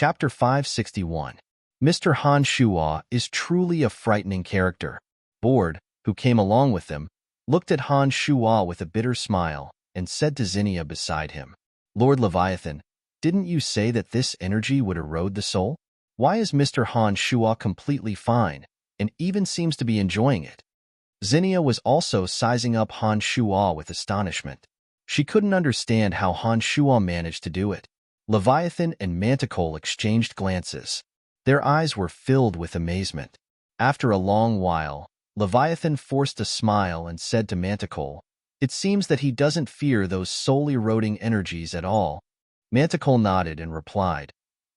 Chapter 561. Mr. Han Shuo is truly a frightening character. Bored, who came along with them, looked at Han Shuo with a bitter smile and said to Zinnia beside him, "Lord Leviathan, didn't you say that this energy would erode the soul? Why is Mr. Han Shuo completely fine and even seems to be enjoying it?" Zinnia was also sizing up Han Shuo with astonishment. She couldn't understand how Han Shuo managed to do it. Leviathan and Manticore exchanged glances. Their eyes were filled with amazement. After a long while, Leviathan forced a smile and said to Manticore, "It seems that he doesn't fear those soul-eroding energies at all." Manticore nodded and replied,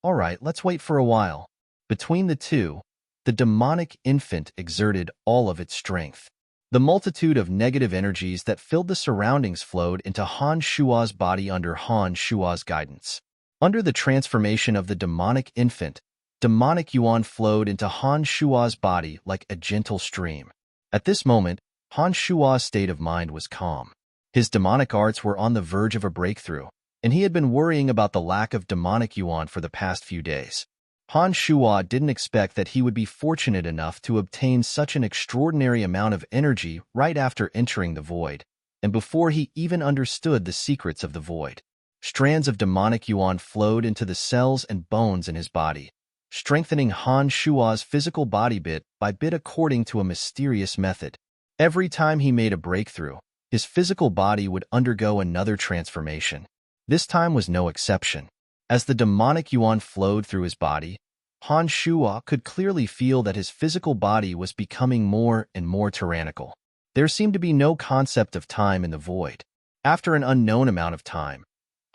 "All right, let's wait for a while." Between the two, the demonic infant exerted all of its strength. The multitude of negative energies that filled the surroundings flowed into Han Shuo's body under Han Shuo's guidance. Under the transformation of the demonic infant, demonic yuan flowed into Han Shuo's body like a gentle stream. At this moment, Han Shuo's state of mind was calm. His demonic arts were on the verge of a breakthrough, and he had been worrying about the lack of demonic yuan for the past few days. Han Shuo didn't expect that he would be fortunate enough to obtain such an extraordinary amount of energy right after entering the void, and before he even understood the secrets of the void. Strands of demonic yuan flowed into the cells and bones in his body, strengthening Han Shuo's physical body bit by bit according to a mysterious method. Every time he made a breakthrough, his physical body would undergo another transformation. This time was no exception. As the demonic yuan flowed through his body, Han Shuo could clearly feel that his physical body was becoming more and more tyrannical. There seemed to be no concept of time in the void. After an unknown amount of time,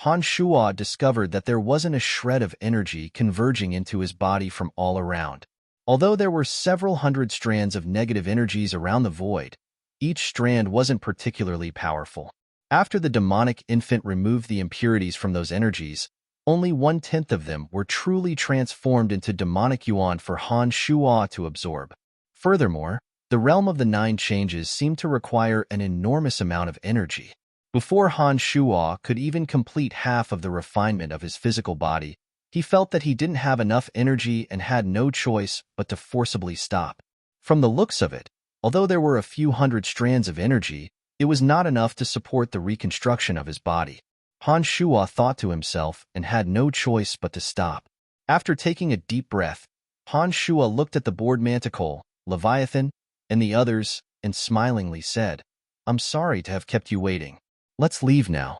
Han Shuo discovered that there wasn't a shred of energy converging into his body from all around. Although there were several hundred strands of negative energies around the void, each strand wasn't particularly powerful. After the demonic infant removed the impurities from those energies, only 1/10 of them were truly transformed into demonic yuan for Han Shuo to absorb. Furthermore, the realm of the 9 changes seemed to require an enormous amount of energy. Before Han Shuo could even complete half of the refinement of his physical body, he felt that he didn't have enough energy and had no choice but to forcibly stop. From the looks of it, although there were a few hundred strands of energy, it was not enough to support the reconstruction of his body. Han Shuo thought to himself and had no choice but to stop. After taking a deep breath, Han Shuo looked at the bored Manticore, Leviathan, and the others, and smilingly said, "I'm sorry to have kept you waiting. Let's leave now."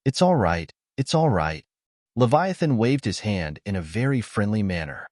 "It's all right, it's all right." Leviathan waved his hand in a very friendly manner.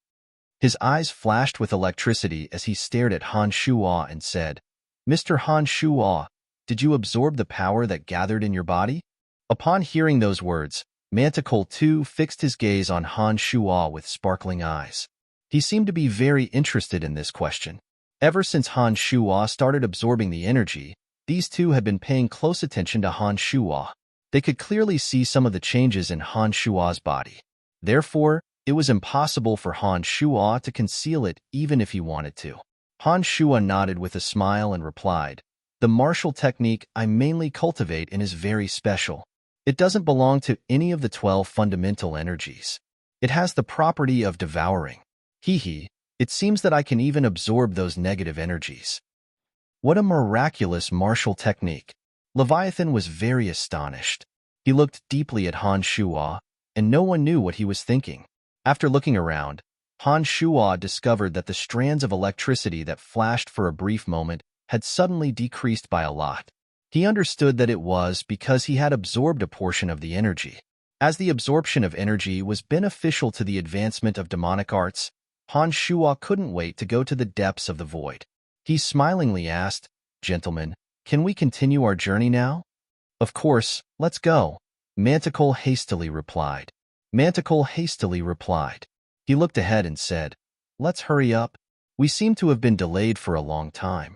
His eyes flashed with electricity as he stared at Han Shuo and said, "Mr. Han Shuo, did you absorb the power that gathered in your body?" Upon hearing those words, Manticore too fixed his gaze on Han Shuo with sparkling eyes. He seemed to be very interested in this question. Ever since Han Shuo started absorbing the energy, these two had been paying close attention to Han Shuo. They could clearly see some of the changes in Han Shuo's body. Therefore, it was impossible for Han Shuo to conceal it even if he wanted to. Han Shuo nodded with a smile and replied, "The martial technique I mainly cultivate and is very special. It doesn't belong to any of the 12 fundamental energies. It has the property of devouring. Hee, it seems that I can even absorb those negative energies." What a miraculous martial technique! Leviathan was very astonished. He looked deeply at Han Shuo, and no one knew what he was thinking. After looking around, Han Shuo discovered that the strands of electricity that flashed for a brief moment had suddenly decreased by a lot. He understood that it was because he had absorbed a portion of the energy. As the absorption of energy was beneficial to the advancement of demonic arts, Han Shuo couldn't wait to go to the depths of the void. He smilingly asked, "Gentlemen, can we continue our journey now?" "Of course, let's go," Manticore hastily replied. He looked ahead and said, "Let's hurry up. We seem to have been delayed for a long time."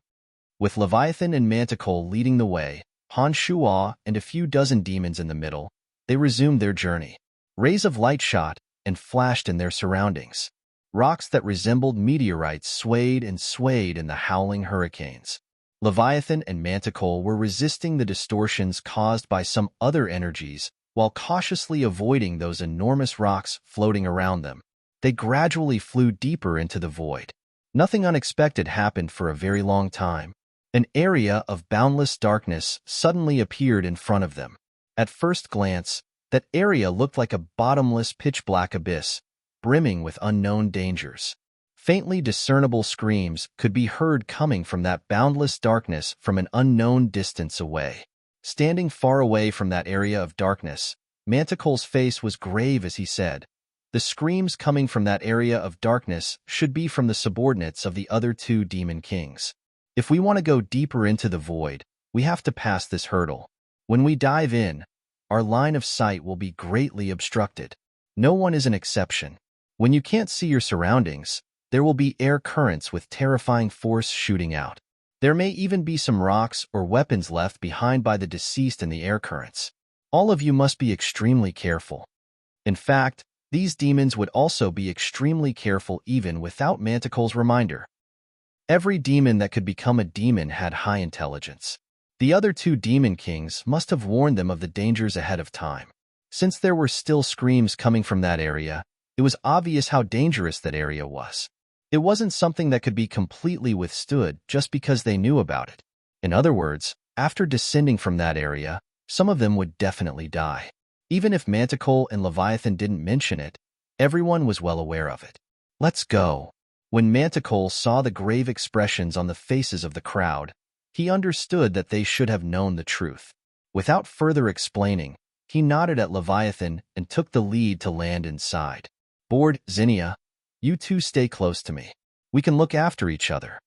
With Leviathan and Manticore leading the way, Han Shuo and a few dozen demons in the middle, they resumed their journey. Rays of light shot and flashed in their surroundings. Rocks that resembled meteorites swayed and swayed in the howling hurricanes. Leviathan and Manticore were resisting the distortions caused by some other energies while cautiously avoiding those enormous rocks floating around them. They gradually flew deeper into the void. Nothing unexpected happened for a very long time. An area of boundless darkness suddenly appeared in front of them. At first glance, that area looked like a bottomless pitch-black abyss, brimming with unknown dangers. Faintly discernible screams could be heard coming from that boundless darkness from an unknown distance away. Standing far away from that area of darkness, Manticle's face was grave as he said, "The screams coming from that area of darkness should be from the subordinates of the other two demon kings. If we want to go deeper into the void, we have to pass this hurdle. When we dive in, our line of sight will be greatly obstructed. No one is an exception. When you can't see your surroundings, there will be air currents with terrifying force shooting out. There may even be some rocks or weapons left behind by the deceased in the air currents. All of you must be extremely careful." In fact, these demons would also be extremely careful even without Manticle's reminder. Every demon that could become a demon had high intelligence. The other two demon kings must have warned them of the dangers ahead of time. Since there were still screams coming from that area, it was obvious how dangerous that area was. It wasn't something that could be completely withstood just because they knew about it. In other words, after descending from that area, some of them would definitely die. Even if Manticle and Leviathan didn't mention it, everyone was well aware of it. "Let's go." When Manticle saw the grave expressions on the faces of the crowd, he understood that they should have known the truth. Without further explaining, he nodded at Leviathan and took the lead to land inside. "Board, Zinnia, you two stay close to me. We can look after each other."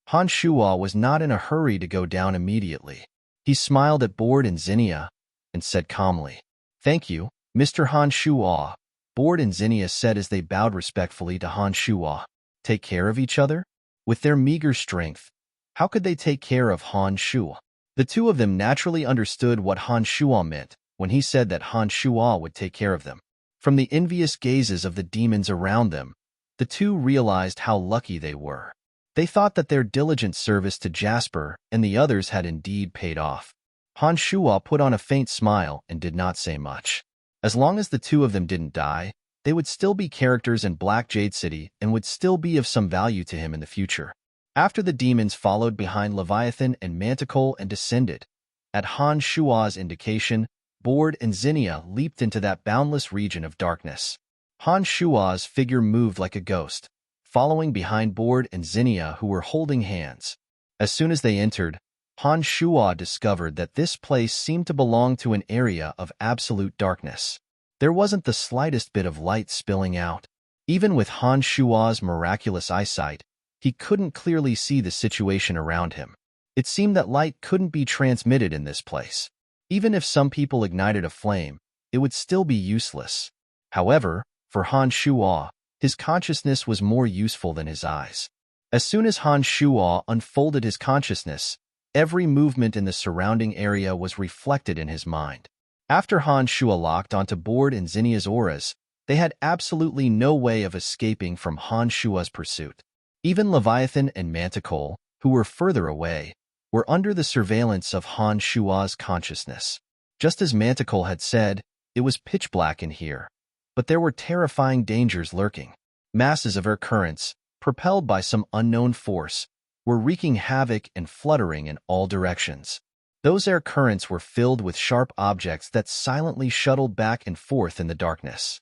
Han Shuo was not in a hurry to go down immediately. He smiled at Board and Zinnia and said calmly, "Thank you, Mr. Han Shuo." Board and Zinnia said as they bowed respectfully to Han Shuo. Take care of each other? With their meager strength, how could they take care of Han Shuo? The two of them naturally understood what Han Shuo meant when he said that Han Shuo would take care of them. From the envious gazes of the demons around them, the two realized how lucky they were. They thought that their diligent service to Jasper and the others had indeed paid off. Han Shuo put on a faint smile and did not say much. As long as the two of them didn't die, they would still be characters in Black Jade City and would still be of some value to him in the future. After the demons followed behind Leviathan and Manticle and descended, at Han Shuo's indication, Board and Zinnia leaped into that boundless region of darkness. Han Shuo's figure moved like a ghost, following behind Board and Zinnia who were holding hands. As soon as they entered, Han Shuo discovered that this place seemed to belong to an area of absolute darkness. There wasn't the slightest bit of light spilling out. Even with Han Shuo's miraculous eyesight, he couldn't clearly see the situation around him. It seemed that light couldn't be transmitted in this place. Even if some people ignited a flame, it would still be useless. However, for Han Shuo, his consciousness was more useful than his eyes. As soon as Han Shuo unfolded his consciousness, every movement in the surrounding area was reflected in his mind. After Han Shuo locked onto Board and Zinnia's auras, they had absolutely no way of escaping from Han Shuo's pursuit. Even Leviathan and Manticle, who were further away, were under the surveillance of Han Shuo's consciousness. Just as Manticle had said, it was pitch black in here, but there were terrifying dangers lurking. Masses of air currents, propelled by some unknown force, were wreaking havoc and fluttering in all directions. Those air currents were filled with sharp objects that silently shuttled back and forth in the darkness.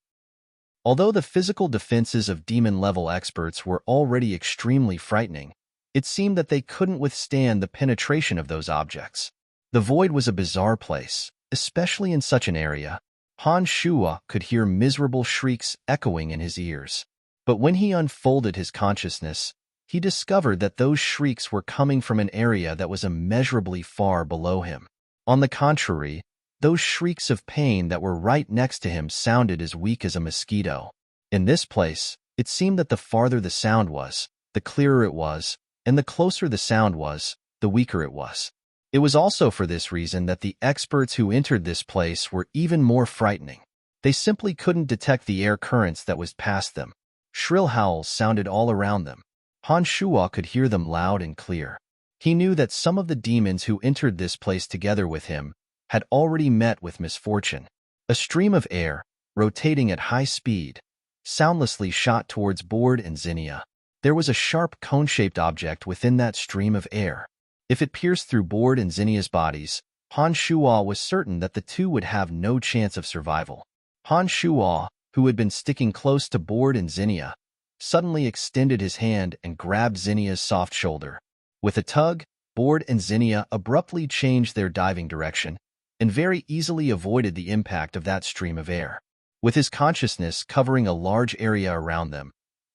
Although the physical defenses of demon-level experts were already extremely frightening, it seemed that they couldn't withstand the penetration of those objects. The void was a bizarre place, especially in such an area. Han Shuo could hear miserable shrieks echoing in his ears. But when he unfolded his consciousness, he discovered that those shrieks were coming from an area that was immeasurably far below him. On the contrary, those shrieks of pain that were right next to him sounded as weak as a mosquito. In this place, it seemed that the farther the sound was, the clearer it was, and the closer the sound was, the weaker it was. It was also for this reason that the experts who entered this place were even more frightening. They simply couldn't detect the air currents that was past them. Shrill howls sounded all around them. Han Shuo could hear them loud and clear. He knew that some of the demons who entered this place together with him had already met with misfortune. A stream of air, rotating at high speed, soundlessly shot towards Board and Zinnia. There was a sharp cone-shaped object within that stream of air. If it pierced through Board and Zinnia's bodies, Han Shuo was certain that the two would have no chance of survival. Han Shuo, who had been sticking close to Board and Zinnia, suddenly extended his hand and grabbed Zinnia's soft shoulder. With a tug, Board and Zinnia abruptly changed their diving direction and very easily avoided the impact of that stream of air. With his consciousness covering a large area around them,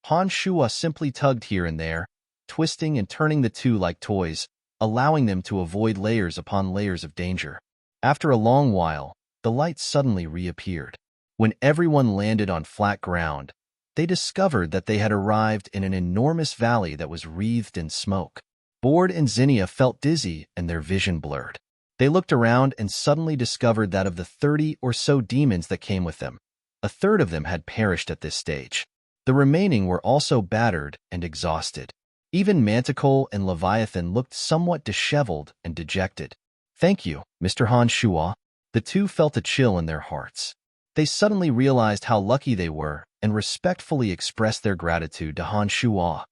Han Shuo simply tugged here and there, twisting and turning the two like toys, allowing them to avoid layers upon layers of danger. After a long while, the light suddenly reappeared. When everyone landed on flat ground, they discovered that they had arrived in an enormous valley that was wreathed in smoke. Board and Zinnia felt dizzy and their vision blurred. They looked around and suddenly discovered that of the 30 or so demons that came with them, a third of them had perished at this stage. The remaining were also battered and exhausted. Even Manticore and Leviathan looked somewhat disheveled and dejected. "Thank you, Mr. Han Shuo." The two felt a chill in their hearts. They suddenly realized how lucky they were and respectfully expressed their gratitude to Han Shuo.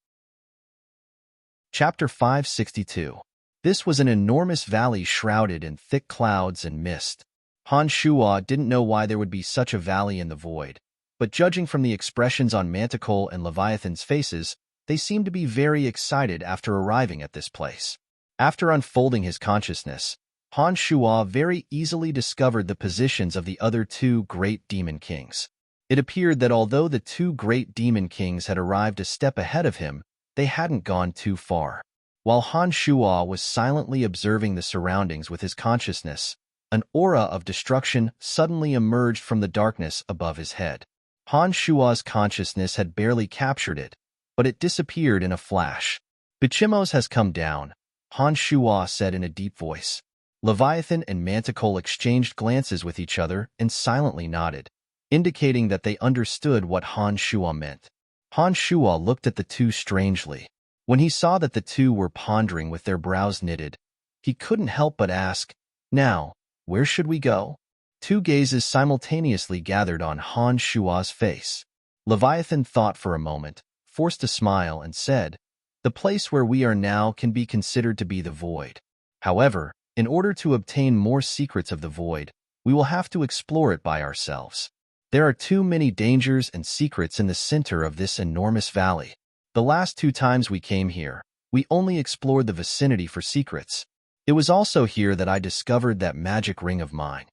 Chapter 562. This was an enormous valley shrouded in thick clouds and mist. Han Shuo didn't know why there would be such a valley in the void, but judging from the expressions on Manticore and Leviathan's faces, they seemed to be very excited after arriving at this place. After unfolding his consciousness, Han Shuo very easily discovered the positions of the other two great demon kings. It appeared that although the two great demon kings had arrived a step ahead of him, they hadn't gone too far. While Han Shuo was silently observing the surroundings with his consciousness, an aura of destruction suddenly emerged from the darkness above his head. Han Shuo's consciousness had barely captured it, but it disappeared in a flash. "Bichimos has come down," Han Shuo said in a deep voice. Leviathan and Manticore exchanged glances with each other and silently nodded, indicating that they understood what Han Shuo meant. Han Shuo looked at the two strangely. When he saw that the two were pondering with their brows knitted, he couldn't help but ask, "Now, where should we go?" Two gazes simultaneously gathered on Han Shuo's face. Leviathan thought for a moment, forced a smile, and said, "The place where we are now can be considered to be the void. However, in order to obtain more secrets of the void, we will have to explore it by ourselves. There are too many dangers and secrets in the center of this enormous valley. The last 2 times we came here, we only explored the vicinity for secrets. It was also here that I discovered that magic ring of mine."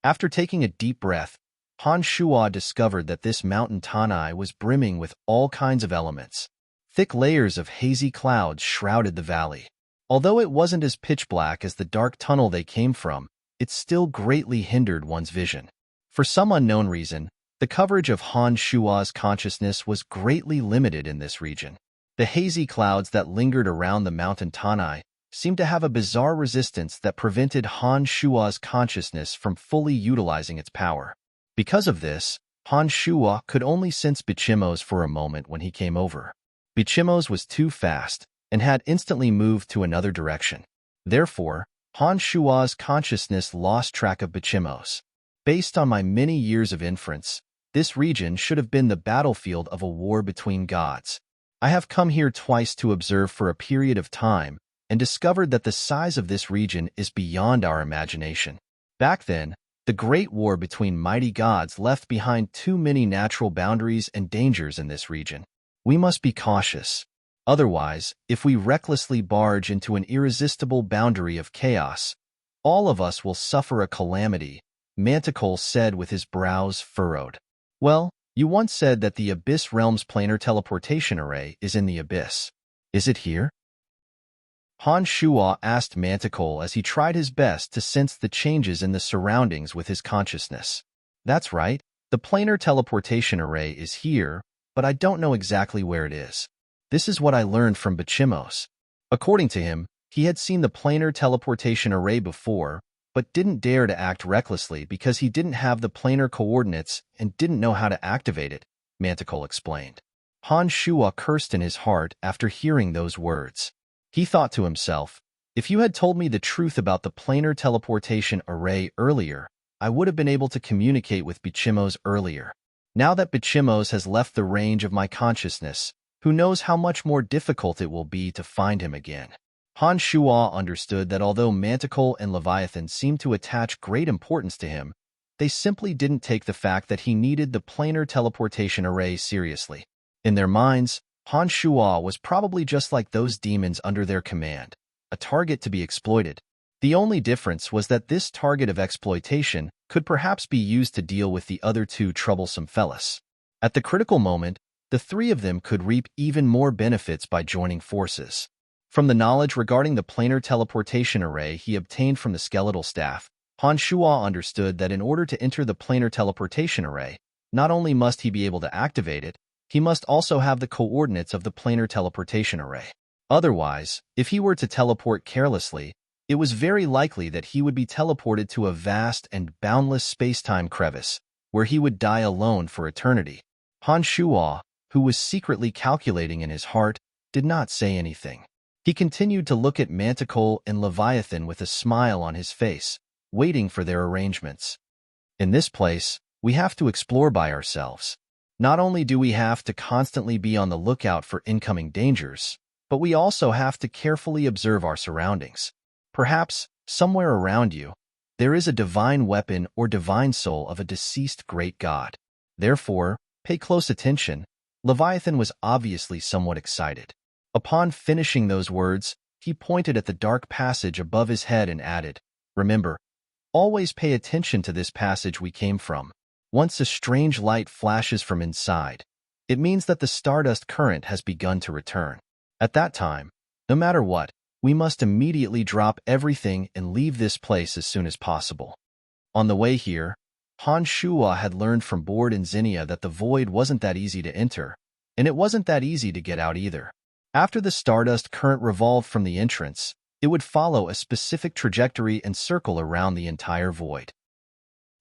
After taking a deep breath, Han Shuo discovered that this mountain Tanai was brimming with all kinds of elements. Thick layers of hazy clouds shrouded the valley. Although it wasn't as pitch black as the dark tunnel they came from, it still greatly hindered one's vision. For some unknown reason, the coverage of Han Shuo's consciousness was greatly limited in this region. The hazy clouds that lingered around the mountain Tanai seemed to have a bizarre resistance that prevented Han Shuo's consciousness from fully utilizing its power. Because of this, Han Shuo could only sense Bichimos for a moment when he came over. Bichimos was too fast and had instantly moved to another direction. Therefore, Han Shuo's consciousness lost track of Bichimos. Based on my many years of inference, this region should have been the battlefield of a war between gods. I have come here twice to observe for a period of time and discovered that the size of this region is beyond our imagination. Back then, the great war between mighty gods left behind too many natural boundaries and dangers in this region. We must be cautious. Otherwise, if we recklessly barge into an irresistible boundary of chaos, all of us will suffer a calamity, Manticore said with his brows furrowed. "Well, you once said that the Abyss Realm's planar teleportation array is in the Abyss. Is it here?" Han Shuo asked Manticore as he tried his best to sense the changes in the surroundings with his consciousness. "That's right. The planar teleportation array is here, but I don't know exactly where it is. This is what I learned from Bichimos." According to him, he had seen the planar teleportation array before, but didn't dare to act recklessly because he didn't have the planar coordinates and didn't know how to activate it, Manticore explained. Han Shuo cursed in his heart after hearing those words. He thought to himself, "If you had told me the truth about the planar teleportation array earlier, I would have been able to communicate with Bichimos earlier. Now that Bichimos has left the range of my consciousness, who knows how much more difficult it will be to find him again. Han Shuo understood that although Manticore and Leviathan seemed to attach great importance to him, they simply didn't take the fact that he needed the planar teleportation array seriously. In their minds, Han Shuo was probably just like those demons under their command, a target to be exploited. The only difference was that this target of exploitation could perhaps be used to deal with the other two troublesome fellas. At the critical moment, the three of them could reap even more benefits by joining forces. From the knowledge regarding the planar teleportation array he obtained from the skeletal staff, Han Shuo understood that in order to enter the planar teleportation array, not only must he be able to activate it, he must also have the coordinates of the planar teleportation array. Otherwise, if he were to teleport carelessly, it was very likely that he would be teleported to a vast and boundless space-time crevice, where he would die alone for eternity. Han Shuo, who was secretly calculating in his heart, did not say anything. He continued to look at Manticore and Leviathan with a smile on his face, waiting for their arrangements. In this place, we have to explore by ourselves. Not only do we have to constantly be on the lookout for incoming dangers, but we also have to carefully observe our surroundings. Perhaps, somewhere around you, there is a divine weapon or divine soul of a deceased great god. Therefore, pay close attention. Leviathan was obviously somewhat excited. Upon finishing those words, he pointed at the dark passage above his head and added, "Remember, always pay attention to this passage we came from. Once a strange light flashes from inside, it means that the stardust current has begun to return. At that time, no matter what, we must immediately drop everything and leave this place as soon as possible." On the way here, Han Shuo had learned from Board and Zinnia that the void wasn't that easy to enter, and it wasn't that easy to get out either. After the stardust current revolved from the entrance, it would follow a specific trajectory and circle around the entire void.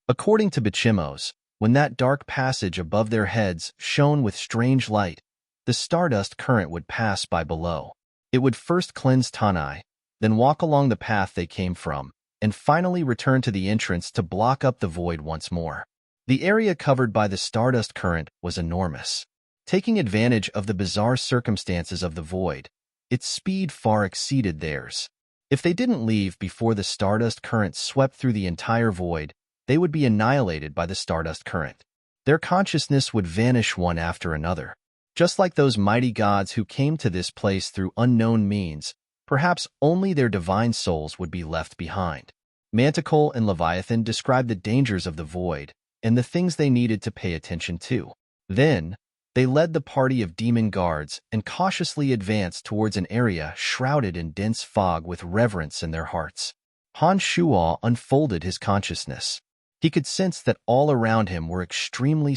According to Bichimos, when that dark passage above their heads shone with strange light, the stardust current would pass by below. It would first cleanse Tanai, then walk along the path they came from, and finally return to the entrance to block up the void once more. The area covered by the stardust current was enormous. Taking advantage of the bizarre circumstances of the void, its speed far exceeded theirs. If they didn't leave before the stardust current swept through the entire void, they would be annihilated by the stardust current. Their consciousness would vanish one after another. Just like those mighty gods who came to this place through unknown means, perhaps only their divine souls would be left behind. Manticore and Leviathan described the dangers of the void and the things they needed to pay attention to. Then, they led the party of demon guards and cautiously advanced towards an area shrouded in dense fog with reverence in their hearts. Han Shuo unfolded his consciousness. He could sense that all around him were extremely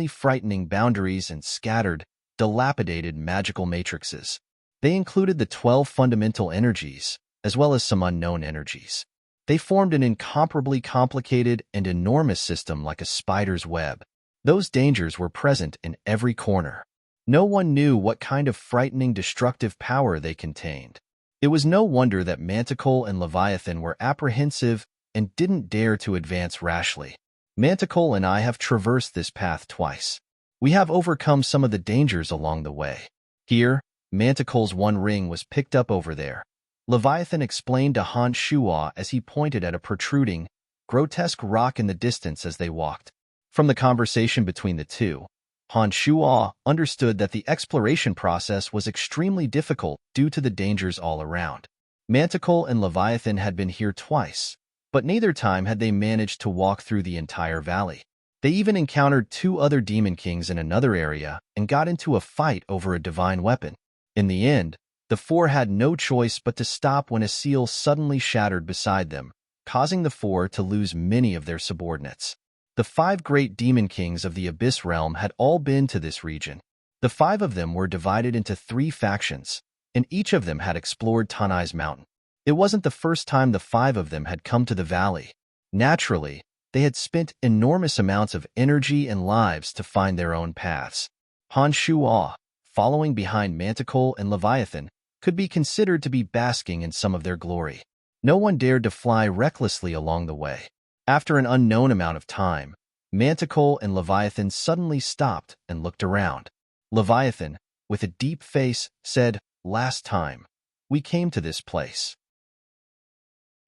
frightening boundaries and scattered, dilapidated magical matrices. They included the 12 fundamental energies, as well as some unknown energies. They formed an incomparably complicated and enormous system like a spider's web. Those dangers were present in every corner. No one knew what kind of frightening destructive power they contained. It was no wonder that Manticore and Leviathan were apprehensive and didn't dare to advance rashly. Manticore and I have traversed this path twice. We have overcome some of the dangers along the way. Here, Manticore's one ring was picked up over there. Leviathan explained to Han Shuo as he pointed at a protruding, grotesque rock in the distance as they walked. From the conversation between the two, Han Shuo understood that the exploration process was extremely difficult due to the dangers all around. Manticore and Leviathan had been here twice, but neither time had they managed to walk through the entire valley. They even encountered 2 other demon kings in another area and got into a fight over a divine weapon. In the end, the 4 had no choice but to stop when a seal suddenly shattered beside them, causing the 4 to lose many of their subordinates. The 5 great demon kings of the Abyss realm had all been to this region. The 5 of them were divided into 3 factions, and each of them had explored Tanai's mountain. It wasn't the first time the 5 of them had come to the valley. Naturally, they had spent enormous amounts of energy and lives to find their own paths. Han Shuo, following behind Manticore and Leviathan, could be considered to be basking in some of their glory. No one dared to fly recklessly along the way. After an unknown amount of time, Manticore and Leviathan suddenly stopped and looked around. Leviathan, with a deep face, said, "Last time we came to this place,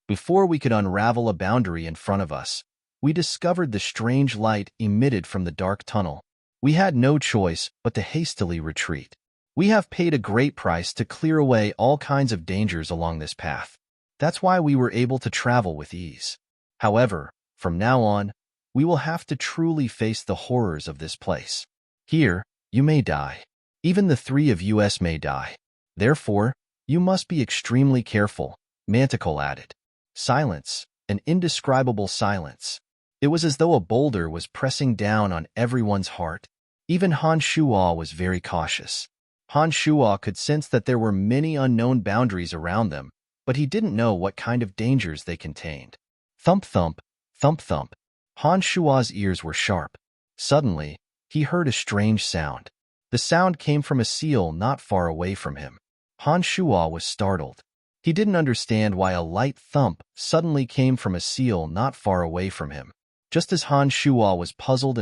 before we could unravel a boundary in front of us, we discovered the strange light emitted from the dark tunnel. We had no choice but to hastily retreat. We have paid a great price to clear away all kinds of dangers along this path. That's why we were able to travel with ease. However, from now on, we will have to truly face the horrors of this place. Here, you may die. Even the three of us may die. Therefore, you must be extremely careful," Manticore added. Silence, an indescribable silence. It was as though a boulder was pressing down on everyone's heart. Even Han Shuo was very cautious. Han Shuo could sense that there were many unknown boundaries around them, but he didn't know what kind of dangers they contained. Thump thump, thump thump. Han Shuo's ears were sharp. Suddenly, he heard a strange sound. The sound came from a seal not far away from him. Han Shuo was startled. He didn't understand why a light thump suddenly came from a seal not far away from him. Just as Han Shuo was puzzled,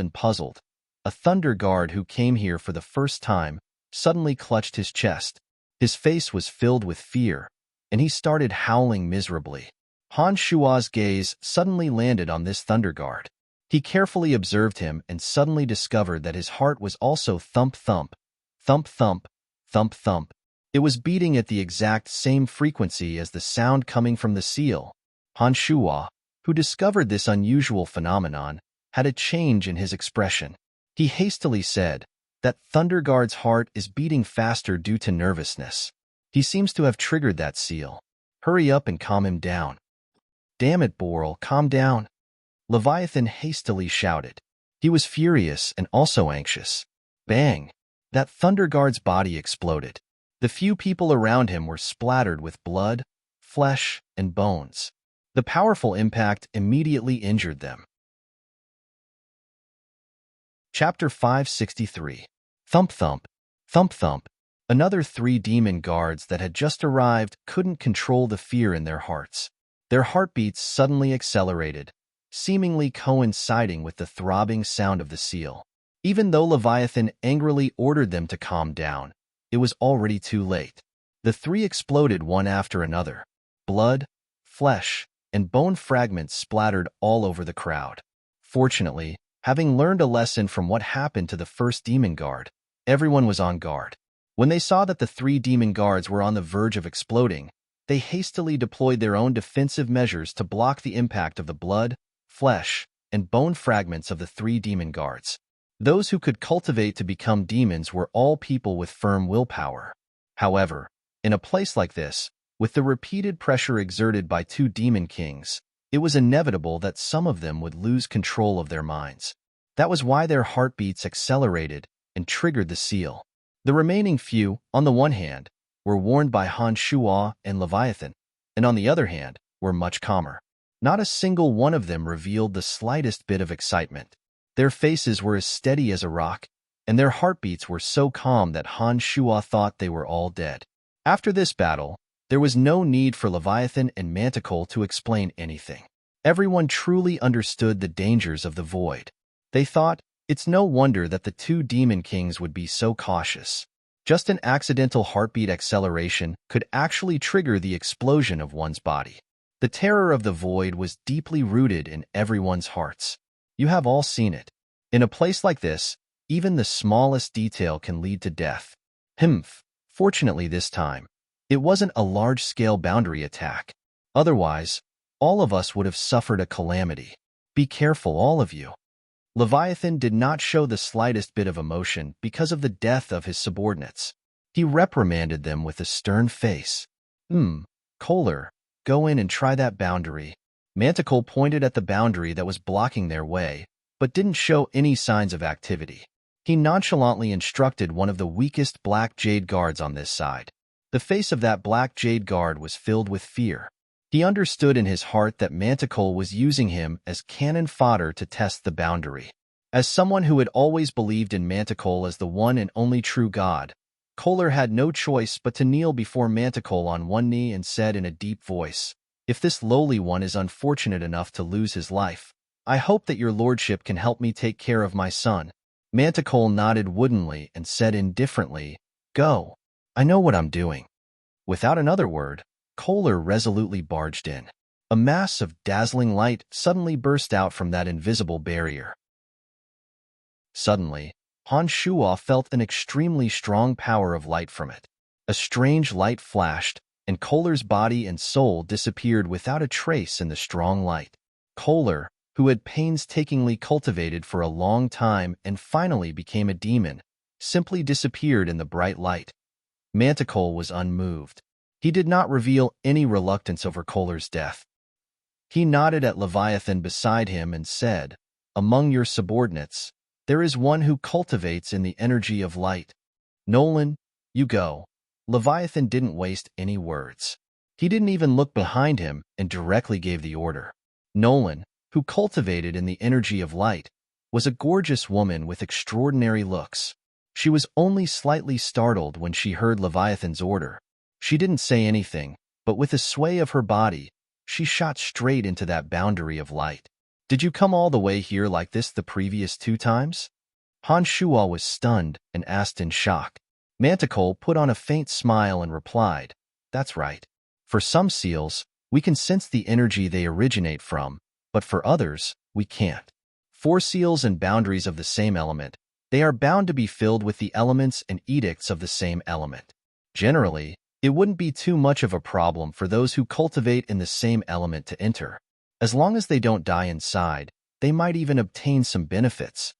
a thunder guard who came here for the first time suddenly clutched his chest. His face was filled with fear, and he started howling miserably. Han Shuo's gaze suddenly landed on this thunder guard. He carefully observed him and suddenly discovered that his heart was also thump thump, thump thump, thump thump. It was beating at the exact same frequency as the sound coming from the seal. Han Shuo, who discovered this unusual phenomenon, had a change in his expression. He hastily said, "That thunder guard's heart is beating faster due to nervousness. He seems to have triggered that seal. Hurry up and calm him down." "Damn it, Boral, calm down," Leviathan hastily shouted. He was furious and also anxious. Bang! That thunder guard's body exploded. The few people around him were splattered with blood, flesh, and bones. The powerful impact immediately injured them. Chapter 563. Thump Thump, Thump Thump. Another three demon guards that had just arrived couldn't control the fear in their hearts. Their heartbeats suddenly accelerated, seemingly coinciding with the throbbing sound of the seal. Even though Leviathan angrily ordered them to calm down, it was already too late. The three exploded one after another. Blood, flesh, and bone fragments splattered all over the crowd. Fortunately, having learned a lesson from what happened to the first demon guard, everyone was on guard. When they saw that the three demon guards were on the verge of exploding, they hastily deployed their own defensive measures to block the impact of the blood, flesh, and bone fragments of the three demon guards. Those who could cultivate to become demons were all people with firm willpower. However, in a place like this, with the repeated pressure exerted by two demon kings, it was inevitable that some of them would lose control of their minds. That was why their heartbeats accelerated and triggered the seal. The remaining few, on the one hand, were warned by Han Shuo and Leviathan, and on the other hand, were much calmer. Not a single one of them revealed the slightest bit of excitement. Their faces were as steady as a rock, and their heartbeats were so calm that Han Shuo thought they were all dead. After this battle, there was no need for Leviathan and Manticore to explain anything. Everyone truly understood the dangers of the void. They thought, it's no wonder that the two demon kings would be so cautious. Just an accidental heartbeat acceleration could actually trigger the explosion of one's body. The terror of the void was deeply rooted in everyone's hearts. You have all seen it. In a place like this, even the smallest detail can lead to death. Fortunately this time, it wasn't a large-scale boundary attack. Otherwise, all of us would have suffered a calamity. Be careful, all of you. Leviathan did not show the slightest bit of emotion because of the death of his subordinates. He reprimanded them with a stern face. Kohler, go in and try that boundary. Manticore pointed at the boundary that was blocking their way, but didn't show any signs of activity. He nonchalantly instructed one of the weakest black jade guards on this side. The face of that black jade guard was filled with fear. He understood in his heart that Manticore was using him as cannon fodder to test the boundary. As someone who had always believed in Manticore as the one and only true god, Kohler had no choice but to kneel before Manticore on one knee and said in a deep voice, "If this lowly one is unfortunate enough to lose his life, I hope that your lordship can help me take care of my son. Manticore nodded woodenly and said indifferently, Go. I know what I'm doing. Without another word, Kohler resolutely barged in. A mass of dazzling light suddenly burst out from that invisible barrier. Suddenly, Han Shuo felt an extremely strong power of light from it. A strange light flashed, and Kohler's body and soul disappeared without a trace in the strong light. Kohler, who had painstakingly cultivated for a long time and finally became a demon, simply disappeared in the bright light. Manticore was unmoved. He did not reveal any reluctance over Kohler's death. He nodded at Leviathan beside him and said, Among your subordinates, there is one who cultivates in the energy of light. Nolan, you go. Leviathan didn't waste any words. He didn't even look behind him and directly gave the order. Nolan, who cultivated in the energy of light, was a gorgeous woman with extraordinary looks. She was only slightly startled when she heard Leviathan's order. She didn't say anything, but with a sway of her body, she shot straight into that boundary of light. Did you come all the way here like this the previous 2 times? Han Shuo was stunned and asked in shock. Manticore put on a faint smile and replied, That's right. For some seals, we can sense the energy they originate from, but for others, we can't. For seals and boundaries of the same element, they are bound to be filled with the elements and edicts of the same element. Generally, it wouldn't be too much of a problem for those who cultivate in the same element to enter. As long as they don't die inside, they might even obtain some benefits.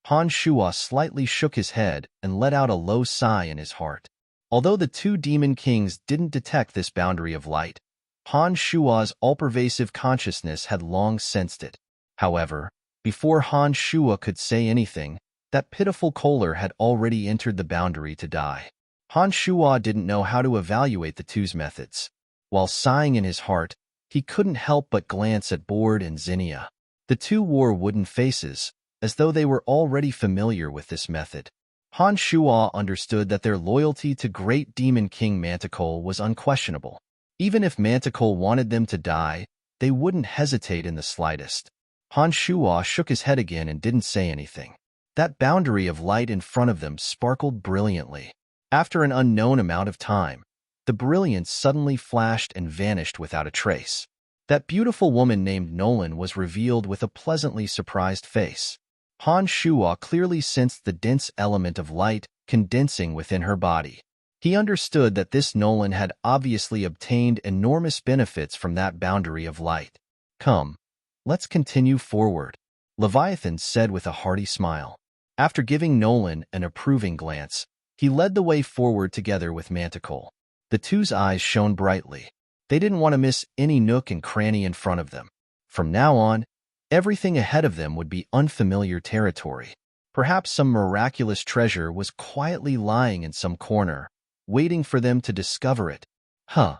Han Shuo slightly shook his head and let out a low sigh in his heart. Although the 2 demon kings didn't detect this boundary of light, Han Shuo's all-pervasive consciousness had long sensed it. However, before Han Shuo could say anything, that pitiful Kohler had already entered the boundary to die. Han Shuo didn't know how to evaluate the two's methods. While sighing in his heart, he couldn't help but glance at Board and Zinnia. The 2 wore wooden faces, as though they were already familiar with this method. Han Shuo understood that their loyalty to Great Demon King Manticore was unquestionable. Even if Manticore wanted them to die, they wouldn't hesitate in the slightest. Han Shuo shook his head again and didn't say anything. That boundary of light in front of them sparkled brilliantly. After an unknown amount of time, the brilliance suddenly flashed and vanished without a trace. That beautiful woman named Nolan was revealed with a pleasantly surprised face. Han Shuo clearly sensed the dense element of light condensing within her body. He understood that this Nolan had obviously obtained enormous benefits from that boundary of light. Come, let's continue forward, Leviathan said with a hearty smile. After giving Nolan an approving glance, he led the way forward together with Manticore. The two's eyes shone brightly. They didn't want to miss any nook and cranny in front of them. From now on, everything ahead of them would be unfamiliar territory. Perhaps some miraculous treasure was quietly lying in some corner, waiting for them to discover it. Huh.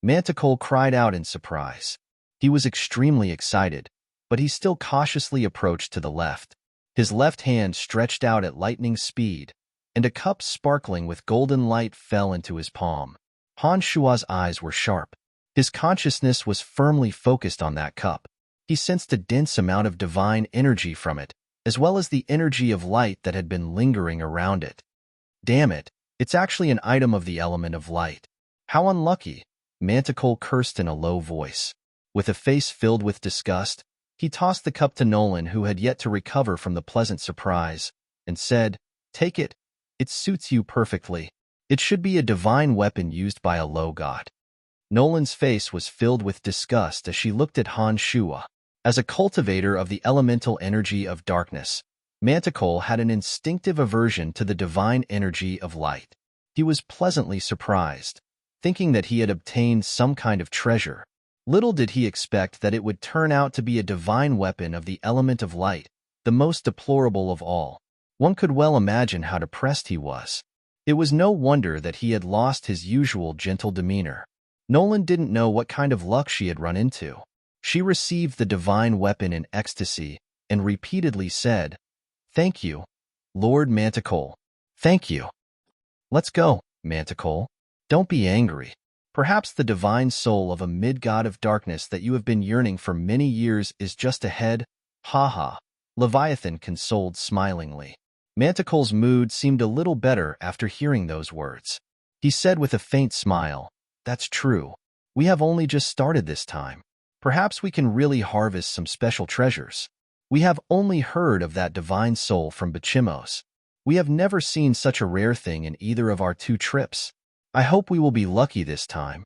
Manticore cried out in surprise. He was extremely excited, but he still cautiously approached to the left. His left hand stretched out at lightning speed, and a cup sparkling with golden light fell into his palm. Han Shuo's eyes were sharp. His consciousness was firmly focused on that cup. He sensed a dense amount of divine energy from it, as well as the energy of light that had been lingering around it. Damn it, it's actually an item of the element of light. How unlucky, Manticore cursed in a low voice. With a face filled with disgust, he tossed the cup to Nolan, who had yet to recover from the pleasant surprise, and said, Take it. It suits you perfectly. It should be a divine weapon used by a low god. Nolan's face was filled with disgust as she looked at Han Shuo. As a cultivator of the elemental energy of darkness, Manticore had an instinctive aversion to the divine energy of light. He was pleasantly surprised, thinking that he had obtained some kind of treasure. Little did he expect that it would turn out to be a divine weapon of the element of light, the most deplorable of all. One could well imagine how depressed he was. It was no wonder that he had lost his usual gentle demeanor. Nolan didn't know what kind of luck she had run into. She received the divine weapon in ecstasy and repeatedly said, Thank you, Lord Manticore. Thank you. Let's go, Manticore. Don't be angry. Perhaps the divine soul of a mid-god of darkness that you have been yearning for many years is just ahead. Ha ha. Leviathan consoled smilingly. Manticle's mood seemed a little better after hearing those words. He said with a faint smile, "That's true. We have only just started this time. Perhaps we can really harvest some special treasures. We have only heard of that divine soul from Bachimos. We have never seen such a rare thing in either of our 2 trips. I hope we will be lucky this time."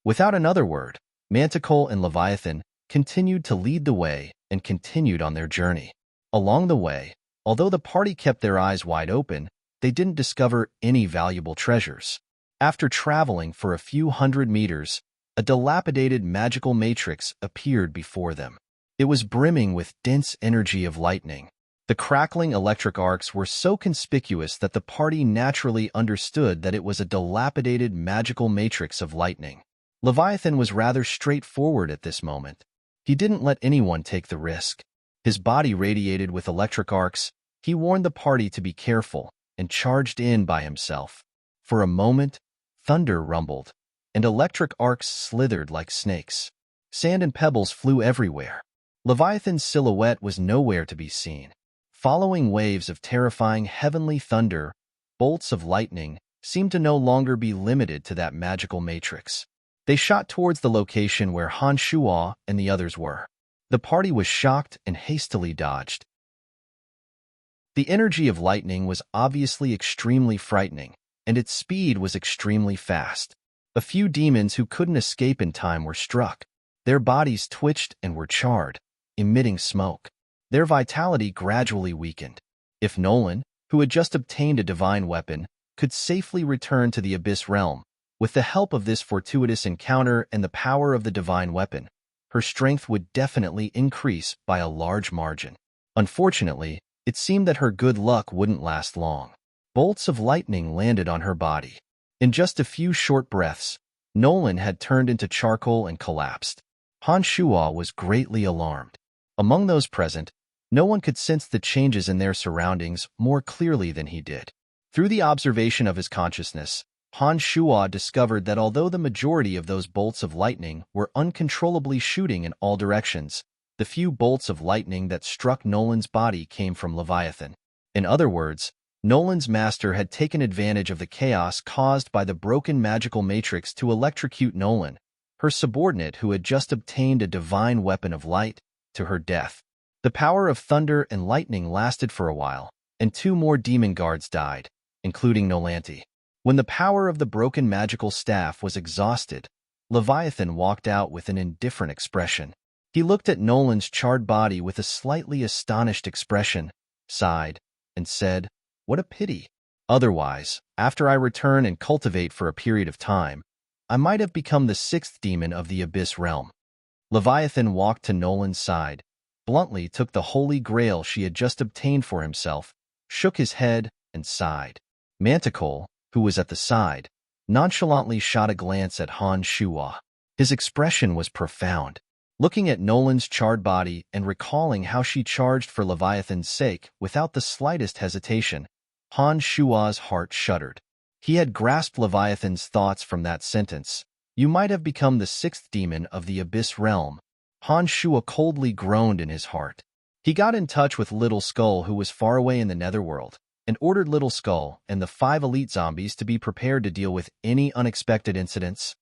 Without another word, Manticle and Leviathan continued to lead the way and continued on their journey. Along the way, although the party kept their eyes wide open, they didn't discover any valuable treasures. After traveling for a few hundred meters, a dilapidated magical matrix appeared before them. It was brimming with dense energy of lightning. The crackling electric arcs were so conspicuous that the party naturally understood that it was a dilapidated magical matrix of lightning. Leviathan was rather straightforward at this moment. He didn't let anyone take the risk. His body radiated with electric arcs. He warned the party to be careful and charged in by himself. For a moment, thunder rumbled, and electric arcs slithered like snakes. Sand and pebbles flew everywhere. Leviathan's silhouette was nowhere to be seen. Following waves of terrifying heavenly thunder, bolts of lightning seemed to no longer be limited to that magical matrix. They shot towards the location where Han Shuo and the others were. The party was shocked and hastily dodged. The energy of lightning was obviously extremely frightening, and its speed was extremely fast. A few demons who couldn't escape in time were struck. Their bodies twitched and were charred, emitting smoke. Their vitality gradually weakened. If Nolan, who had just obtained a divine weapon, could safely return to the Abyss Realm, with the help of this fortuitous encounter and the power of the divine weapon, her strength would definitely increase by a large margin. Unfortunately, it seemed that her good luck wouldn't last long. Bolts of lightning landed on her body. In just a few short breaths, Nolan had turned into charcoal and collapsed. Han Shuo was greatly alarmed. Among those present, no one could sense the changes in their surroundings more clearly than he did. Through the observation of his consciousness, Han Shuo discovered that although the majority of those bolts of lightning were uncontrollably shooting in all directions, the few bolts of lightning that struck Nolan's body came from Leviathan. In other words, Nolan's master had taken advantage of the chaos caused by the broken magical matrix to electrocute Nolan, her subordinate who had just obtained a divine weapon of light, to her death. The power of thunder and lightning lasted for a while, and 2 more demon guards died, including Nolanti. When the power of the broken magical staff was exhausted, Leviathan walked out with an indifferent expression. He looked at Nolan's charred body with a slightly astonished expression, sighed, and said, "What a pity. Otherwise, after I return and cultivate for a period of time, I might have become the 6th demon of the Abyss Realm." Leviathan walked to Nolan's side, bluntly took the holy grail she had just obtained for himself, shook his head, and sighed. Manticle, who was at the side, nonchalantly shot a glance at Han Shuo. His expression was profound. Looking at Nolan's charred body and recalling how she charged for Leviathan's sake without the slightest hesitation, Han Shuo's heart shuddered. He had grasped Leviathan's thoughts from that sentence. "You might have become the 6th demon of the Abyss Realm." Han Shuo coldly groaned in his heart. He got in touch with Little Skull, who was far away in the Netherworld, and ordered Little Skull and the 5 elite zombies to be prepared to deal with any unexpected incidents.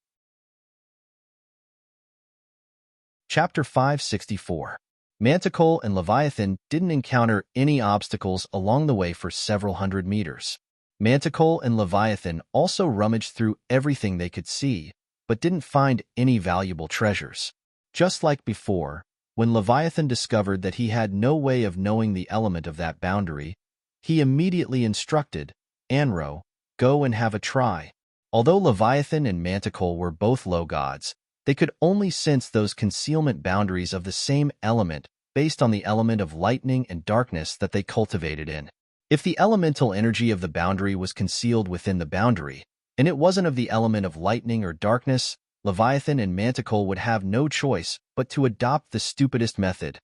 Chapter 564. Manticle and Leviathan didn't encounter any obstacles along the way for several hundred meters. Manticle and Leviathan also rummaged through everything they could see, but didn't find any valuable treasures. Just like before, when Leviathan discovered that he had no way of knowing the element of that boundary, he immediately instructed, "Anro, go and have a try." Although Leviathan and Manticle were both low gods, they could only sense those concealment boundaries of the same element based on the element of lightning and darkness that they cultivated in. If the elemental energy of the boundary was concealed within the boundary, and it wasn't of the element of lightning or darkness, Leviathan and Manticle would have no choice but to adopt the stupidest method,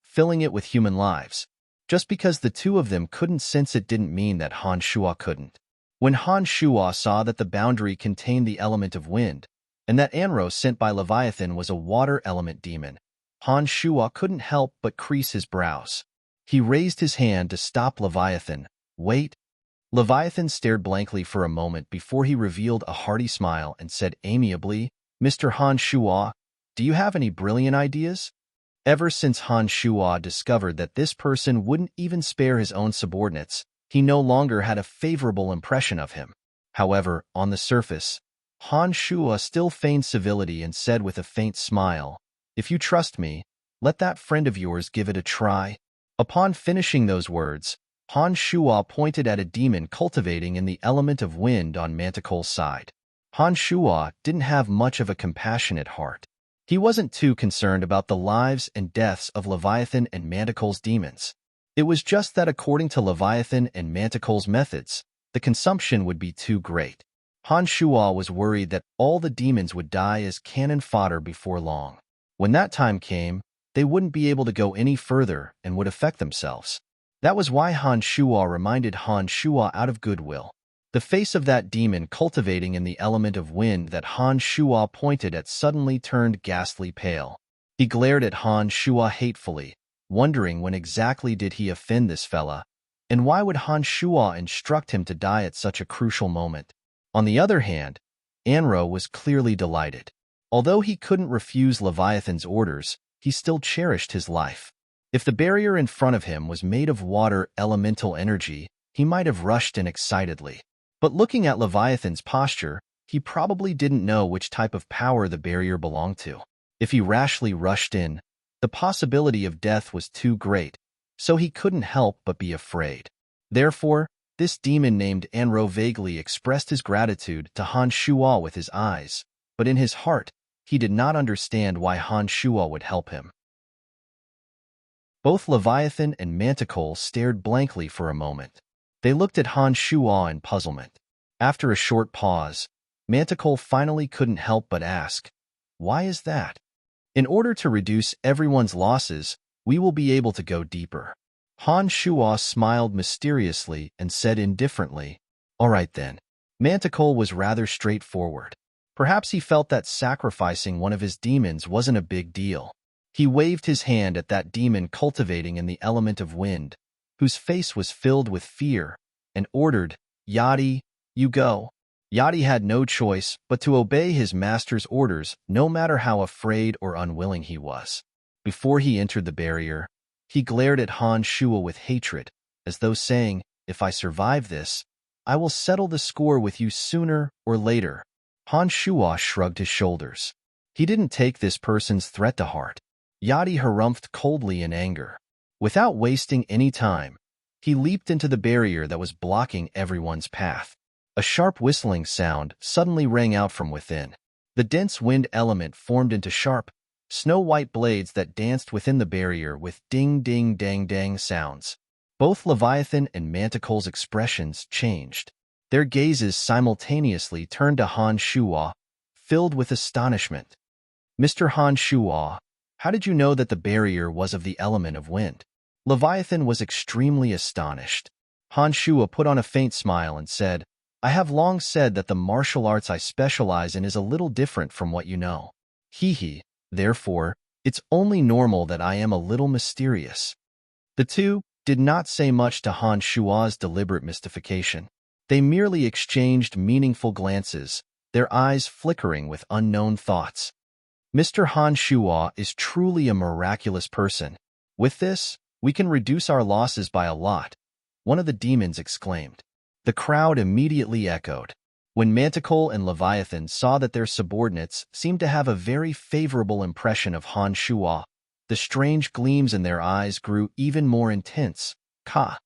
filling it with human lives. Just because the 2 of them couldn't sense it didn't mean that Han Shuo couldn't. When Han Shuo saw that the boundary contained the element of wind, and that Anro sent by Leviathan was a water element demon. Han Shuo couldn't help but crease his brows. He raised his hand to stop Leviathan. Wait. Leviathan stared blankly for a moment before he revealed a hearty smile and said amiably, Mr. Han Shuo, do you have any brilliant ideas? Ever since Han Shuo discovered that this person wouldn't even spare his own subordinates, he no longer had a favorable impression of him. However, on the surface, Han Shuo still feigned civility and said with a faint smile, If you trust me, let that friend of yours give it a try. Upon finishing those words, Han Shuo pointed at a demon cultivating in the element of wind on Manticole's side. Han Shuo didn't have much of a compassionate heart. He wasn't too concerned about the lives and deaths of Leviathan and Manticole's demons. It was just that according to Leviathan and Manticole's methods, the consumption would be too great. Han Shuo was worried that all the demons would die as cannon fodder before long. When that time came, they wouldn't be able to go any further and would affect themselves. That was why Han Shuo reminded Han Shuo out of goodwill. The face of that demon cultivating in the element of wind that Han Shuo pointed at suddenly turned ghastly pale. He glared at Han Shuo hatefully, wondering when exactly did he offend this fella, and why would Han Shuo instruct him to die at such a crucial moment? On the other hand, Anro was clearly delighted. Although he couldn't refuse Leviathan's orders, he still cherished his life. If the barrier in front of him was made of water elemental energy, he might have rushed in excitedly. But looking at Leviathan's posture, he probably didn't know which type of power the barrier belonged to. If he rashly rushed in, the possibility of death was too great, so he couldn't help but be afraid. Therefore, this demon named Anro vaguely expressed his gratitude to Han Shuo with his eyes, but in his heart, he did not understand why Han Shuo would help him. Both Leviathan and Manticole stared blankly for a moment. They looked at Han Shuo in puzzlement. After a short pause, Manticole finally couldn't help but ask, Why is that? In order to reduce everyone's losses, we will be able to go deeper. Han Shuo smiled mysteriously and said indifferently, All right then. Manticole was rather straightforward. Perhaps he felt that sacrificing one of his demons wasn't a big deal. He waved his hand at that demon cultivating in the element of wind, whose face was filled with fear, and ordered, Yadi, you go. Yadi had no choice but to obey his master's orders no matter how afraid or unwilling he was. Before he entered the barrier, he glared at Han Shuo with hatred, as though saying, If I survive this, I will settle the score with you sooner or later. Han Shuo shrugged his shoulders. He didn't take this person's threat to heart. Yadi harumphed coldly in anger. Without wasting any time, he leaped into the barrier that was blocking everyone's path. A sharp whistling sound suddenly rang out from within. The dense wind element formed into sharp, snow-white blades that danced within the barrier with ding-ding-dang-dang sounds. Both Leviathan and Manticole's expressions changed. Their gazes simultaneously turned to Han Shuo, filled with astonishment. Mr. Han Shuo, how did you know that the barrier was of the element of wind? Leviathan was extremely astonished. Han Shuo put on a faint smile and said, I have long said that the martial arts I specialize in is a little different from what you know. Hee. Therefore, it's only normal that I am a little mysterious. The two did not say much to Han Shuo's deliberate mystification. They merely exchanged meaningful glances, their eyes flickering with unknown thoughts. Mr. Han Shuo is truly a miraculous person. With this, we can reduce our losses by a lot, one of the demons exclaimed. The crowd immediately echoed. When Manticole and Leviathan saw that their subordinates seemed to have a very favorable impression of Han Shuo, the strange gleams in their eyes grew even more intense. Ka!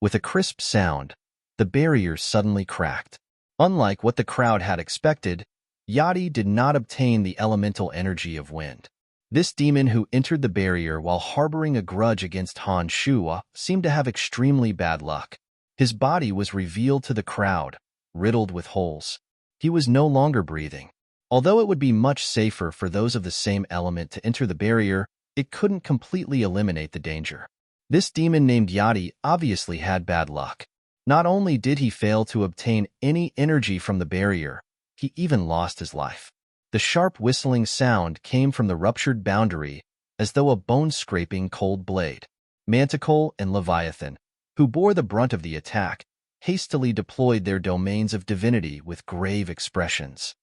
With a crisp sound, the barrier suddenly cracked. Unlike what the crowd had expected, Yadi did not obtain the elemental energy of wind. This demon who entered the barrier while harboring a grudge against Han Shuo seemed to have extremely bad luck. His body was revealed to the crowd, riddled with holes. He was no longer breathing. Although it would be much safer for those of the same element to enter the barrier, it couldn't completely eliminate the danger. This demon named Yadi obviously had bad luck. Not only did he fail to obtain any energy from the barrier, he even lost his life. The sharp whistling sound came from the ruptured boundary, as though a bone-scraping cold blade. Manticore and Leviathan, who bore the brunt of the attack, hastily deployed their domains of divinity with grave expressions.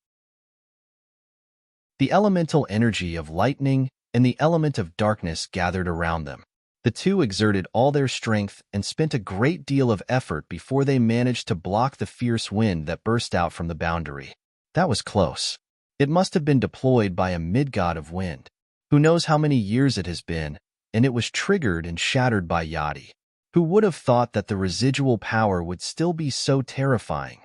The elemental energy of lightning and the element of darkness gathered around them. The two exerted all their strength and spent a great deal of effort before they managed to block the fierce wind that burst out from the boundary. That was close. It must have been deployed by a mid-god of wind. Who knows how many years it has been, and it was triggered and shattered by Yadi. Who would have thought that the residual power would still be so terrifying?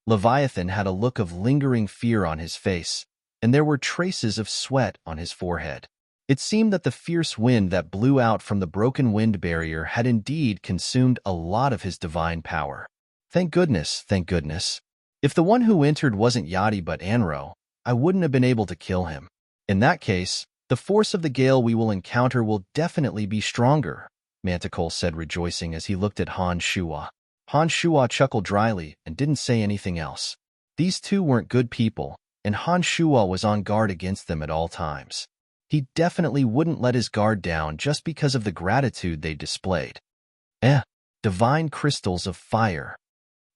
Leviathan had a look of lingering fear on his face, and there were traces of sweat on his forehead. It seemed that the fierce wind that blew out from the broken wind barrier had indeed consumed a lot of his divine power. Thank goodness, thank goodness. If the one who entered wasn't Yadi but Anro, I wouldn't have been able to kill him. In that case, the force of the gale we will encounter will definitely be stronger, Manticore said, rejoicing as he looked at Han Shuo. Han Shuo chuckled dryly and didn't say anything else. These two weren't good people, and Han Shuo was on guard against them at all times. He definitely wouldn't let his guard down just because of the gratitude they displayed. Divine crystals of fire.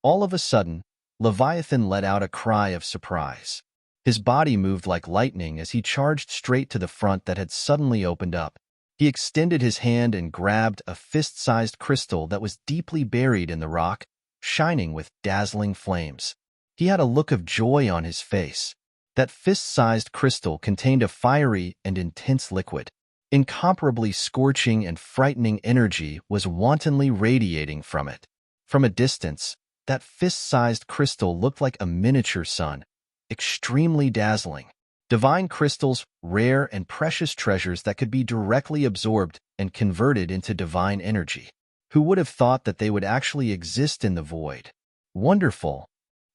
All of a sudden, Leviathan let out a cry of surprise. His body moved like lightning as he charged straight to the front that had suddenly opened up. He extended his hand and grabbed a fist-sized crystal that was deeply buried in the rock, shining with dazzling flames. He had a look of joy on his face. That fist-sized crystal contained a fiery and intense liquid. Incomparably scorching and frightening energy was wantonly radiating from it. From a distance, that fist-sized crystal looked like a miniature sun, extremely dazzling. Divine crystals, rare and precious treasures that could be directly absorbed and converted into divine energy. Who would have thought that they would actually exist in the void? Wonderful.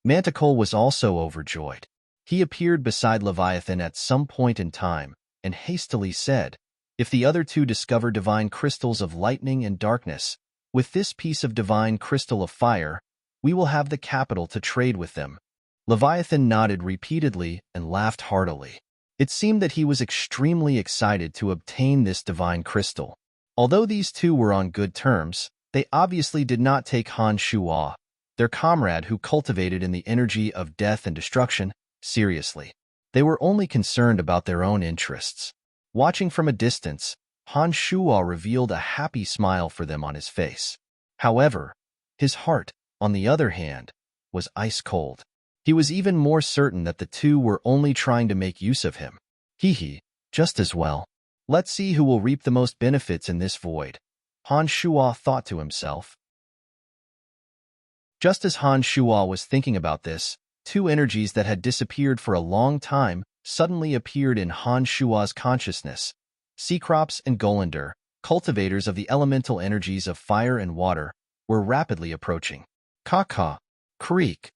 Manticore was also overjoyed. He appeared beside Leviathan at some point in time and hastily said, "If the other two discover divine crystals of lightning and darkness, with this piece of divine crystal of fire, we will have the capital to trade with them." Leviathan nodded repeatedly and laughed heartily. It seemed that he was extremely excited to obtain this divine crystal. Although these two were on good terms, they obviously did not take Han Shuo, their comrade who cultivated in the energy of death and destruction, seriously. They were only concerned about their own interests. Watching from a distance, Han Shuo revealed a happy smile for them on his face. However, his heart, on the other hand, was ice cold. He was even more certain that the two were only trying to make use of him. Just as well. Let's see who will reap the most benefits in this void, Han Shuo thought to himself. Just as Han Shuo was thinking about this, two energies that had disappeared for a long time suddenly appeared in Han Shuo's consciousness. Cecrops and Golander, cultivators of the elemental energies of fire and water, were rapidly approaching. Caw-caw, creak.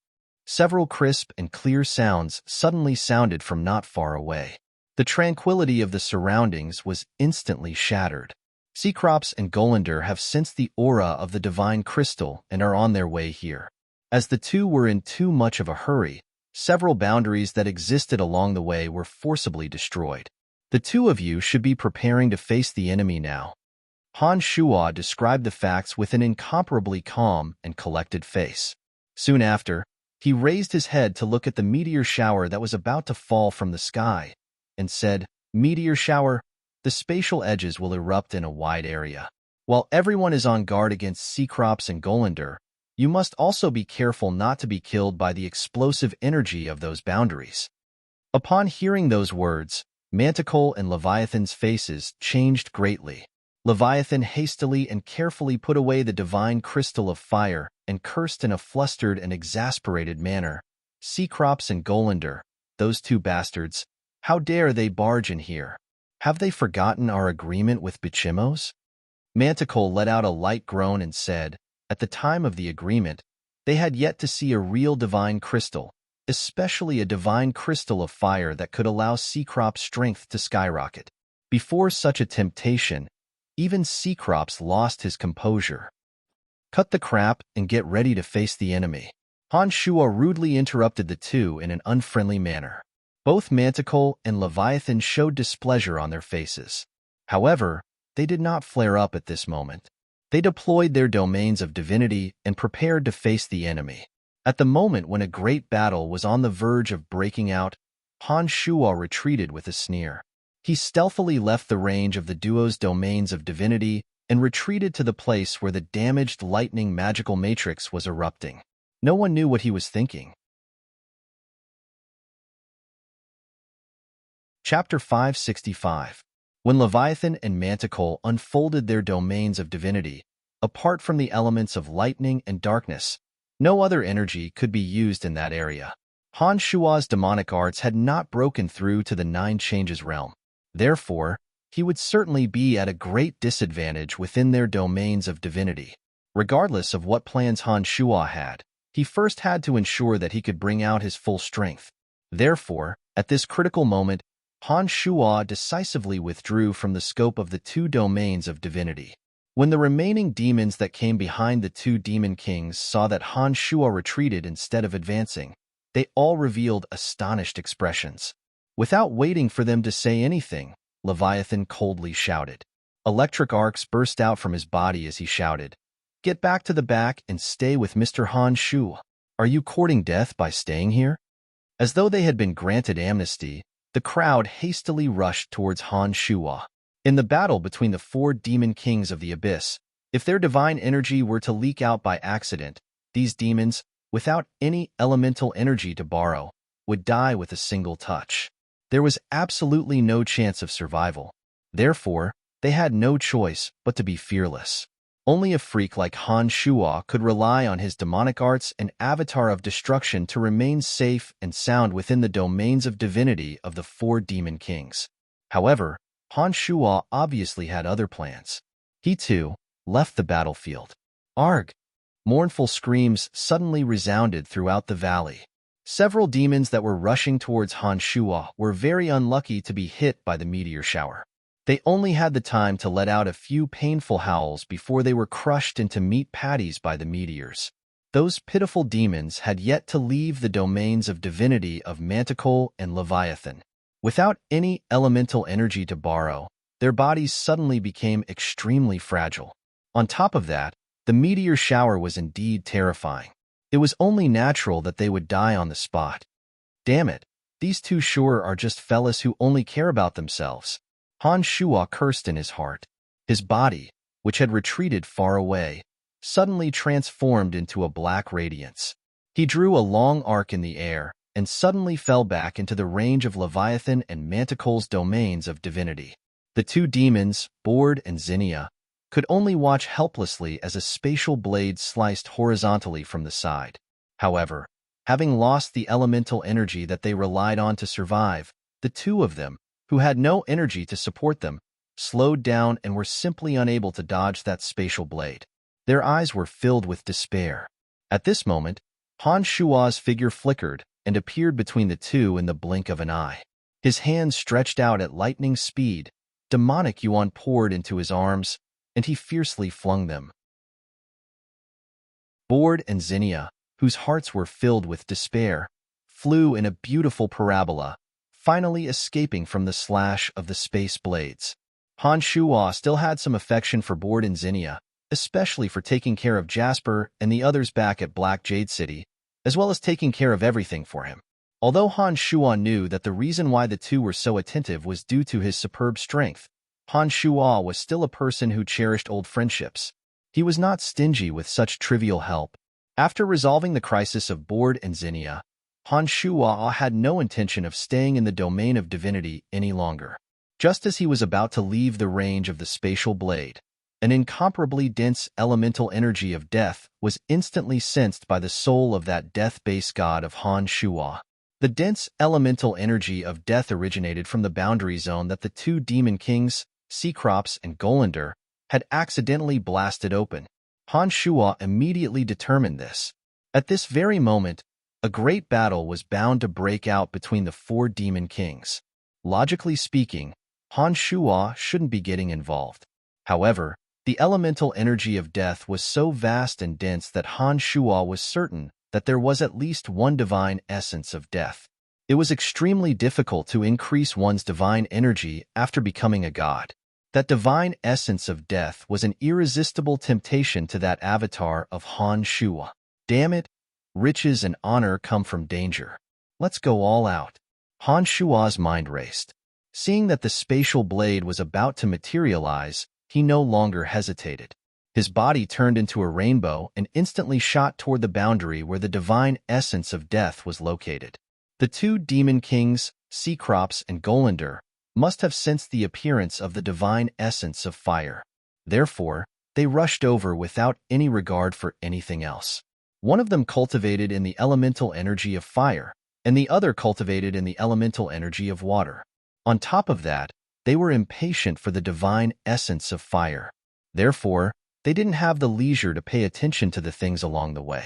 Several crisp and clear sounds suddenly sounded from not far away. The tranquility of the surroundings was instantly shattered. Cecrops and Golander have sensed the aura of the divine crystal and are on their way here. As the two were in too much of a hurry, several boundaries that existed along the way were forcibly destroyed. The two of you should be preparing to face the enemy now. Han Shuo described the facts with an incomparably calm and collected face. Soon after, he raised his head to look at the meteor shower that was about to fall from the sky, and said, "Meteor shower, the spatial edges will erupt in a wide area. While everyone is on guard against Cecrops and Golander, you must also be careful not to be killed by the explosive energy of those boundaries." Upon hearing those words, Manticore and Leviathan's faces changed greatly. Leviathan hastily and carefully put away the divine crystal of fire and cursed in a flustered and exasperated manner. "Cecrops and Golander, those two bastards, how dare they barge in here? Have they forgotten our agreement with Bichimos?" Manticore let out a light groan and said, at the time of the agreement, they had yet to see a real divine crystal, especially a divine crystal of fire that could allow Cecrops' strength to skyrocket. Before such a temptation, even Cecrops lost his composure. "Cut the crap and get ready to face the enemy." Han Shuo rudely interrupted the two in an unfriendly manner. Both Manticore and Leviathan showed displeasure on their faces. However, they did not flare up at this moment. They deployed their domains of divinity and prepared to face the enemy. At the moment when a great battle was on the verge of breaking out, Han Shuo retreated with a sneer. He stealthily left the range of the duo's domains of divinity and retreated to the place where the damaged lightning magical matrix was erupting. No one knew what he was thinking. Chapter 565. When Leviathan and Manticore unfolded their domains of divinity, apart from the elements of lightning and darkness, no other energy could be used in that area. Han Shuo's demonic arts had not broken through to the Nine Changes realm. Therefore, he would certainly be at a great disadvantage within their domains of divinity. Regardless of what plans Han Shuo had, he first had to ensure that he could bring out his full strength. Therefore, at this critical moment, Han Shuo decisively withdrew from the scope of the two domains of divinity. When the remaining demons that came behind the two demon kings saw that Han Shuo retreated instead of advancing, they all revealed astonished expressions. Without waiting for them to say anything, Leviathan coldly shouted. Electric arcs burst out from his body as he shouted, "Get back to the back and stay with Mr. Han Shuo. Are you courting death by staying here?" As though they had been granted amnesty, the crowd hastily rushed towards Han Shuo. In the battle between the four demon kings of the abyss, if their divine energy were to leak out by accident, these demons, without any elemental energy to borrow, would die with a single touch. There was absolutely no chance of survival. Therefore, they had no choice but to be fearless. Only a freak like Han Shuo could rely on his demonic arts and avatar of destruction to remain safe and sound within the domains of divinity of the four demon kings. However, Han Shuo obviously had other plans. He, too, left the battlefield. Arg! Mournful screams suddenly resounded throughout the valley. Several demons that were rushing towards Han Shuo were very unlucky to be hit by the meteor shower. They only had the time to let out a few painful howls before they were crushed into meat patties by the meteors. Those pitiful demons had yet to leave the domains of divinity of Manticore and Leviathan. Without any elemental energy to borrow, their bodies suddenly became extremely fragile. On top of that, the meteor shower was indeed terrifying. It was only natural that they would die on the spot. Damn it, these two sure are just fellas who only care about themselves. Han Shuo cursed in his heart. His body, which had retreated far away, suddenly transformed into a black radiance. He drew a long arc in the air and suddenly fell back into the range of Leviathan and Manticore's domains of divinity. The two demons, Bored and Zinnia, could only watch helplessly as a spatial blade sliced horizontally from the side. However, having lost the elemental energy that they relied on to survive, the two of them, who had no energy to support them, slowed down and were simply unable to dodge that spatial blade. Their eyes were filled with despair. At this moment, Han Shuo's figure flickered and appeared between the two in the blink of an eye. His hands stretched out at lightning speed, demonic yuan poured into his arms, and he fiercely flung them. Bored and Zinnia, whose hearts were filled with despair, flew in a beautiful parabola, finally escaping from the slash of the space blades. Han Shuo still had some affection for Bored and Zinnia, especially for taking care of Jasper and the others back at Black Jade City, as well as taking care of everything for him. Although Han Shuo knew that the reason why the two were so attentive was due to his superb strength, Han Shuo was still a person who cherished old friendships. He was not stingy with such trivial help. After resolving the crisis of Bored and Zinnia, Han Shuo had no intention of staying in the domain of divinity any longer. Just as he was about to leave the range of the spatial blade, an incomparably dense elemental energy of death was instantly sensed by the soul of that death-based god of Han Shuo. The dense elemental energy of death originated from the boundary zone that the two demon kings, Seacrops and Golander, had accidentally blasted open. Han Shuo immediately determined this. At this very moment, a great battle was bound to break out between the four demon kings. Logically speaking, Han Shuo shouldn't be getting involved. However, the elemental energy of death was so vast and dense that Han Shuo was certain that there was at least one divine essence of death. It was extremely difficult to increase one's divine energy after becoming a god. That divine essence of death was an irresistible temptation to that avatar of Han Shuo. Damn it, riches and honor come from danger. Let's go all out. Han Shuo's mind raced. Seeing that the spatial blade was about to materialize, he no longer hesitated. His body turned into a rainbow and instantly shot toward the boundary where the divine essence of death was located. The two demon kings, Cecrops and Golander, must have sensed the appearance of the divine essence of fire. Therefore, they rushed over without any regard for anything else. One of them cultivated in the elemental energy of fire, and the other cultivated in the elemental energy of water. On top of that, they were impatient for the divine essence of fire. Therefore, they didn't have the leisure to pay attention to the things along the way.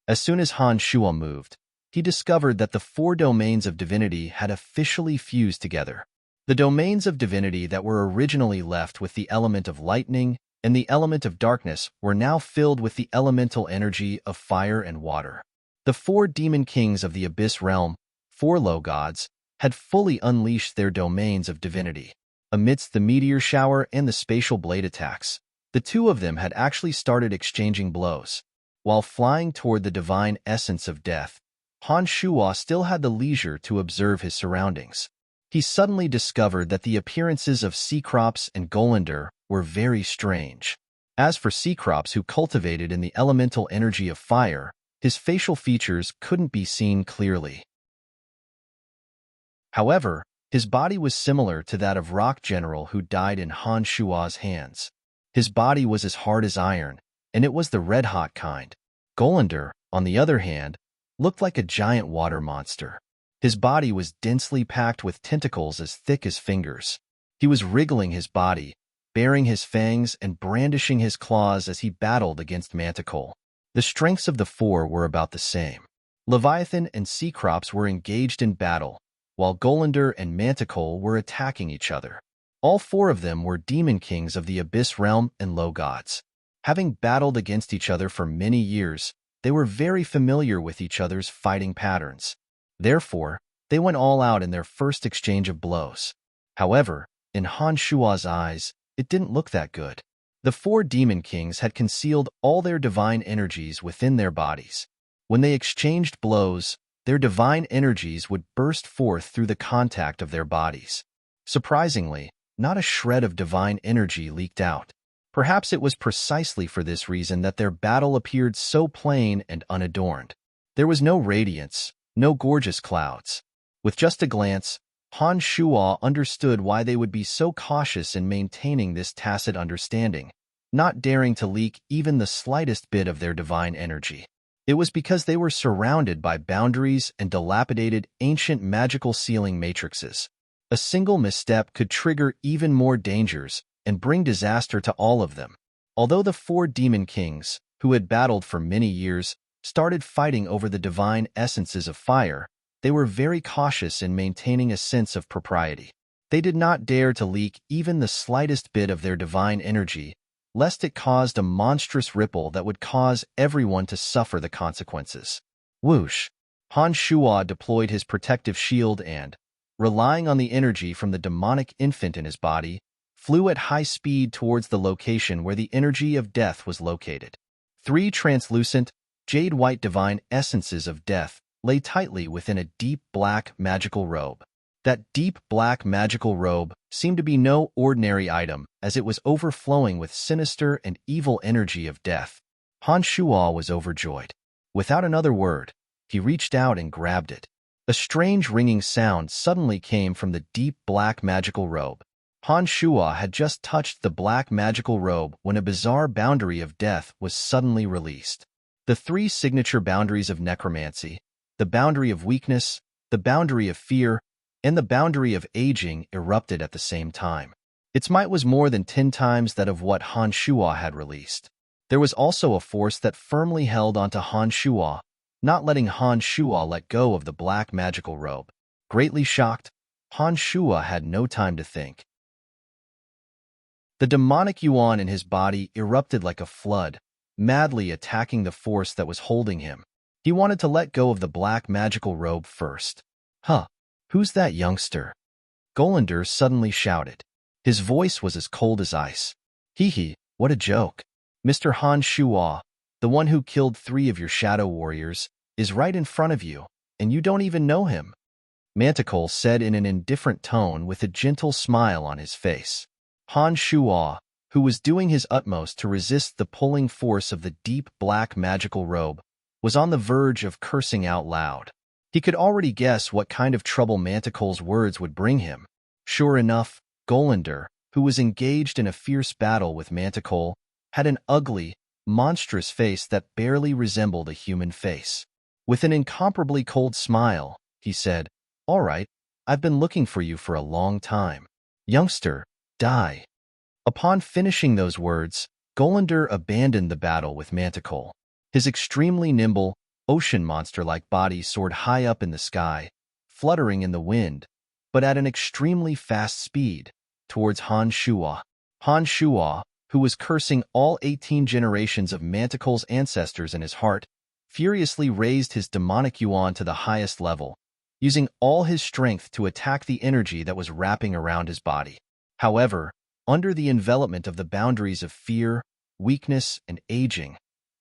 As soon as Han Shuo moved, he discovered that the four domains of divinity had officially fused together. The domains of divinity that were originally left with the element of lightning and the element of darkness were now filled with the elemental energy of fire and water. The four demon kings of the Abyss realm, four low gods, had fully unleashed their domains of divinity. Amidst the meteor shower and the spatial blade attacks, the two of them had actually started exchanging blows. While flying toward the divine essence of death, Han Shuo still had the leisure to observe his surroundings. He suddenly discovered that the appearances of Cecrops and Golander were very strange. As for Cecrops, who cultivated in the elemental energy of fire, his facial features couldn't be seen clearly. However, his body was similar to that of Rock General who died in Han Shuo's hands. His body was as hard as iron, and it was the red-hot kind. Golander, on the other hand, looked like a giant water monster. His body was densely packed with tentacles as thick as fingers. He was wriggling his body, baring his fangs and brandishing his claws as he battled against Manticore. The strengths of the four were about the same. Leviathan and Cecrops were engaged in battle, while Golander and Manticore were attacking each other. All four of them were demon kings of the Abyss realm and low gods. Having battled against each other for many years, they were very familiar with each other's fighting patterns. Therefore, they went all out in their first exchange of blows. However, in Han Shuo's eyes, it didn't look that good. The four demon kings had concealed all their divine energies within their bodies. When they exchanged blows, their divine energies would burst forth through the contact of their bodies. Surprisingly, not a shred of divine energy leaked out. Perhaps it was precisely for this reason that their battle appeared so plain and unadorned. There was no radiance, no gorgeous clouds. With just a glance, Han Shuo understood why they would be so cautious in maintaining this tacit understanding, not daring to leak even the slightest bit of their divine energy. It was because they were surrounded by boundaries and dilapidated ancient magical sealing matrices. A single misstep could trigger even more dangers and bring disaster to all of them. Although the four demon kings, who had battled for many years, started fighting over the divine essences of fire, they were very cautious in maintaining a sense of propriety. They did not dare to leak even the slightest bit of their divine energy, lest it caused a monstrous ripple that would cause everyone to suffer the consequences. Whoosh! Han Shuo deployed his protective shield and, relying on the energy from the demonic infant in his body, flew at high speed towards the location where the energy of death was located. 3 translucent, jade-white divine essences of death lay tightly within a deep black magical robe. That deep black magical robe seemed to be no ordinary item, as it was overflowing with sinister and evil energy of death. Han Shuo was overjoyed. Without another word, he reached out and grabbed it. A strange ringing sound suddenly came from the deep black magical robe. Han Shuo had just touched the black magical robe when a bizarre boundary of death was suddenly released. The 3 signature boundaries of necromancy, the boundary of weakness, the boundary of fear, and the boundary of aging erupted at the same time. Its might was more than 10 times that of what Han Shuo had released. There was also a force that firmly held onto Han Shuo, not letting Han Shuo let go of the black magical robe. Greatly shocked, Han Shuo had no time to think. The demonic yuan in his body erupted like a flood, madly attacking the force that was holding him. He wanted to let go of the black magical robe first. "Who's that youngster?" Golander suddenly shouted. His voice was as cold as ice. "Hee hee, what a joke. Mr. Han Shuo, the one who killed 3 of your shadow warriors, is right in front of you, and you don't even know him," Manticore said in an indifferent tone with a gentle smile on his face. Han Shuo, who was doing his utmost to resist the pulling force of the deep black magical robe, was on the verge of cursing out loud. He could already guess what kind of trouble Manticore's words would bring him. Sure enough, Golander, who was engaged in a fierce battle with Manticore, had an ugly, monstrous face that barely resembled a human face. With an incomparably cold smile, he said, "All right, I've been looking for you for a long time. Youngster, die." Upon finishing those words, Golander abandoned the battle with Manticore. His extremely nimble, ocean monster-like body soared high up in the sky, fluttering in the wind, but at an extremely fast speed, towards Han Shuo. Han Shuo, who was cursing all 18 generations of Manticore's ancestors in his heart, furiously raised his demonic yuan to the highest level, using all his strength to attack the energy that was wrapping around his body. However, under the envelopment of the boundaries of fear, weakness, and aging,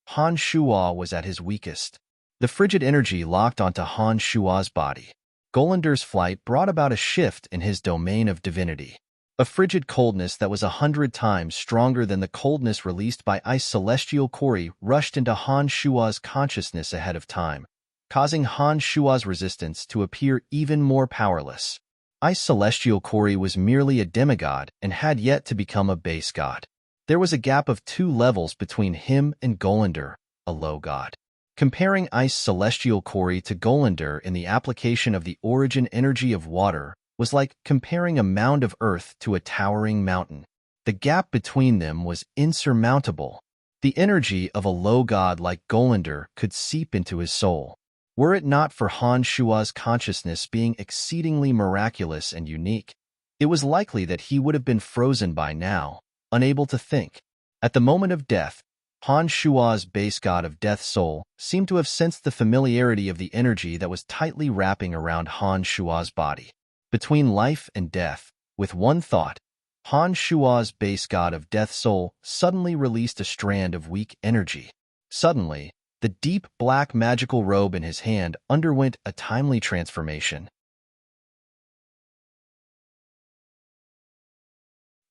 Han Shuo was at his weakest. The frigid energy locked onto Han Shuo's body. Golander's flight brought about a shift in his domain of divinity. A frigid coldness that was 100 times stronger than the coldness released by ice celestial Kori rushed into Han Shuo's consciousness ahead of time, causing Han Shuo's resistance to appear even more powerless. Ice celestial Kori was merely a demigod and had yet to become a base god. There was a gap of 2 levels between him and Golander, a low god. Comparing ice celestial Kori to Golander in the application of the origin energy of water was like comparing a mound of earth to a towering mountain. The gap between them was insurmountable. The energy of a low god like Golander could seep into his soul. Were it not for Han Shuo's consciousness being exceedingly miraculous and unique, it was likely that he would have been frozen by now, unable to think. At the moment of death, Han Shuo's base god of death soul seemed to have sensed the familiarity of the energy that was tightly wrapping around Han Shuo's body. Between life and death, with one thought, Han Shuo's base god of death soul suddenly released a strand of weak energy. Suddenly, the deep black magical robe in his hand underwent a timely transformation.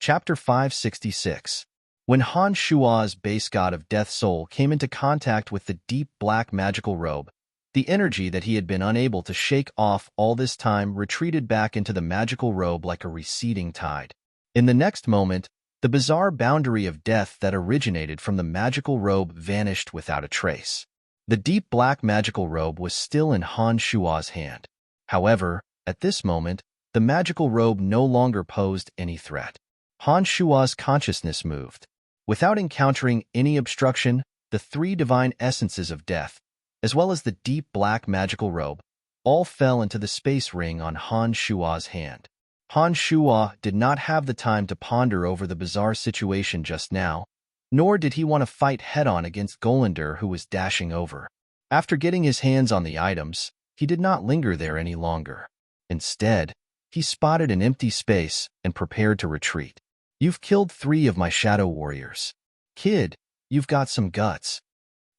Chapter 566. When Han Shuo's base god of death soul came into contact with the deep black magical robe, the energy that he had been unable to shake off all this time retreated back into the magical robe like a receding tide. In the next moment, the bizarre boundary of death that originated from the magical robe vanished without a trace. The deep black magical robe was still in Han Shuo's hand. However, at this moment, the magical robe no longer posed any threat. Han Shuo's consciousness moved. Without encountering any obstruction, the 3 divine essences of death, as well as the deep black magical robe, all fell into the space ring on Han Shuo's hand. Han Shuo did not have the time to ponder over the bizarre situation just now, nor did he want to fight head-on against Golander, who was dashing over. After getting his hands on the items, he did not linger there any longer. Instead, he spotted an empty space and prepared to retreat. "You've killed 3 of my shadow warriors. Kid, you've got some guts,"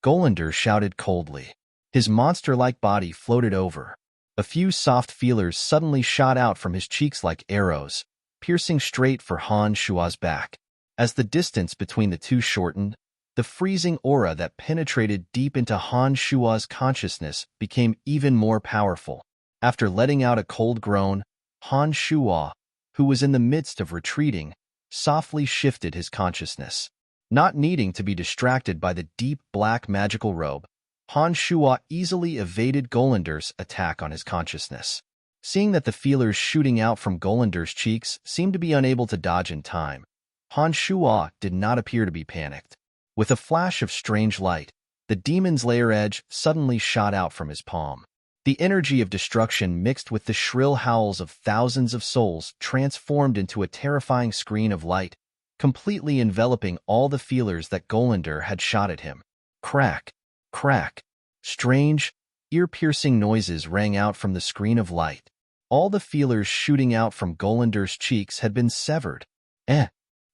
Golander shouted coldly. His monster-like body floated over. A few soft feelers suddenly shot out from his cheeks like arrows, piercing straight for Han Shuo's back. As the distance between the two shortened, the freezing aura that penetrated deep into Han Shuo's consciousness became even more powerful. After letting out a cold groan, Han Shuo, who was in the midst of retreating, softly shifted his consciousness. Not needing to be distracted by the deep black magical robe, Han Shuo easily evaded Golander's attack on his consciousness. Seeing that the feelers shooting out from Golander's cheeks seemed to be unable to dodge in time, Han Shuo did not appear to be panicked. With a flash of strange light, the demon's lair edge suddenly shot out from his palm. The energy of destruction mixed with the shrill howls of thousands of souls transformed into a terrifying screen of light, completely enveloping all the feelers that Golander had shot at him. Crack, crack. Strange, ear-piercing noises rang out from the screen of light. All the feelers shooting out from Golander's cheeks had been severed.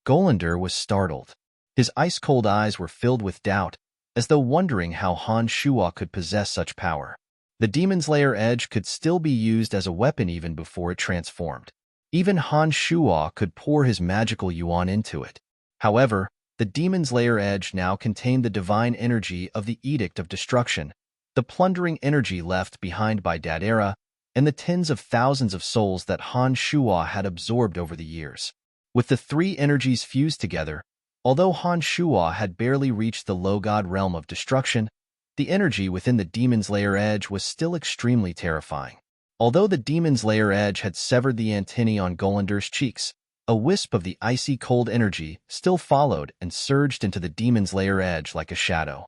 Golander was startled. His ice-cold eyes were filled with doubt, as though wondering how Han Shuo could possess such power. The Demon's Lair Edge could still be used as a weapon even before it transformed. Even Han Shuo could pour his magical yuan into it. However, the Demon's Lair Edge now contained the divine energy of the Edict of Destruction, the plundering energy left behind by Dadera, and the tens of thousands of souls that Han Shuo had absorbed over the years. With the three energies fused together, although Han Shuo had barely reached the low god realm of destruction, the energy within the Demon's Lair Edge was still extremely terrifying. Although the Demon's Lair Edge had severed the antennae on Golander's cheeks, a wisp of the icy cold energy still followed and surged into the Demon's Lair Edge like a shadow.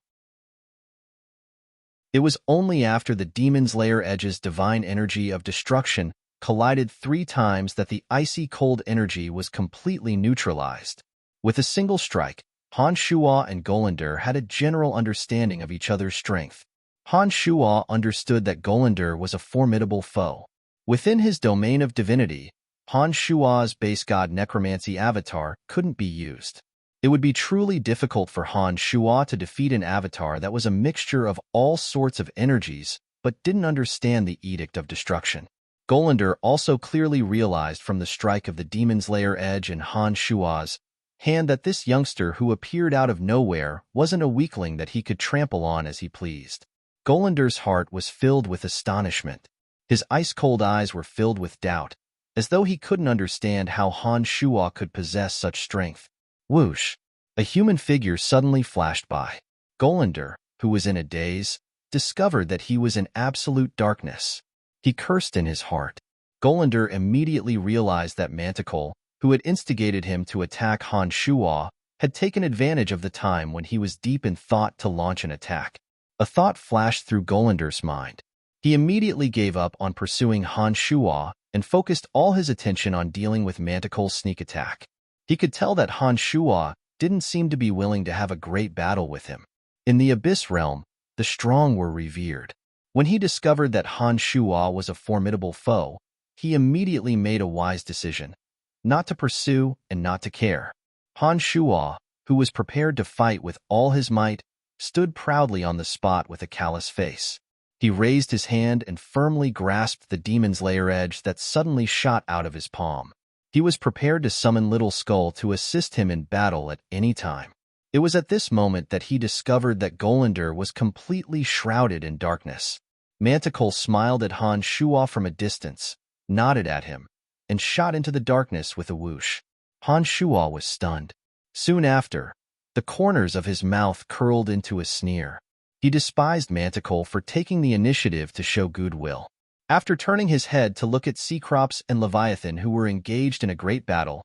It was only after the Demon's Lair Edge's divine energy of destruction collided 3 times that the icy cold energy was completely neutralized. With a single strike, Han Shuo and Golander had a general understanding of each other's strength. Han Shuo understood that Golander was a formidable foe. Within his domain of divinity, Han Shuo's base god necromancy avatar couldn't be used. It would be truly difficult for Han Shuo to defeat an avatar that was a mixture of all sorts of energies but didn't understand the Edict of Destruction. Golander also clearly realized from the strike of the Demon's Lair Edge in Han Shuo's hand that this youngster who appeared out of nowhere wasn't a weakling that he could trample on as he pleased. Golander's heart was filled with astonishment. His ice-cold eyes were filled with doubt, as though he couldn't understand how Han Shuo could possess such strength. Whoosh! A human figure suddenly flashed by. Golander, who was in a daze, discovered that he was in absolute darkness. He cursed in his heart. Golander immediately realized that Manticore, who had instigated him to attack Han Shuo, had taken advantage of the time when he was deep in thought to launch an attack. A thought flashed through Golander's mind. He immediately gave up on pursuing Han Shuo and focused all his attention on dealing with Manticore's sneak attack. He could tell that Han Shuo didn't seem to be willing to have a great battle with him. In the Abyss Realm, the strong were revered. When he discovered that Han Shuo was a formidable foe, he immediately made a wise decision: not to pursue and not to care. Han Shuo, who was prepared to fight with all his might, stood proudly on the spot with a callous face. He raised his hand and firmly grasped the Demon's Lair Edge that suddenly shot out of his palm. He was prepared to summon Little Skull to assist him in battle at any time. It was at this moment that he discovered that Golander was completely shrouded in darkness. Manticore smiled at Han Shuo from a distance, nodded at him, and shot into the darkness with a whoosh. Han Shuo was stunned. Soon after, the corners of his mouth curled into a sneer. He despised Manticore for taking the initiative to show goodwill. After turning his head to look at Cecrops and Leviathan, who were engaged in a great battle,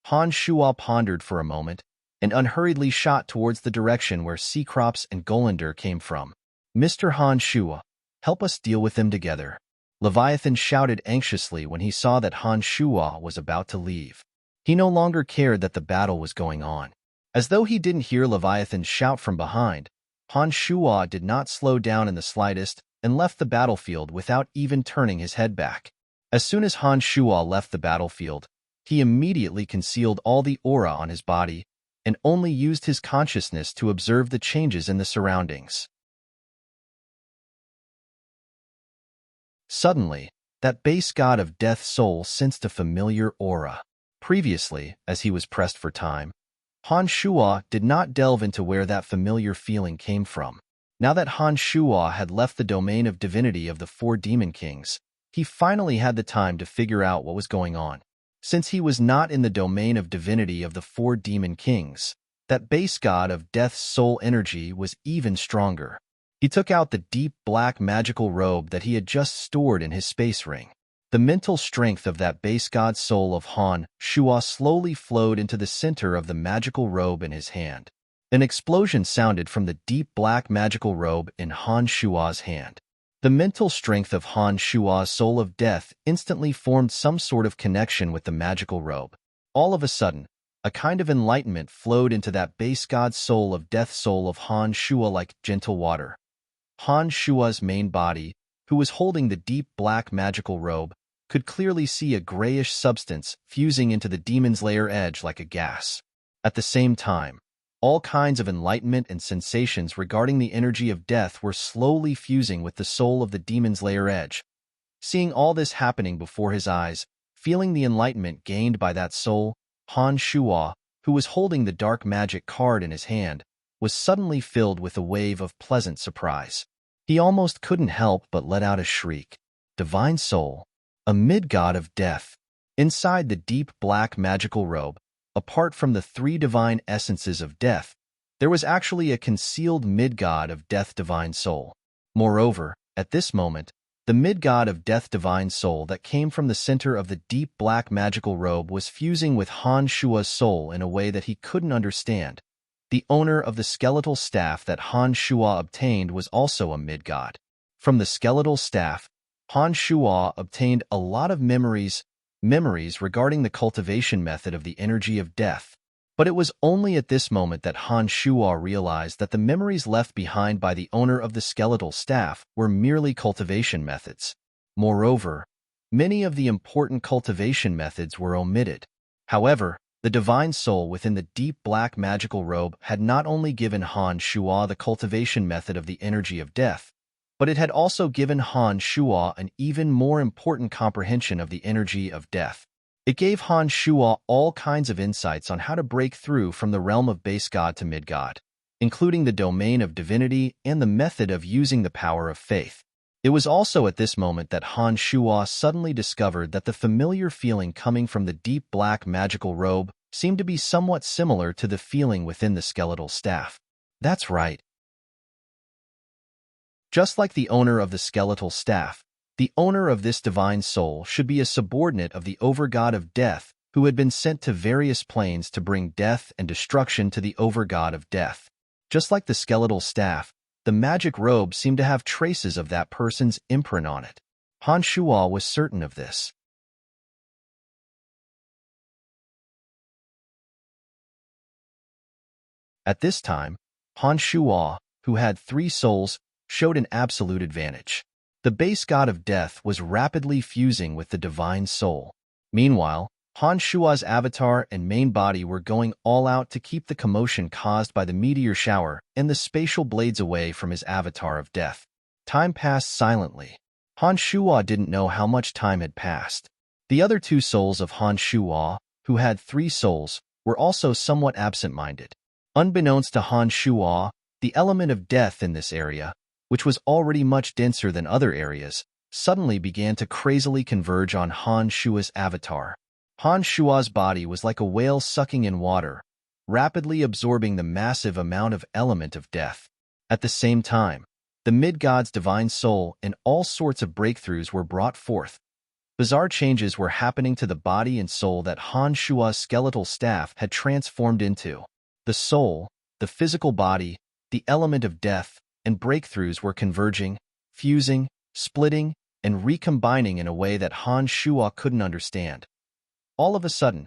Han Shuo pondered for a moment and unhurriedly shot towards the direction where Cecrops and Golander came from. "Mr. Han Shuo, help us deal with them together." Leviathan shouted anxiously when he saw that Han Shuo was about to leave. He no longer cared that the battle was going on. As though he didn't hear Leviathan's shout from behind, Han Shuo did not slow down in the slightest and left the battlefield without even turning his head back. As soon as Han Shuo left the battlefield, he immediately concealed all the aura on his body and only used his consciousness to observe the changes in the surroundings. Suddenly, that base god of death soul sensed a familiar aura. Previously, as he was pressed for time, Han Shuo did not delve into where that familiar feeling came from. Now that Han Shuo had left the domain of divinity of the 4 demon kings, he finally had the time to figure out what was going on. Since he was not in the domain of divinity of the 4 demon kings, that base god of death's soul energy was even stronger. He took out the deep black magical robe that he had just stored in his space ring. The mental strength of that base god soul of Han Shuo slowly flowed into the center of the magical robe in his hand. An explosion sounded from the deep black magical robe in Han Shuo's hand. The mental strength of Han Shuo's soul of death instantly formed some sort of connection with the magical robe. All of a sudden, a kind of enlightenment flowed into that base god soul of death soul of Han Shuo like gentle water. Han Shuo's main body, who was holding the deep black magical robe, could clearly see a grayish substance fusing into the demon's lair edge like a gas. At the same time, all kinds of enlightenment and sensations regarding the energy of death were slowly fusing with the soul of the demon's lair edge. Seeing all this happening before his eyes, feeling the enlightenment gained by that soul, Han Shuo, who was holding the dark magic card in his hand, was suddenly filled with a wave of pleasant surprise. He almost couldn't help but let out a shriek. Divine soul, a mid-god of death. Inside the deep black magical robe, apart from the three divine essences of death, there was actually a concealed mid-god of death divine soul. Moreover, at this moment, the mid-god of death divine soul that came from the center of the deep black magical robe was fusing with Han Shuo's soul in a way that he couldn't understand. The owner of the skeletal staff that Han Shuo obtained was also a mid-god. From the skeletal staff, Han Shuo obtained a lot of memories regarding the cultivation method of the energy of death. But it was only at this moment that Han Shuo realized that the memories left behind by the owner of the skeletal staff were merely cultivation methods. Moreover, many of the important cultivation methods were omitted. However, the divine soul within the deep black magical robe had not only given Han Shuo the cultivation method of the energy of death, but it had also given Han Shuo an even more important comprehension of the energy of death. It gave Han Shuo all kinds of insights on how to break through from the realm of base god to mid-god, including the domain of divinity and the method of using the power of faith. It was also at this moment that Han Shuo suddenly discovered that the familiar feeling coming from the deep black magical robe seemed to be somewhat similar to the feeling within the skeletal staff. That's right. Just like the owner of the skeletal staff, the owner of this divine soul should be a subordinate of the overgod of death who had been sent to various planes to bring death and destruction to the overgod of death. Just like the skeletal staff, the magic robe seemed to have traces of that person's imprint on it. Han Shuo was certain of this. At this time, Han Shuo, who had 3 souls, showed an absolute advantage. The base god of death was rapidly fusing with the divine soul. Meanwhile, Han Shuo's avatar and main body were going all out to keep the commotion caused by the meteor shower and the spatial blades away from his avatar of death. Time passed silently. Han Shuo didn't know how much time had passed. The other 2 souls of Han Shuo, who had 3 souls, were also somewhat absent-minded. Unbeknownst to Han Shuo, the element of death in this area, which was already much denser than other areas, suddenly began to crazily converge on Han Shuo's avatar. Han Shuo's body was like a whale sucking in water, rapidly absorbing the massive amount of element of death. At the same time, the mid-god's divine soul and all sorts of breakthroughs were brought forth. Bizarre changes were happening to the body and soul that Han Shuo's skeletal staff had transformed into. The soul, the physical body, the element of death, and breakthroughs were converging, fusing, splitting, and recombining in a way that Han Shuo couldn't understand. All of a sudden,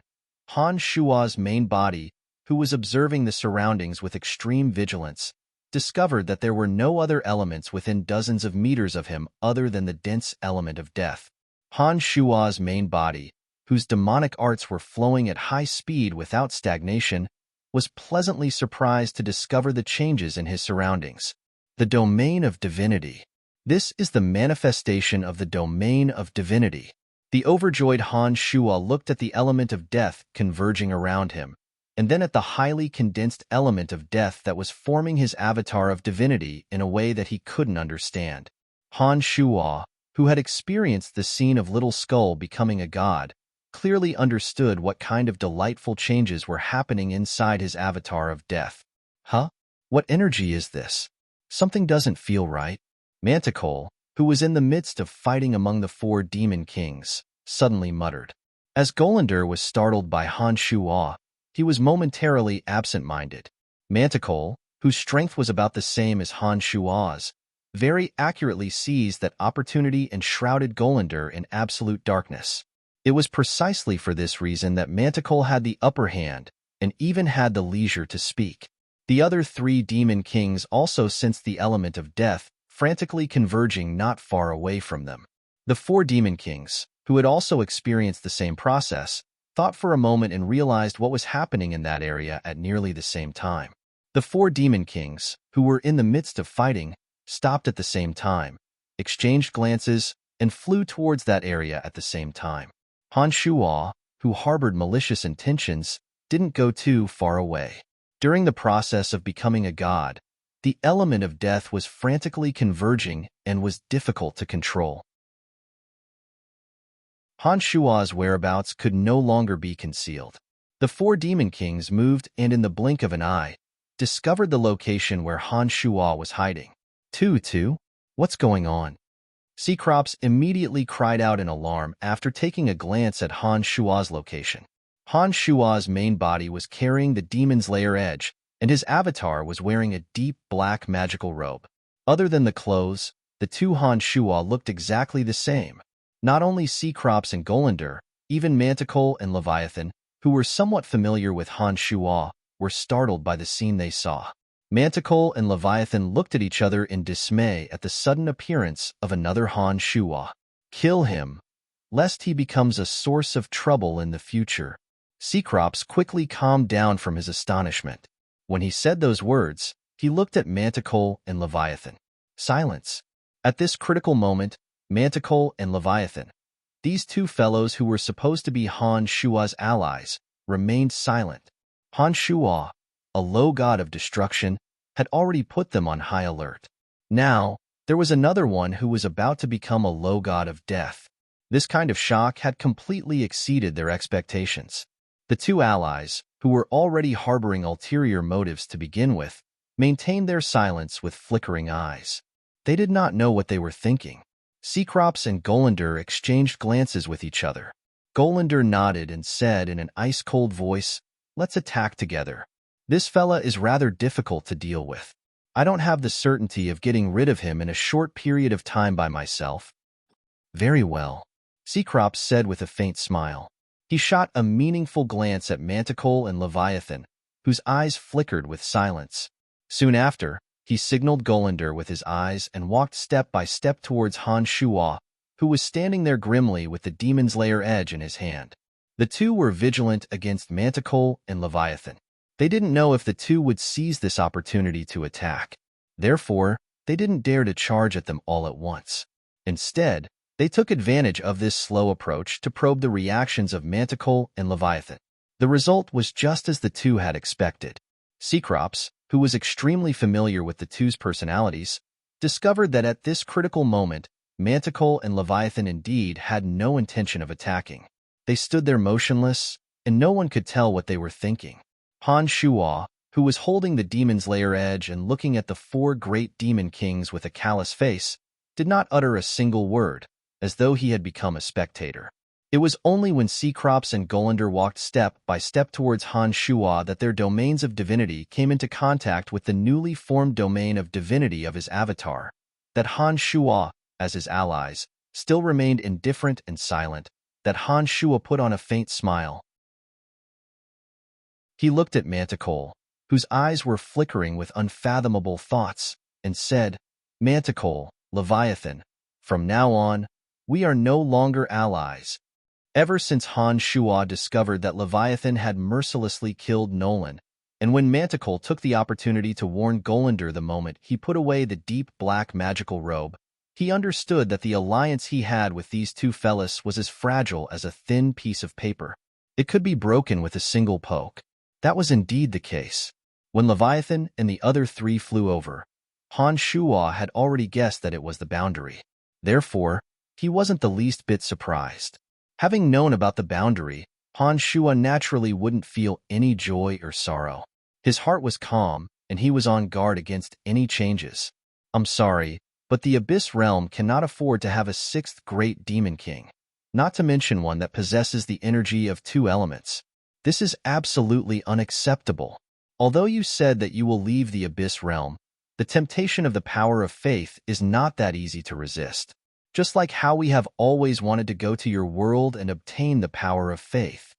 Han Shuo's main body, who was observing the surroundings with extreme vigilance, discovered that there were no other elements within dozens of meters of him other than the dense element of death. Han Shuo's main body, whose demonic arts were flowing at high speed without stagnation, was pleasantly surprised to discover the changes in his surroundings. The domain of divinity. This is the manifestation of the domain of divinity. The overjoyed Han Shuo looked at the element of death converging around him, and then at the highly condensed element of death that was forming his avatar of divinity in a way that he couldn't understand. Han Shuo, who had experienced the scene of Little Skull becoming a god, clearly understood what kind of delightful changes were happening inside his avatar of death. Huh? What energy is this? Something doesn't feel right. Manticore, who was in the midst of fighting among the 4 demon kings, suddenly muttered. As Golander was startled by Han Shuo, he was momentarily absent-minded. Manticore, whose strength was about the same as Han Shuo's, very accurately seized that opportunity and shrouded Golander in absolute darkness. It was precisely for this reason that Manticore had the upper hand and even had the leisure to speak. The other 3 demon kings also sensed the element of death frantically converging not far away from them. The 4 demon kings, who had also experienced the same process, thought for a moment and realized what was happening in that area at nearly the same time. The four demon kings, who were in the midst of fighting, stopped at the same time, exchanged glances, and flew towards that area at the same time. Han Shuo, who harbored malicious intentions, didn't go too far away. During the process of becoming a god, the element of death was frantically converging and was difficult to control. Han Shuo's whereabouts could no longer be concealed. The four demon kings moved and in the blink of an eye, discovered the location where Han Shuo was hiding. Tu, what's going on? Cecrops immediately cried out in alarm after taking a glance at Han Shuo's location. Han Shuo's main body was carrying the demon's lair edge, and his avatar was wearing a deep black magical robe. Other than the clothes, the two Han Shuo looked exactly the same. Not only Cecrops and Golander, even Manticore and Leviathan, who were somewhat familiar with Han Shuo, were startled by the scene they saw. Manticore and Leviathan looked at each other in dismay at the sudden appearance of another Han Shuo. Kill him, lest he becomes a source of trouble in the future. Cecrops quickly calmed down from his astonishment. When he said those words, he looked at Manticore and Leviathan. Silence. At this critical moment, Manticore and Leviathan, these two fellows who were supposed to be Han Shuo's allies, remained silent. Han Shuo, a low god of destruction, had already put them on high alert. Now, there was another one who was about to become a low god of death. This kind of shock had completely exceeded their expectations. The two allies, who were already harboring ulterior motives to begin with, maintained their silence with flickering eyes. They did not know what they were thinking. Cecrops and Golander exchanged glances with each other. Golander nodded and said in an ice-cold voice, "Let's attack together. This fella is rather difficult to deal with. I don't have the certainty of getting rid of him in a short period of time by myself." "Very well," Cecrops said with a faint smile. He shot a meaningful glance at Manticore and Leviathan, whose eyes flickered with silence. Soon after, he signaled Golander with his eyes and walked step by step towards Han Shuo, who was standing there grimly with the demon's lair edge in his hand. The two were vigilant against Manticore and Leviathan. They didn't know if the two would seize this opportunity to attack. Therefore, they didn't dare to charge at them all at once. Instead, they took advantage of this slow approach to probe the reactions of Manticore and Leviathan. The result was just as the two had expected. Cecrops, who was extremely familiar with the two's personalities, discovered that at this critical moment, Manticore and Leviathan indeed had no intention of attacking. They stood there motionless, and no one could tell what they were thinking. Han Shuo, who was holding the demon's lair edge and looking at the four great demon kings with a callous face, did not utter a single word, as though he had become a spectator. It was only when Cecrops and Golander walked step by step towards Han Shuo that their domains of divinity came into contact with the newly formed domain of divinity of his avatar, that Han Shuo, as his allies, still remained indifferent and silent, that Han Shuo put on a faint smile. He looked at Manticore, whose eyes were flickering with unfathomable thoughts, and said, "Manticore, Leviathan, from now on, we are no longer allies." Ever since Han Shuo discovered that Leviathan had mercilessly killed Nolan, and when Manticore took the opportunity to warn Golander the moment he put away the deep black magical robe, he understood that the alliance he had with these two fellas was as fragile as a thin piece of paper. It could be broken with a single poke. That was indeed the case. When Leviathan and the other three flew over, Han Shuo had already guessed that it was the boundary. Therefore, he wasn't the least bit surprised. Having known about the boundary, Han Shuo naturally wouldn't feel any joy or sorrow. His heart was calm, and he was on guard against any changes. "I'm sorry, but the Abyss Realm cannot afford to have a sixth great demon king, not to mention one that possesses the energy of two elements. This is absolutely unacceptable. Although you said that you will leave the Abyss Realm, the temptation of the power of faith is not that easy to resist. Just like how we have always wanted to go to your world and obtain the power of faith."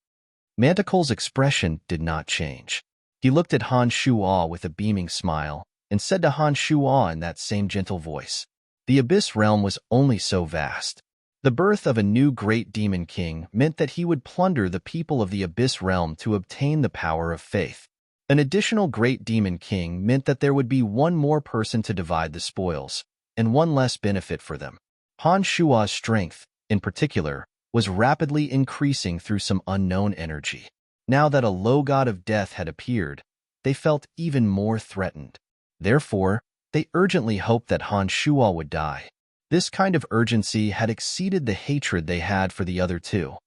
Manticore's expression did not change. He looked at Han Shuo with a beaming smile and said to Han Shuo in that same gentle voice, "The Abyss Realm was only so vast. The birth of a new great demon king meant that he would plunder the people of the Abyss realm to obtain the power of faith. An additional great demon king meant that there would be one more person to divide the spoils, and one less benefit for them. Han Shua's strength, in particular, was rapidly increasing through some unknown energy. Now that a low god of death had appeared, they felt even more threatened. Therefore, they urgently hoped that Han Shua would die. This kind of urgency had exceeded the hatred they had for the other two.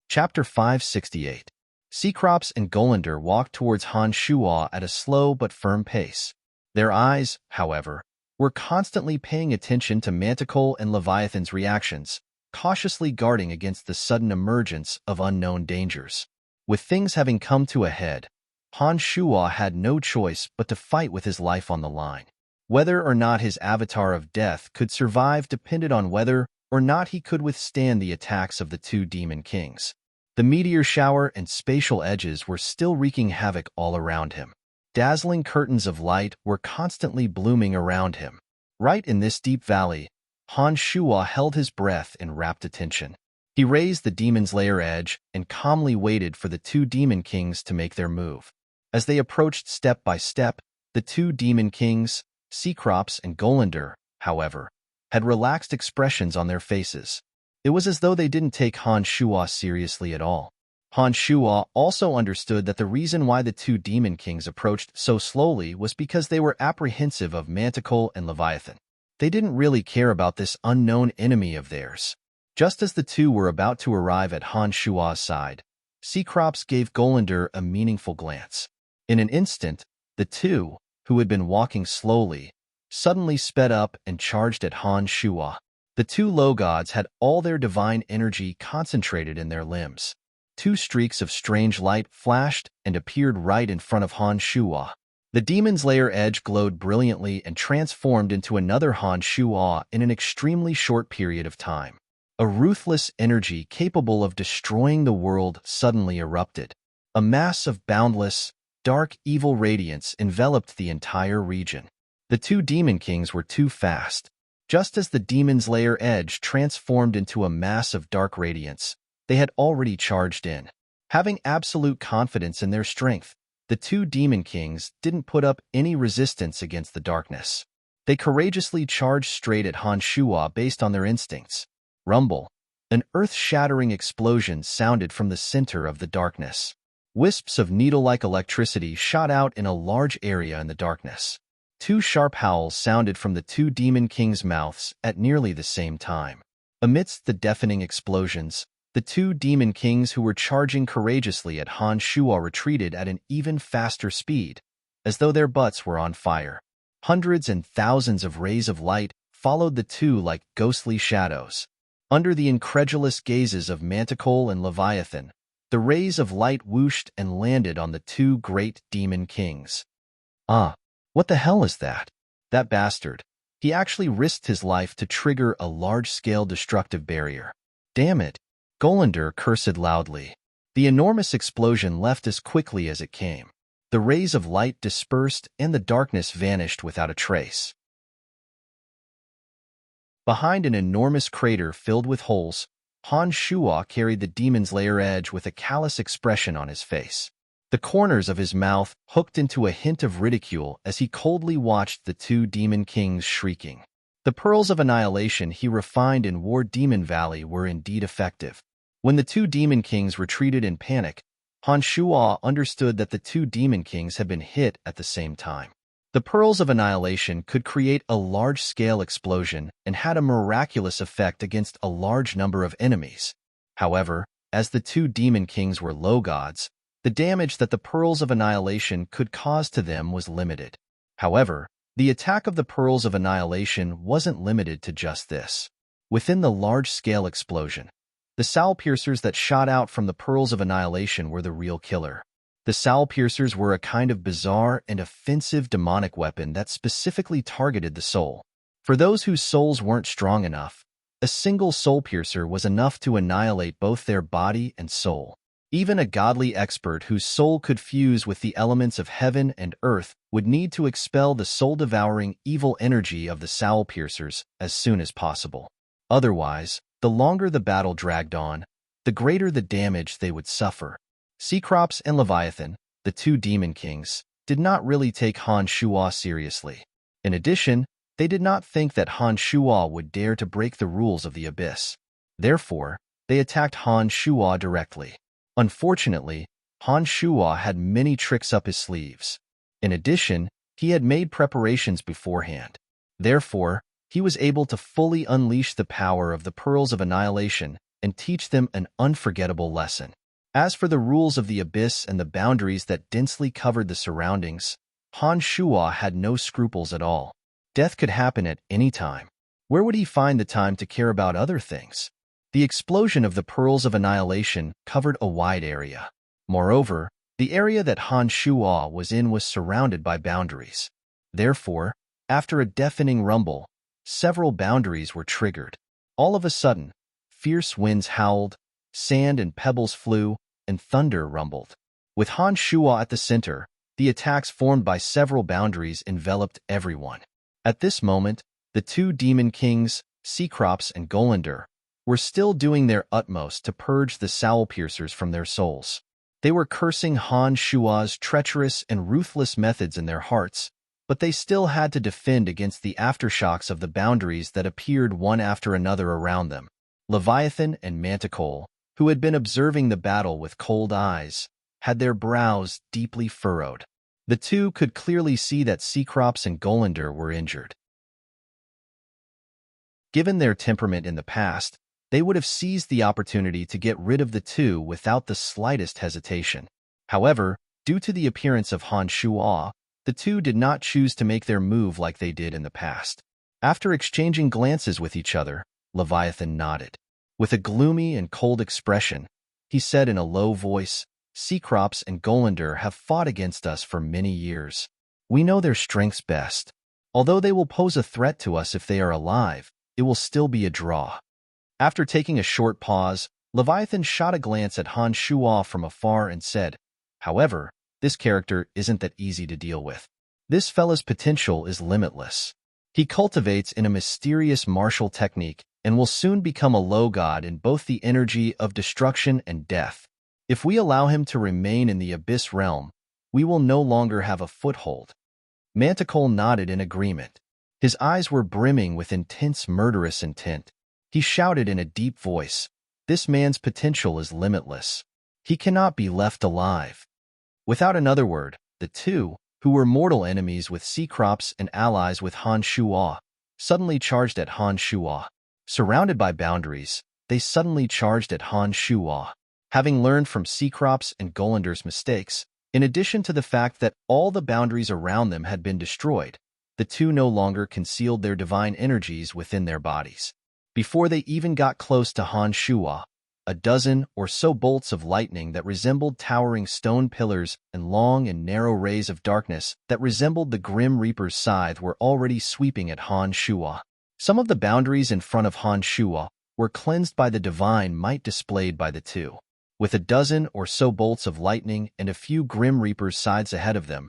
Chapter 568. Cecrops and Golander walked towards Han Shua at a slow but firm pace. Their eyes, however, were constantly paying attention to Manticore and Leviathan's reactions, cautiously guarding against the sudden emergence of unknown dangers. With things having come to a head, Han Shua had no choice but to fight with his life on the line. Whether or not his avatar of death could survive depended on whether or not he could withstand the attacks of the two demon kings. The meteor shower and spatial edges were still wreaking havoc all around him. Dazzling curtains of light were constantly blooming around him. Right in this deep valley, Han Shua held his breath in rapt attention. He raised the demon's lair edge and calmly waited for the two demon kings to make their move. As they approached step by step, the two demon kings, Cecrops and Golander, however, had relaxed expressions on their faces. It was as though they didn't take Han Shua seriously at all. Han Shua also understood that the reason why the two demon kings approached so slowly was because they were apprehensive of Manticore and Leviathan. They didn't really care about this unknown enemy of theirs. Just as the two were about to arrive at Han Shua's side, Cecrops gave Golander a meaningful glance. In an instant, the two, who had been walking slowly, suddenly sped up and charged at Han Shua. The two low gods had all their divine energy concentrated in their limbs. Two streaks of strange light flashed and appeared right in front of Han Shua. The demon's lair edge glowed brilliantly and transformed into another Han Shua in an extremely short period of time. A ruthless energy capable of destroying the world suddenly erupted. A mass of boundless, dark evil radiance enveloped the entire region. The two demon kings were too fast. Just as the demon's lair edge transformed into a mass of dark radiance, they had already charged in. Having absolute confidence in their strength, the two demon kings didn't put up any resistance against the darkness. They courageously charged straight at Han Shua based on their instincts. Rumble. An earth-shattering explosion sounded from the center of the darkness. Wisps of needle-like electricity shot out in a large area in the darkness. Two sharp howls sounded from the two demon kings' mouths at nearly the same time. Amidst the deafening explosions, the two demon kings who were charging courageously at Han Shua retreated at an even faster speed, as though their butts were on fire. Hundreds and thousands of rays of light followed the two like ghostly shadows. Under the incredulous gazes of Manticore and Leviathan, the rays of light whooshed and landed on the two great demon kings. What the hell is that? That bastard. He actually risked his life to trigger a large-scale destructive barrier. Damn it. Golander cursed loudly. The enormous explosion left as quickly as it came. The rays of light dispersed and the darkness vanished without a trace. Behind an enormous crater filled with holes, Han Shua carried the demon's lair edge with a callous expression on his face. The corners of his mouth hooked into a hint of ridicule as he coldly watched the two demon kings shrieking. The pearls of annihilation he refined in War Demon Valley were indeed effective. When the two demon kings retreated in panic, Han Shua understood that the two demon kings had been hit at the same time. The pearls of annihilation could create a large-scale explosion and had a miraculous effect against a large number of enemies. However, as the two demon kings were low gods, the damage that the pearls of annihilation could cause to them was limited. However, the attack of the pearls of annihilation wasn't limited to just this. Within the large-scale explosion, the soul piercers that shot out from the pearls of annihilation were the real killer. The soul piercers were a kind of bizarre and offensive demonic weapon that specifically targeted the soul. For those whose souls weren't strong enough, a single soul piercer was enough to annihilate both their body and soul. Even a godly expert whose soul could fuse with the elements of heaven and earth would need to expel the soul-devouring evil energy of the soul-piercers as soon as possible. Otherwise, the longer the battle dragged on, the greater the damage they would suffer. Cecrops and Leviathan, the two demon kings, did not really take Han Shuo seriously. In addition, they did not think that Han Shuo would dare to break the rules of the Abyss. Therefore, they attacked Han Shuo directly. Unfortunately, Han Shuo had many tricks up his sleeves. In addition, he had made preparations beforehand. Therefore, he was able to fully unleash the power of the Pearls of Annihilation and teach them an unforgettable lesson. As for the rules of the Abyss and the boundaries that densely covered the surroundings, Han Shuo had no scruples at all. Death could happen at any time. Where would he find the time to care about other things? The explosion of the Pearls of Annihilation covered a wide area. Moreover, the area that Han Shuo was in was surrounded by boundaries. Therefore, after a deafening rumble, several boundaries were triggered. All of a sudden, fierce winds howled, sand and pebbles flew, and thunder rumbled. With Han Shuo at the center, the attacks formed by several boundaries enveloped everyone. At this moment, the two demon kings, Cecrops and Golander, were still doing their utmost to purge the soul-piercers from their souls. They were cursing Han Shuo's treacherous and ruthless methods in their hearts, but they still had to defend against the aftershocks of the boundaries that appeared one after another around them. Leviathan and Manticore, who had been observing the battle with cold eyes, had their brows deeply furrowed. The two could clearly see that Cecrops and Golander were injured. Given their temperament in the past, they would have seized the opportunity to get rid of the two without the slightest hesitation. However, due to the appearance of Han Shuo, the two did not choose to make their move like they did in the past. After exchanging glances with each other, Leviathan nodded. With a gloomy and cold expression, he said in a low voice, "Cecrops and Golander have fought against us for many years. We know their strengths best. Although they will pose a threat to us if they are alive, it will still be a draw." After taking a short pause, Leviathan shot a glance at Han Shuo from afar and said, "However, this character isn't that easy to deal with. This fella's potential is limitless. He cultivates in a mysterious martial technique and will soon become a low god in both the energy of destruction and death. If we allow him to remain in the Abyss realm, we will no longer have a foothold." Manticore nodded in agreement. His eyes were brimming with intense murderous intent. He shouted in a deep voice, "This man's potential is limitless. He cannot be left alive." Without another word, the two, who were mortal enemies with Cecrops and allies with Han Shuo, suddenly charged at Han Shuo. Surrounded by boundaries, they suddenly charged at Han Shuo. Having learned from Cecrops and Golander's mistakes, in addition to the fact that all the boundaries around them had been destroyed, the two no longer concealed their divine energies within their bodies. Before they even got close to Han Shuo, a dozen or so bolts of lightning that resembled towering stone pillars and long and narrow rays of darkness that resembled the Grim Reaper's scythe were already sweeping at Han Shuo. Some of the boundaries in front of Han Shuo were cleansed by the divine might displayed by the two. With a dozen or so bolts of lightning and a few Grim Reaper's scythes ahead of them,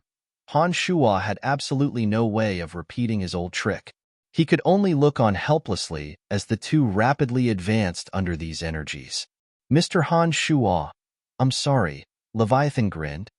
Han Shuo had absolutely no way of repeating his old trick. He could only look on helplessly as the two rapidly advanced under these energies. "Mr. Han Shuo, I'm sorry," Leviathan grinned.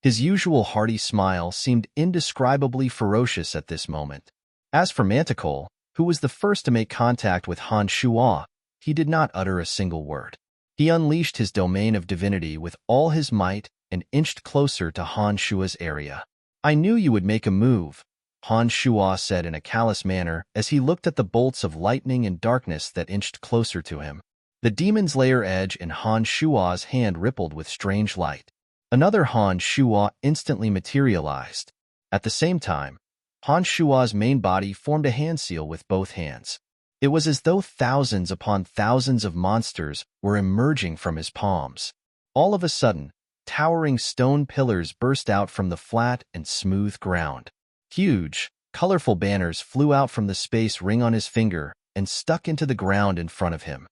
His usual hearty smile seemed indescribably ferocious at this moment. As for Manticore, who was the first to make contact with Han Shuo, he did not utter a single word. He unleashed his domain of divinity with all his might and inched closer to Han Shuo's area. "I knew you would make a move," Han Shuo said in a callous manner as he looked at the bolts of lightning and darkness that inched closer to him. The demon's lair edge in Han Shuo's hand rippled with strange light. Another Han Shuo instantly materialized. At the same time, Han Shuo's main body formed a hand seal with both hands. It was as though thousands upon thousands of monsters were emerging from his palms. All of a sudden, towering stone pillars burst out from the flat and smooth ground. Huge, colorful banners flew out from the space ring on his finger and stuck into the ground in front of him.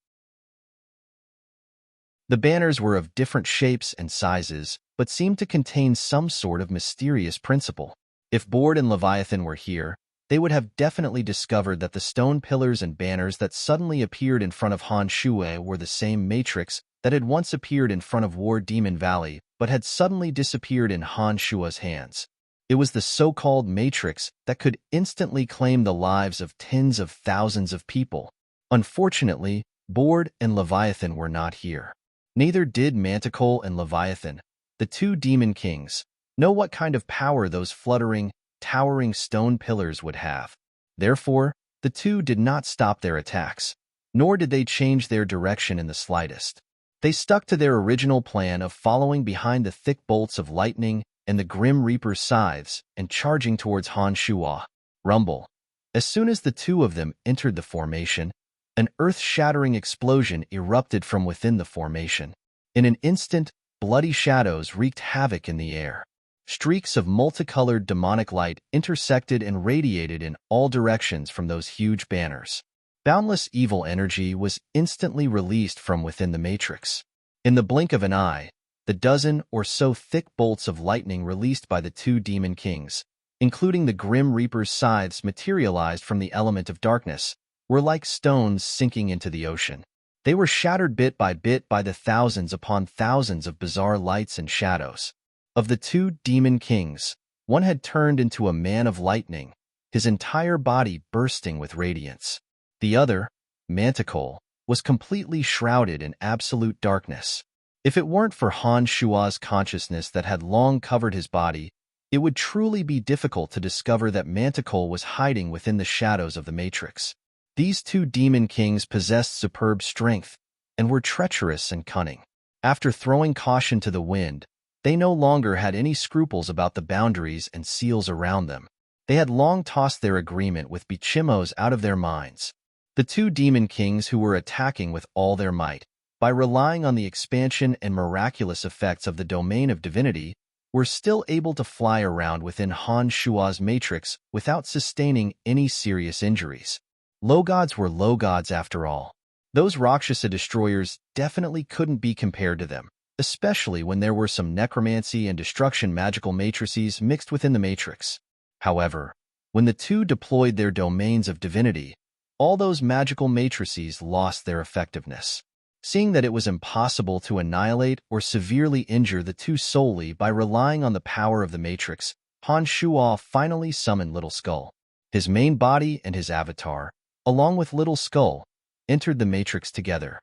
The banners were of different shapes and sizes, but seemed to contain some sort of mysterious principle. If Board and Leviathan were here, they would have definitely discovered that the stone pillars and banners that suddenly appeared in front of Han Shui were the same matrix that had once appeared in front of War Demon Valley, but had suddenly disappeared in Han Shua's hands. It was the so-called matrix that could instantly claim the lives of tens of thousands of people. Unfortunately, Board and Leviathan were not here. Neither did Manticore and Leviathan, the two demon kings, know what kind of power those fluttering, towering stone pillars would have. Therefore, the two did not stop their attacks, nor did they change their direction in the slightest. They stuck to their original plan of following behind the thick bolts of lightning and the Grim Reaper's scythes and charging towards Han Shua. Rumble. As soon as the two of them entered the formation, an earth-shattering explosion erupted from within the formation. In an instant, bloody shadows wreaked havoc in the air. Streaks of multicolored demonic light intersected and radiated in all directions from those huge banners. Boundless evil energy was instantly released from within the matrix. In the blink of an eye, the dozen or so thick bolts of lightning released by the two demon kings, including the Grim Reaper's scythes materialized from the element of darkness, were like stones sinking into the ocean. They were shattered bit by the thousands upon thousands of bizarre lights and shadows. Of the two demon kings, one had turned into a man of lightning, his entire body bursting with radiance. The other, Manticore, was completely shrouded in absolute darkness. If it weren't for Han Shua's consciousness that had long covered his body, it would truly be difficult to discover that Manticore was hiding within the shadows of the Matrix. These two demon kings possessed superb strength and were treacherous and cunning. After throwing caution to the wind, they no longer had any scruples about the boundaries and seals around them. They had long tossed their agreement with Bichimos out of their minds. The two demon kings who were attacking with all their might, by relying on the expansion and miraculous effects of the domain of divinity, were still able to fly around within Han Shua's matrix without sustaining any serious injuries. Low gods were low gods after all. Those Rakshasa destroyers definitely couldn't be compared to them, especially when there were some necromancy and destruction magical matrices mixed within the matrix. However, when the two deployed their domains of divinity, all those magical matrices lost their effectiveness. Seeing that it was impossible to annihilate or severely injure the two solely by relying on the power of the matrix, Han Shua finally summoned Little Skull. His main body and his avatar, along with Little Skull, entered the matrix together.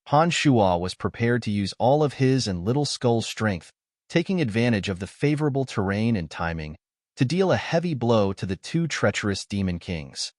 Han Shua was prepared to use all of his and Little Skull's strength, taking advantage of the favorable terrain and timing, to deal a heavy blow to the two treacherous demon kings.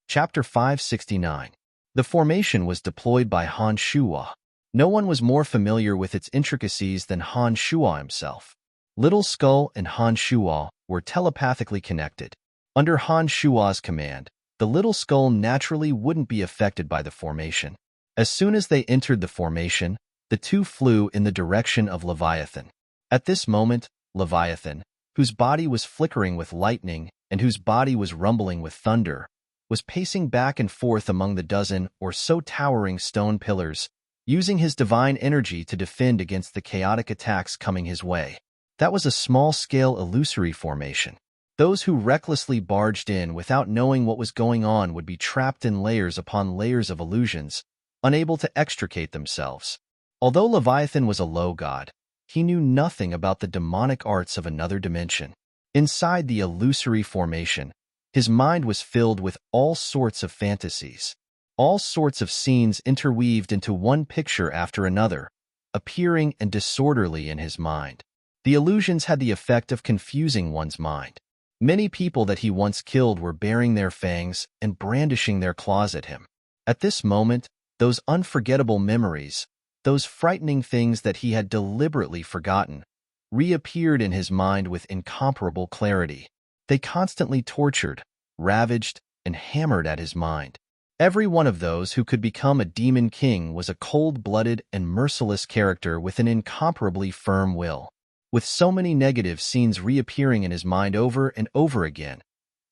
Chapter 569. The formation was deployed by Han Shua. No one was more familiar with its intricacies than Han Shua himself. Little Skull and Han Shua were telepathically connected. Under Han Shua's command, the Little Skull naturally wouldn't be affected by the formation. As soon as they entered the formation, the two flew in the direction of Leviathan. At this moment, Leviathan, whose body was flickering with lightning and whose body was rumbling with thunder, was pacing back and forth among the dozen or so towering stone pillars, using his divine energy to defend against the chaotic attacks coming his way. That was a small-scale illusory formation. Those who recklessly barged in without knowing what was going on would be trapped in layers upon layers of illusions, unable to extricate themselves. Although Leviathan was a low god, he knew nothing about the demonic arts of another dimension. Inside the illusory formation, his mind was filled with all sorts of fantasies. All sorts of scenes interweaved into one picture after another, appearing and disorderly in his mind. The illusions had the effect of confusing one's mind. Many people that he once killed were baring their fangs and brandishing their claws at him. At this moment, those unforgettable memories, those frightening things that he had deliberately forgotten, reappeared in his mind with incomparable clarity. They constantly tortured, ravaged, and hammered at his mind. Every one of those who could become a demon king was a cold-blooded and merciless character with an incomparably firm will. With so many negative scenes reappearing in his mind over and over again,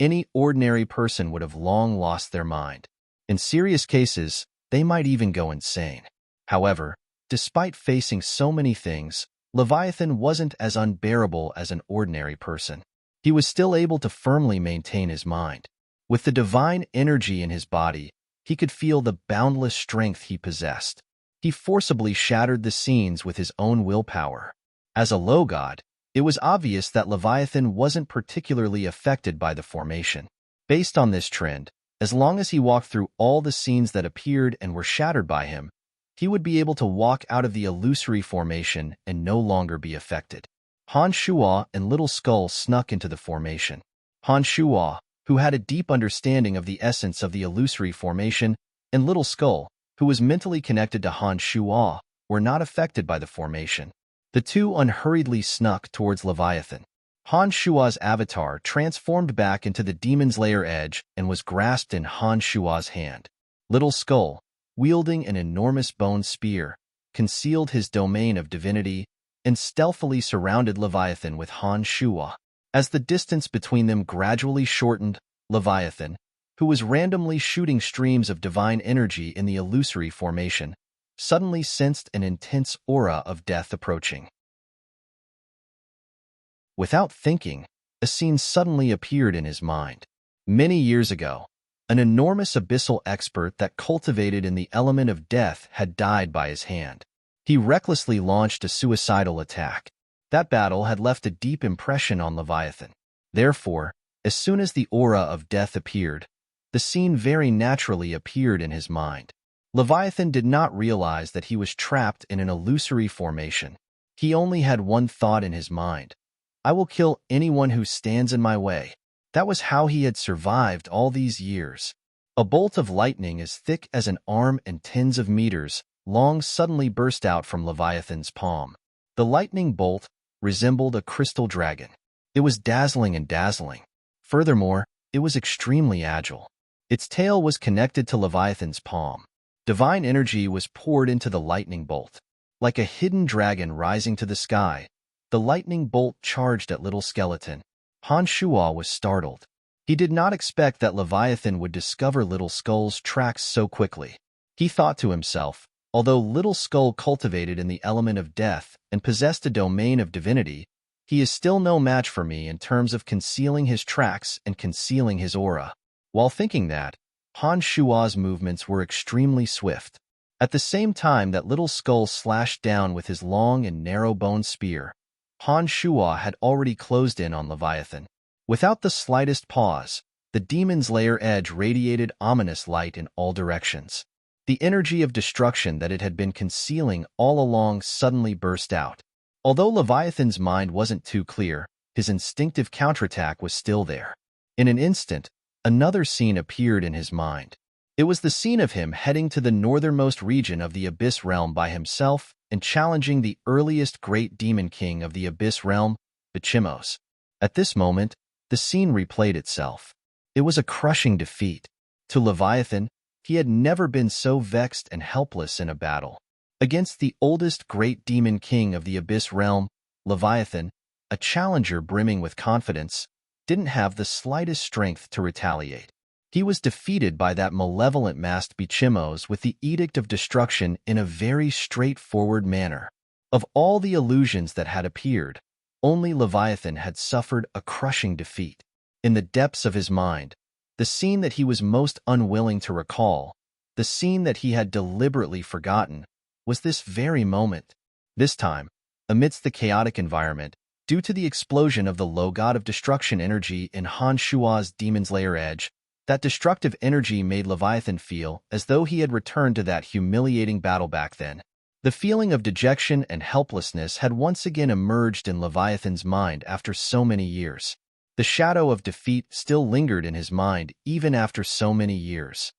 any ordinary person would have long lost their mind. In serious cases, they might even go insane. However, despite facing so many things, Leviathan wasn't as unbearable as an ordinary person. He was still able to firmly maintain his mind. With the divine energy in his body, he could feel the boundless strength he possessed. He forcibly shattered the scenes with his own willpower. As a low god, it was obvious that Leviathan wasn't particularly affected by the formation. Based on this trend, as long as he walked through all the scenes that appeared and were shattered by him, he would be able to walk out of the illusory formation and no longer be affected. Han Shuo and Little Skull snuck into the formation. Han Shuo, who had a deep understanding of the essence of the illusory formation, and Little Skull, who was mentally connected to Han Shuo, were not affected by the formation. The two unhurriedly snuck towards Leviathan. Han Shuo's avatar transformed back into the Demon's Lair edge and was grasped in Han Shuo's hand. Little Skull, wielding an enormous bone spear, concealed his domain of divinity and stealthily surrounded Leviathan with Han Shuo. As the distance between them gradually shortened, Leviathan, who was randomly shooting streams of divine energy in the illusory formation, suddenly sensed an intense aura of death approaching. Without thinking, a scene suddenly appeared in his mind. Many years ago, an enormous abyssal expert that cultivated in the element of death had died by his hand. He recklessly launched a suicidal attack. That battle had left a deep impression on Leviathan. Therefore, as soon as the aura of death appeared, the scene very naturally appeared in his mind. Leviathan did not realize that he was trapped in an illusory formation. He only had one thought in his mind: I will kill anyone who stands in my way. That was how he had survived all these years. A bolt of lightning as thick as an arm and tens of meters long suddenly burst out from Leviathan's palm. The lightning bolt resembled a crystal dragon. It was dazzling and dazzling. Furthermore, it was extremely agile. Its tail was connected to Leviathan's palm. Divine energy was poured into the lightning bolt. Like a hidden dragon rising to the sky, the lightning bolt charged at Little Skeleton. Han Shuo was startled. He did not expect that Leviathan would discover Little Skull's tracks so quickly. He thought to himself, although Little Skull cultivated in the element of death and possessed a domain of divinity, he is still no match for me in terms of concealing his tracks and concealing his aura. While thinking that, Han Shuo's movements were extremely swift. At the same time that Little Skull slashed down with his long and narrow bone spear, Han Shuo had already closed in on Leviathan. Without the slightest pause, the Demon's Lair edge radiated ominous light in all directions. The energy of destruction that it had been concealing all along suddenly burst out. Although Leviathan's mind wasn't too clear, his instinctive counterattack was still there. In an instant, another scene appeared in his mind. It was the scene of him heading to the northernmost region of the Abyss Realm by himself and challenging the earliest great demon king of the Abyss Realm, Bichimos. At this moment, the scene replayed itself. It was a crushing defeat. To Leviathan, he had never been so vexed and helpless in a battle. Against the oldest great demon king of the Abyss Realm, Leviathan, a challenger brimming with confidence, didn't have the slightest strength to retaliate. He was defeated by that malevolent masked Bichimos with the Edict of Destruction in a very straightforward manner. Of all the illusions that had appeared, only Leviathan had suffered a crushing defeat. In the depths of his mind, the scene that he was most unwilling to recall, the scene that he had deliberately forgotten, was this very moment. This time, amidst the chaotic environment, due to the explosion of the low god of destruction energy in Han Shuo's Demon's Lair edge, that destructive energy made Leviathan feel as though he had returned to that humiliating battle back then. The feeling of dejection and helplessness had once again emerged in Leviathan's mind after so many years. The shadow of defeat still lingered in his mind even after so many years.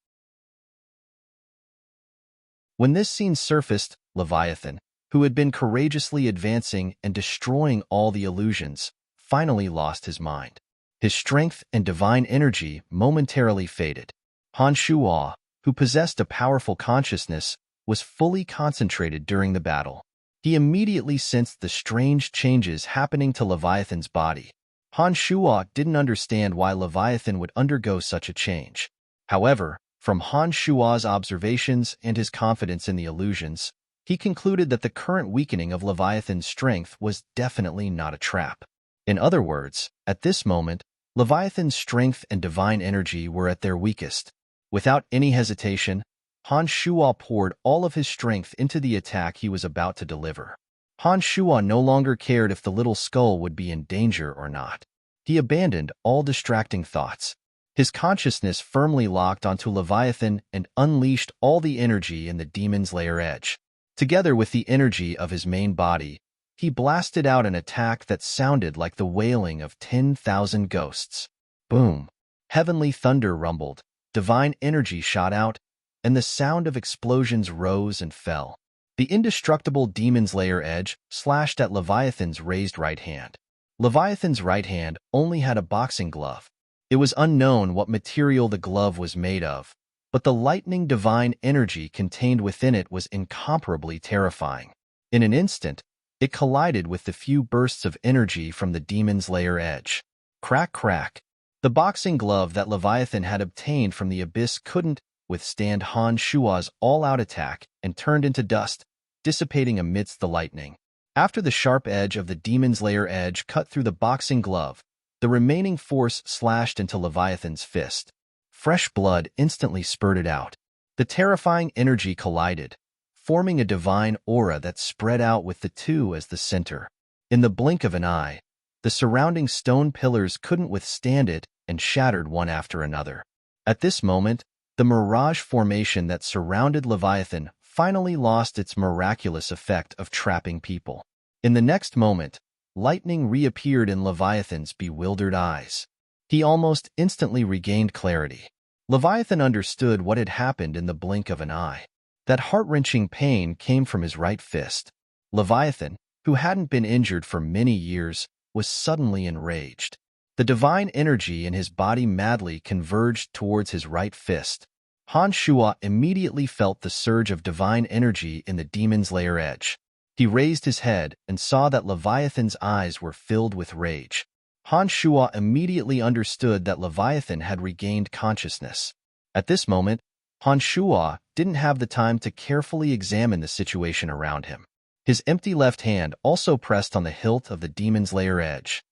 When this scene surfaced, Leviathan, who had been courageously advancing and destroying all the illusions, finally lost his mind. His strength and divine energy momentarily faded. Han Shuo, who possessed a powerful consciousness, was fully concentrated during the battle. He immediately sensed the strange changes happening to Leviathan's body. Han Shuo didn't understand why Leviathan would undergo such a change. However, from Han Shuo's observations and his confidence in the illusions, he concluded that the current weakening of Leviathan's strength was definitely not a trap. In other words, at this moment, Leviathan's strength and divine energy were at their weakest. Without any hesitation, Han Shuo poured all of his strength into the attack he was about to deliver. Han Shuo no longer cared if the little skull would be in danger or not. He abandoned all distracting thoughts. His consciousness firmly locked onto Leviathan and unleashed all the energy in the demon's lair edge. Together with the energy of his main body, he blasted out an attack that sounded like the wailing of 10,000 ghosts. Boom! Heavenly thunder rumbled, divine energy shot out, and the sound of explosions rose and fell. The indestructible demon's lair edge slashed at Leviathan's raised right hand. Leviathan's right hand only had a boxing glove. It was unknown what material the glove was made of, but the lightning divine energy contained within it was incomparably terrifying. In an instant, it collided with the few bursts of energy from the demon's lair edge. Crack, crack. The boxing glove that Leviathan had obtained from the abyss couldn't withstand Han Shuo's all-out attack and turned into dust, dissipating amidst the lightning. After the sharp edge of the demon's lair edge cut through the boxing glove, the remaining force slashed into Leviathan's fist. Fresh blood instantly spurted out. The terrifying energy collided, forming a divine aura that spread out with the two as the center. In the blink of an eye, the surrounding stone pillars couldn't withstand it and shattered one after another. At this moment, the mirage formation that surrounded Leviathan finally lost its miraculous effect of trapping people. In the next moment, lightning reappeared in Leviathan's bewildered eyes. He almost instantly regained clarity. Leviathan understood what had happened in the blink of an eye. That heart-wrenching pain came from his right fist. Leviathan, who hadn't been injured for many years, was suddenly enraged. The divine energy in his body madly converged towards his right fist. Han Shuo immediately felt the surge of divine energy in the demon's lair edge. He raised his head and saw that Leviathan's eyes were filled with rage. Han Shuo immediately understood that Leviathan had regained consciousness. At this moment, Han Shuo didn't have the time to carefully examine the situation around him. His empty left hand also pressed on the hilt of the demon's lair edge.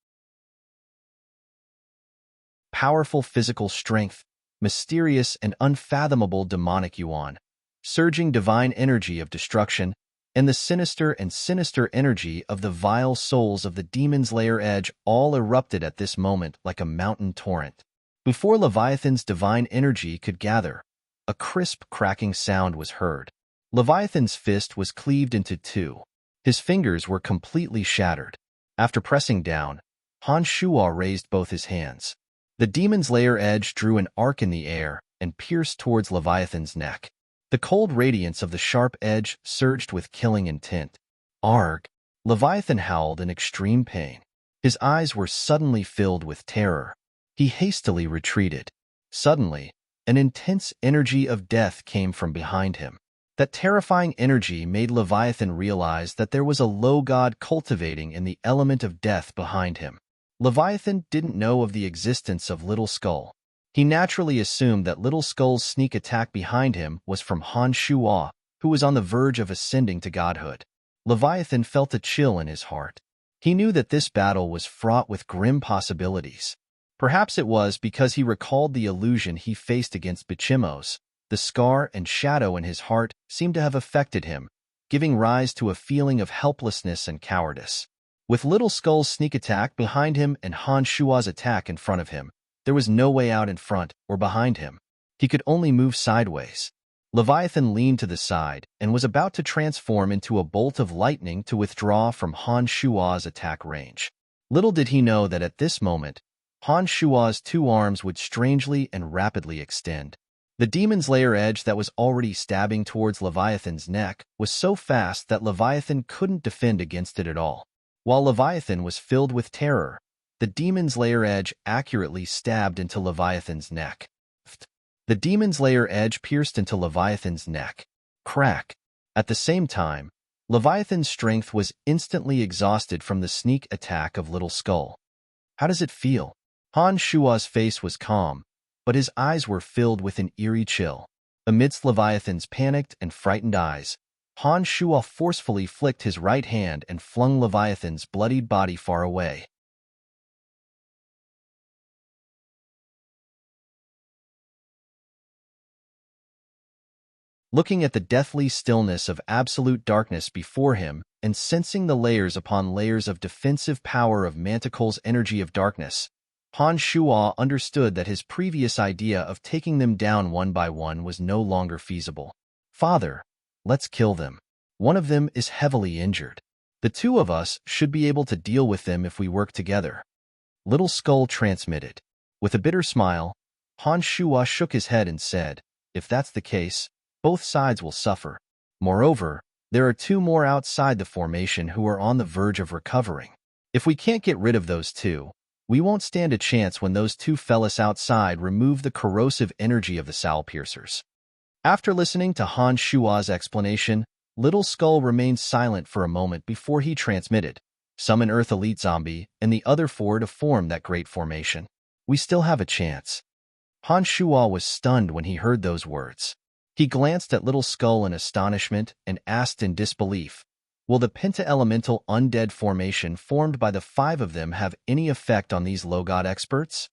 Powerful physical strength, mysterious and unfathomable demonic yuan, surging divine energy of destruction, and the sinister energy of the vile souls of the demon's lair edge all erupted at this moment like a mountain torrent. Before Leviathan's divine energy could gather, a crisp cracking sound was heard. Leviathan's fist was cleaved into two. His fingers were completely shattered. After pressing down, Han Shuo raised both his hands. The demon's lair edge drew an arc in the air and pierced towards Leviathan's neck. The cold radiance of the sharp edge surged with killing intent. Arg! Leviathan howled in extreme pain. His eyes were suddenly filled with terror. He hastily retreated. Suddenly, an intense energy of death came from behind him. That terrifying energy made Leviathan realize that there was a low god cultivating in the element of death behind him. Leviathan didn't know of the existence of Little Skull. He naturally assumed that Little Skull's sneak attack behind him was from Han Shuo, who was on the verge of ascending to godhood. Leviathan felt a chill in his heart. He knew that this battle was fraught with grim possibilities. Perhaps it was because he recalled the illusion he faced against Bichimos. The scar and shadow in his heart seemed to have affected him, giving rise to a feeling of helplessness and cowardice. With Little Skull's sneak attack behind him and Han Shuo's attack in front of him, there was no way out in front or behind him. He could only move sideways. Leviathan leaned to the side and was about to transform into a bolt of lightning to withdraw from Han Shuo's attack range. Little did he know that at this moment, Han Shuo's two arms would strangely and rapidly extend. The demon's lair edge that was already stabbing towards Leviathan's neck was so fast that Leviathan couldn't defend against it at all. While Leviathan was filled with terror, the demon's lair edge accurately stabbed into Leviathan's neck. The demon's lair edge pierced into Leviathan's neck. Crack! At the same time, Leviathan's strength was instantly exhausted from the sneak attack of Little Skull. How does it feel? Han Shua's face was calm, but his eyes were filled with an eerie chill. Amidst Leviathan's panicked and frightened eyes, Han Shua forcefully flicked his right hand and flung Leviathan's bloodied body far away. Looking at the deathly stillness of absolute darkness before him and sensing the layers upon layers of defensive power of Manticle's energy of darkness, Han Shua understood that his previous idea of taking them down one by one was no longer feasible. Father, let's kill them. One of them is heavily injured. The two of us should be able to deal with them if we work together. Little Skull transmitted. With a bitter smile, Han Shua shook his head and said, if that's the case, both sides will suffer. Moreover, there are two more outside the formation who are on the verge of recovering. If we can't get rid of those two, we won't stand a chance when those two fellas outside remove the corrosive energy of the Soul Piercers. After listening to Han Shua's explanation, Little Skull remained silent for a moment before he transmitted, summon Earth Elite Zombie and the other four to form that great formation. We still have a chance. Han Shua was stunned when he heard those words. He glanced at Little Skull in astonishment and asked in disbelief, will the penta-elemental undead formation formed by the five of them have any effect on these low-god experts?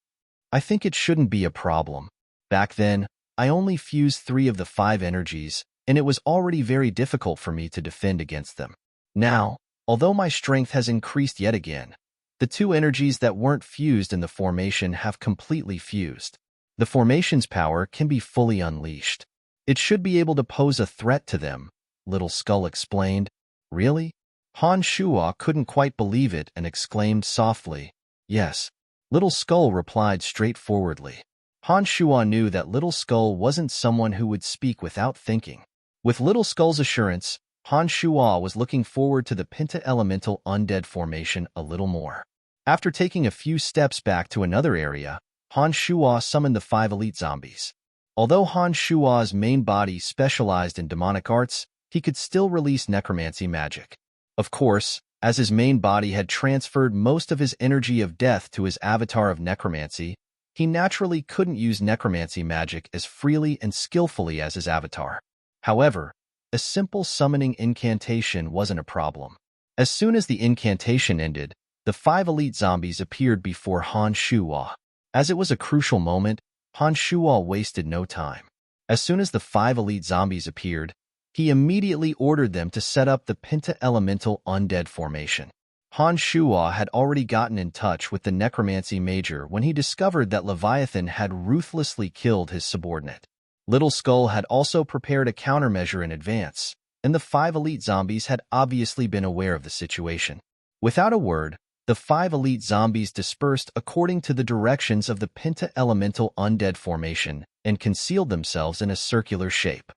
I think it shouldn't be a problem. Back then, I only fused 3 of the 5 energies, and it was already very difficult for me to defend against them. Now, although my strength has increased yet again, the 2 energies that weren't fused in the formation have completely fused. The formation's power can be fully unleashed. It should be able to pose a threat to them, Little Skull explained. Really? Han Shua couldn't quite believe it and exclaimed softly, yes. Little Skull replied straightforwardly. Han Shua knew that Little Skull wasn't someone who would speak without thinking. With Little Skull's assurance, Han Shua was looking forward to the penta-elemental undead formation a little more. After taking a few steps back to another area, Han Shua summoned the 5 elite zombies. Although Han Shua's main body specialized in demonic arts, he could still release necromancy magic. Of course, as his main body had transferred most of his energy of death to his avatar of necromancy, he naturally couldn't use necromancy magic as freely and skillfully as his avatar. However, a simple summoning incantation wasn't a problem. As soon as the incantation ended, the 5 elite zombies appeared before Han Shua. As it was a crucial moment, Han Shua wasted no time. As soon as the 5 elite zombies appeared, he immediately ordered them to set up the penta-elemental undead formation. Han Shua had already gotten in touch with the necromancy major when he discovered that Leviathan had ruthlessly killed his subordinate. Little Skull had also prepared a countermeasure in advance, and the 5 elite zombies had obviously been aware of the situation. Without a word, the 5 elite zombies dispersed according to the directions of the penta-elemental undead formation and concealed themselves in a circular shape.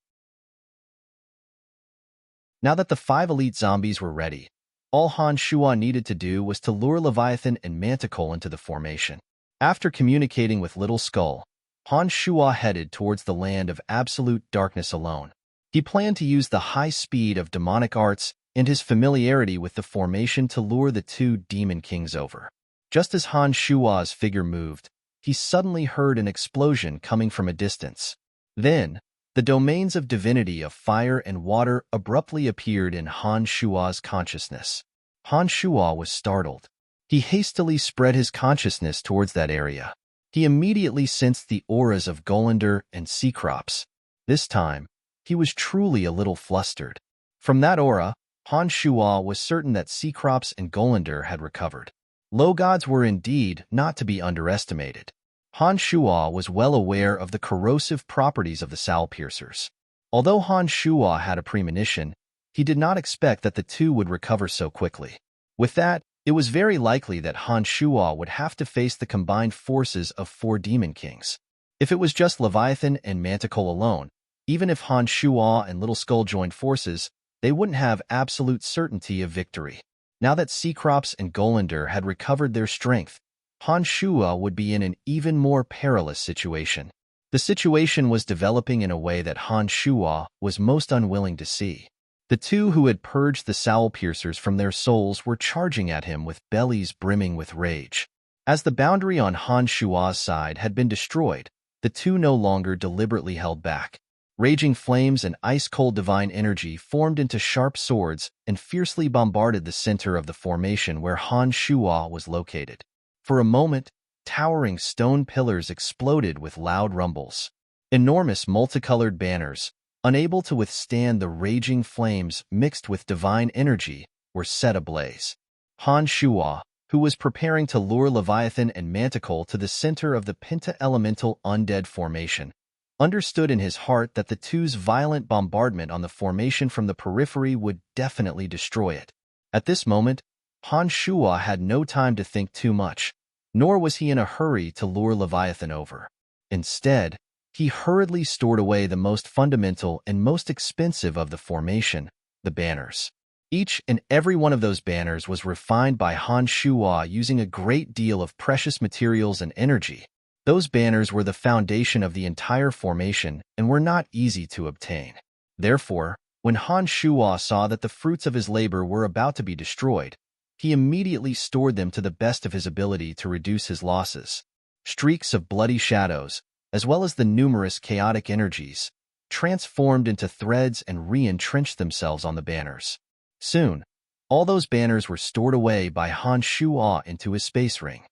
Now that the 5 elite zombies were ready, all Han Shua needed to do was to lure Leviathan and Manticle into the formation. After communicating with Little Skull, Han Shua headed towards the land of absolute darkness alone. He planned to use the high speed of demonic arts and his familiarity with the formation to lure the 2 demon kings over. Just as Han Shua's figure moved, he suddenly heard an explosion coming from a distance. Then, the domains of divinity of fire and water abruptly appeared in Han Shua's consciousness. Han Shua was startled. He hastily spread his consciousness towards that area. He immediately sensed the auras of Golander and Cecrops. This time, he was truly a little flustered. From that aura, Han Shua was certain that Cecrops and Golander had recovered. Low gods were indeed not to be underestimated. Han Shua was well aware of the corrosive properties of the Soul Piercers. Although Han Shua had a premonition, he did not expect that the 2 would recover so quickly. With that, it was very likely that Han Shua would have to face the combined forces of 4 Demon Kings. If it was just Leviathan and Manticle alone, even if Han Shua and Little Skull joined forces, they wouldn't have absolute certainty of victory. Now that Cecrops and Golander had recovered their strength, Han Shua would be in an even more perilous situation. The situation was developing in a way that Han Shua was most unwilling to see. The 2 who had purged the Soul Piercers from their souls were charging at him with bellies brimming with rage. As the boundary on Han Shua's side had been destroyed, the two no longer deliberately held back. Raging flames and ice-cold divine energy formed into sharp swords and fiercely bombarded the center of the formation where Han Shua was located. For a moment, towering stone pillars exploded with loud rumbles. Enormous multicolored banners, unable to withstand the raging flames mixed with divine energy, were set ablaze. Han Shua, who was preparing to lure Leviathan and Manticore to the center of the penta-elemental undead formation, understood in his heart that the two's violent bombardment on the formation from the periphery would definitely destroy it. At this moment, Han Shua had no time to think too much, nor was he in a hurry to lure Leviathan over. Instead, he hurriedly stored away the most fundamental and most expensive of the formation, the banners. Each and every one of those banners was refined by Han Shua using a great deal of precious materials and energy. Those banners were the foundation of the entire formation and were not easy to obtain. Therefore, when Han Shua saw that the fruits of his labor were about to be destroyed, he immediately stored them to the best of his ability to reduce his losses. Streaks of bloody shadows, as well as the numerous chaotic energies, transformed into threads and re-entrenched themselves on the banners. Soon, all those banners were stored away by Han Shua into his space ring.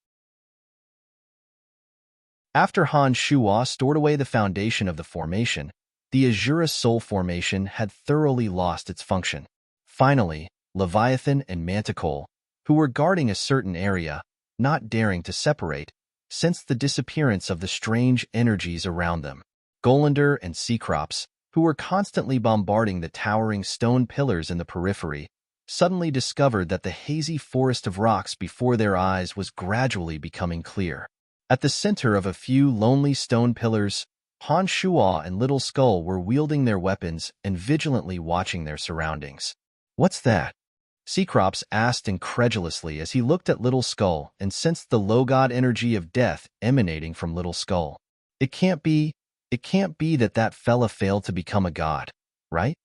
After Han Shua stored away the foundation of the formation, the Azura Soul formation had thoroughly lost its function. Finally, Leviathan and Manticore, who were guarding a certain area, not daring to separate, sensed the disappearance of the strange energies around them. Golander and Cecrops, who were constantly bombarding the towering stone pillars in the periphery, suddenly discovered that the hazy forest of rocks before their eyes was gradually becoming clear. At the center of a few lonely stone pillars, Han Shua and Little Skull were wielding their weapons and vigilantly watching their surroundings. "What's that?" Cecrops asked incredulously as he looked at Little Skull and sensed the low-god energy of death emanating from Little Skull. It can't be that fella failed to become a god, right?"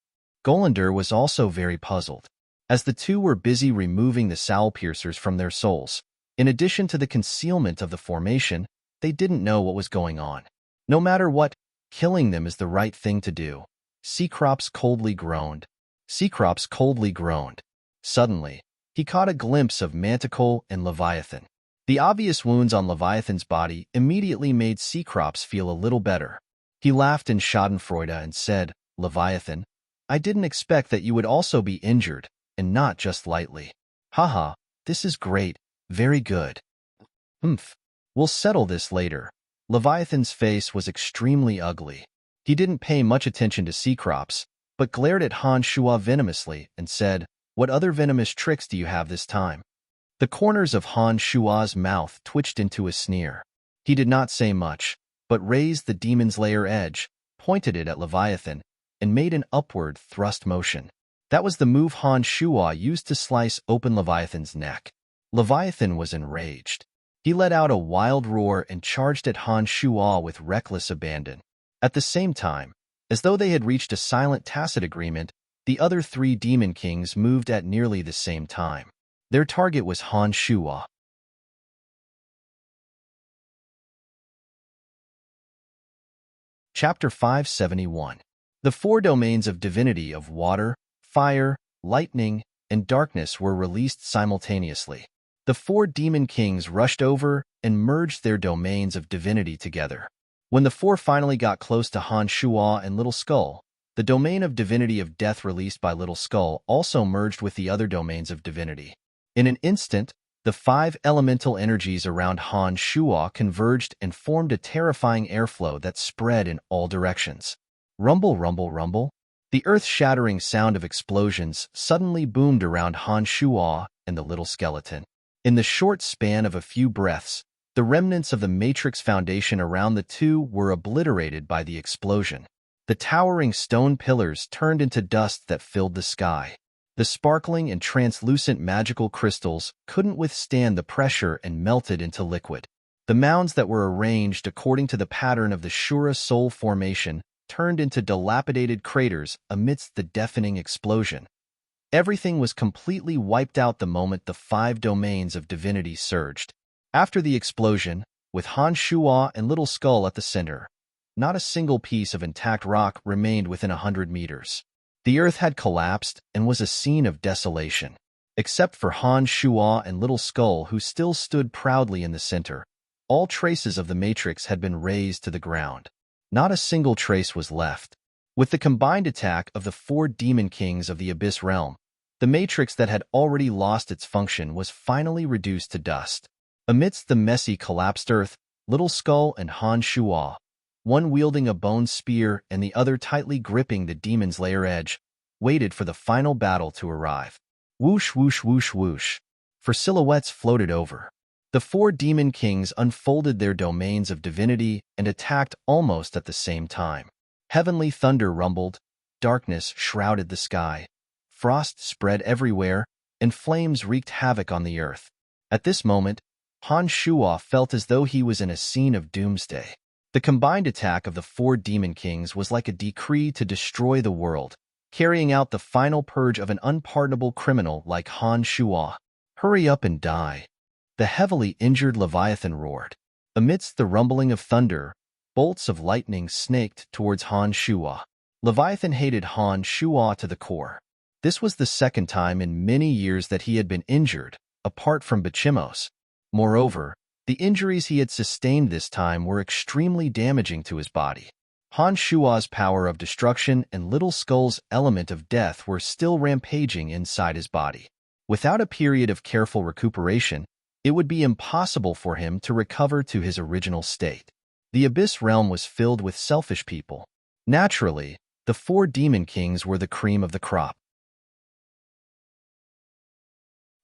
Golander was also very puzzled. As the two were busy removing the soul piercers from their souls, in addition to the concealment of the formation, they didn't know what was going on. No matter what, killing them is the right thing to do. Cecrops coldly groaned. Suddenly, he caught a glimpse of Manticore and Leviathan. The obvious wounds on Leviathan's body immediately made Cecrops feel a little better. He laughed in schadenfreude and said, "Leviathan, I didn't expect that you would also be injured, and not just lightly. Haha, this is great, very good. We'll settle this later." Leviathan's face was extremely ugly. He didn't pay much attention to Cecrops, but glared at Han Shua venomously and said, "What other venomous tricks do you have this time?" The corners of Han Shua's mouth twitched into a sneer. He did not say much, but raised the demon's lair edge, pointed it at Leviathan, and made an upward thrust motion. That was the move Han Shua used to slice open Leviathan's neck. Leviathan was enraged. He let out a wild roar and charged at Han Shua with reckless abandon. At the same time, as though they had reached a silent tacit agreement, the other three demon kings moved at nearly the same time. Their target was Han Shua. Chapter 571. The four domains of divinity of water, fire, lightning, and darkness were released simultaneously. The four demon kings rushed over and merged their domains of divinity together. When the four finally got close to Han Shua and Little Skull, the domain of divinity of death released by Little Skull also merged with the other domains of divinity. In an instant, the five elemental energies around Han Shua converged and formed a terrifying airflow that spread in all directions. Rumble, rumble, rumble. The earth-shattering sound of explosions suddenly boomed around Han Shua and the little skeleton. In the short span of a few breaths, the remnants of the Matrix Foundation around the two were obliterated by the explosion. The towering stone pillars turned into dust that filled the sky. The sparkling and translucent magical crystals couldn't withstand the pressure and melted into liquid. The mounds that were arranged according to the pattern of the Shura Soul formation turned into dilapidated craters amidst the deafening explosion. Everything was completely wiped out the moment the five domains of divinity surged. After the explosion, with Han Shuo and Little Skull at the center, not a single piece of intact rock remained within 100 meters. The earth had collapsed and was a scene of desolation. Except for Han Shuo and Little Skull, who still stood proudly in the center, all traces of the Matrix had been razed to the ground. Not a single trace was left. With the combined attack of the 4 demon kings of the Abyss Realm, the Matrix that had already lost its function was finally reduced to dust. Amidst the messy collapsed earth, Little Skull and Han Shuo, one wielding a bone spear and the other tightly gripping the demon's lair edge, waited for the final battle to arrive. Whoosh, whoosh, whoosh, whoosh. For silhouettes floated over. The 4 demon kings unfolded their domains of divinity and attacked almost at the same time. Heavenly thunder rumbled, darkness shrouded the sky, frost spread everywhere, and flames wreaked havoc on the earth. At this moment, Han Shuo felt as though he was in a scene of doomsday. The combined attack of the 4 demon kings was like a decree to destroy the world, carrying out the final purge of an unpardonable criminal like Han Shuo. Hurry up and die. The heavily injured Leviathan roared. Amidst the rumbling of thunder, bolts of lightning snaked towards Han Shuo. Leviathan hated Han Shuo to the core. This was the second time in many years that he had been injured, apart from Bichimos. Moreover, the injuries he had sustained this time were extremely damaging to his body. Han Shuo's power of destruction and Little Skull's element of death were still rampaging inside his body. Without a period of careful recuperation, it would be impossible for him to recover to his original state. The Abyss Realm was filled with selfish people. Naturally, the 4 demon kings were the cream of the crop.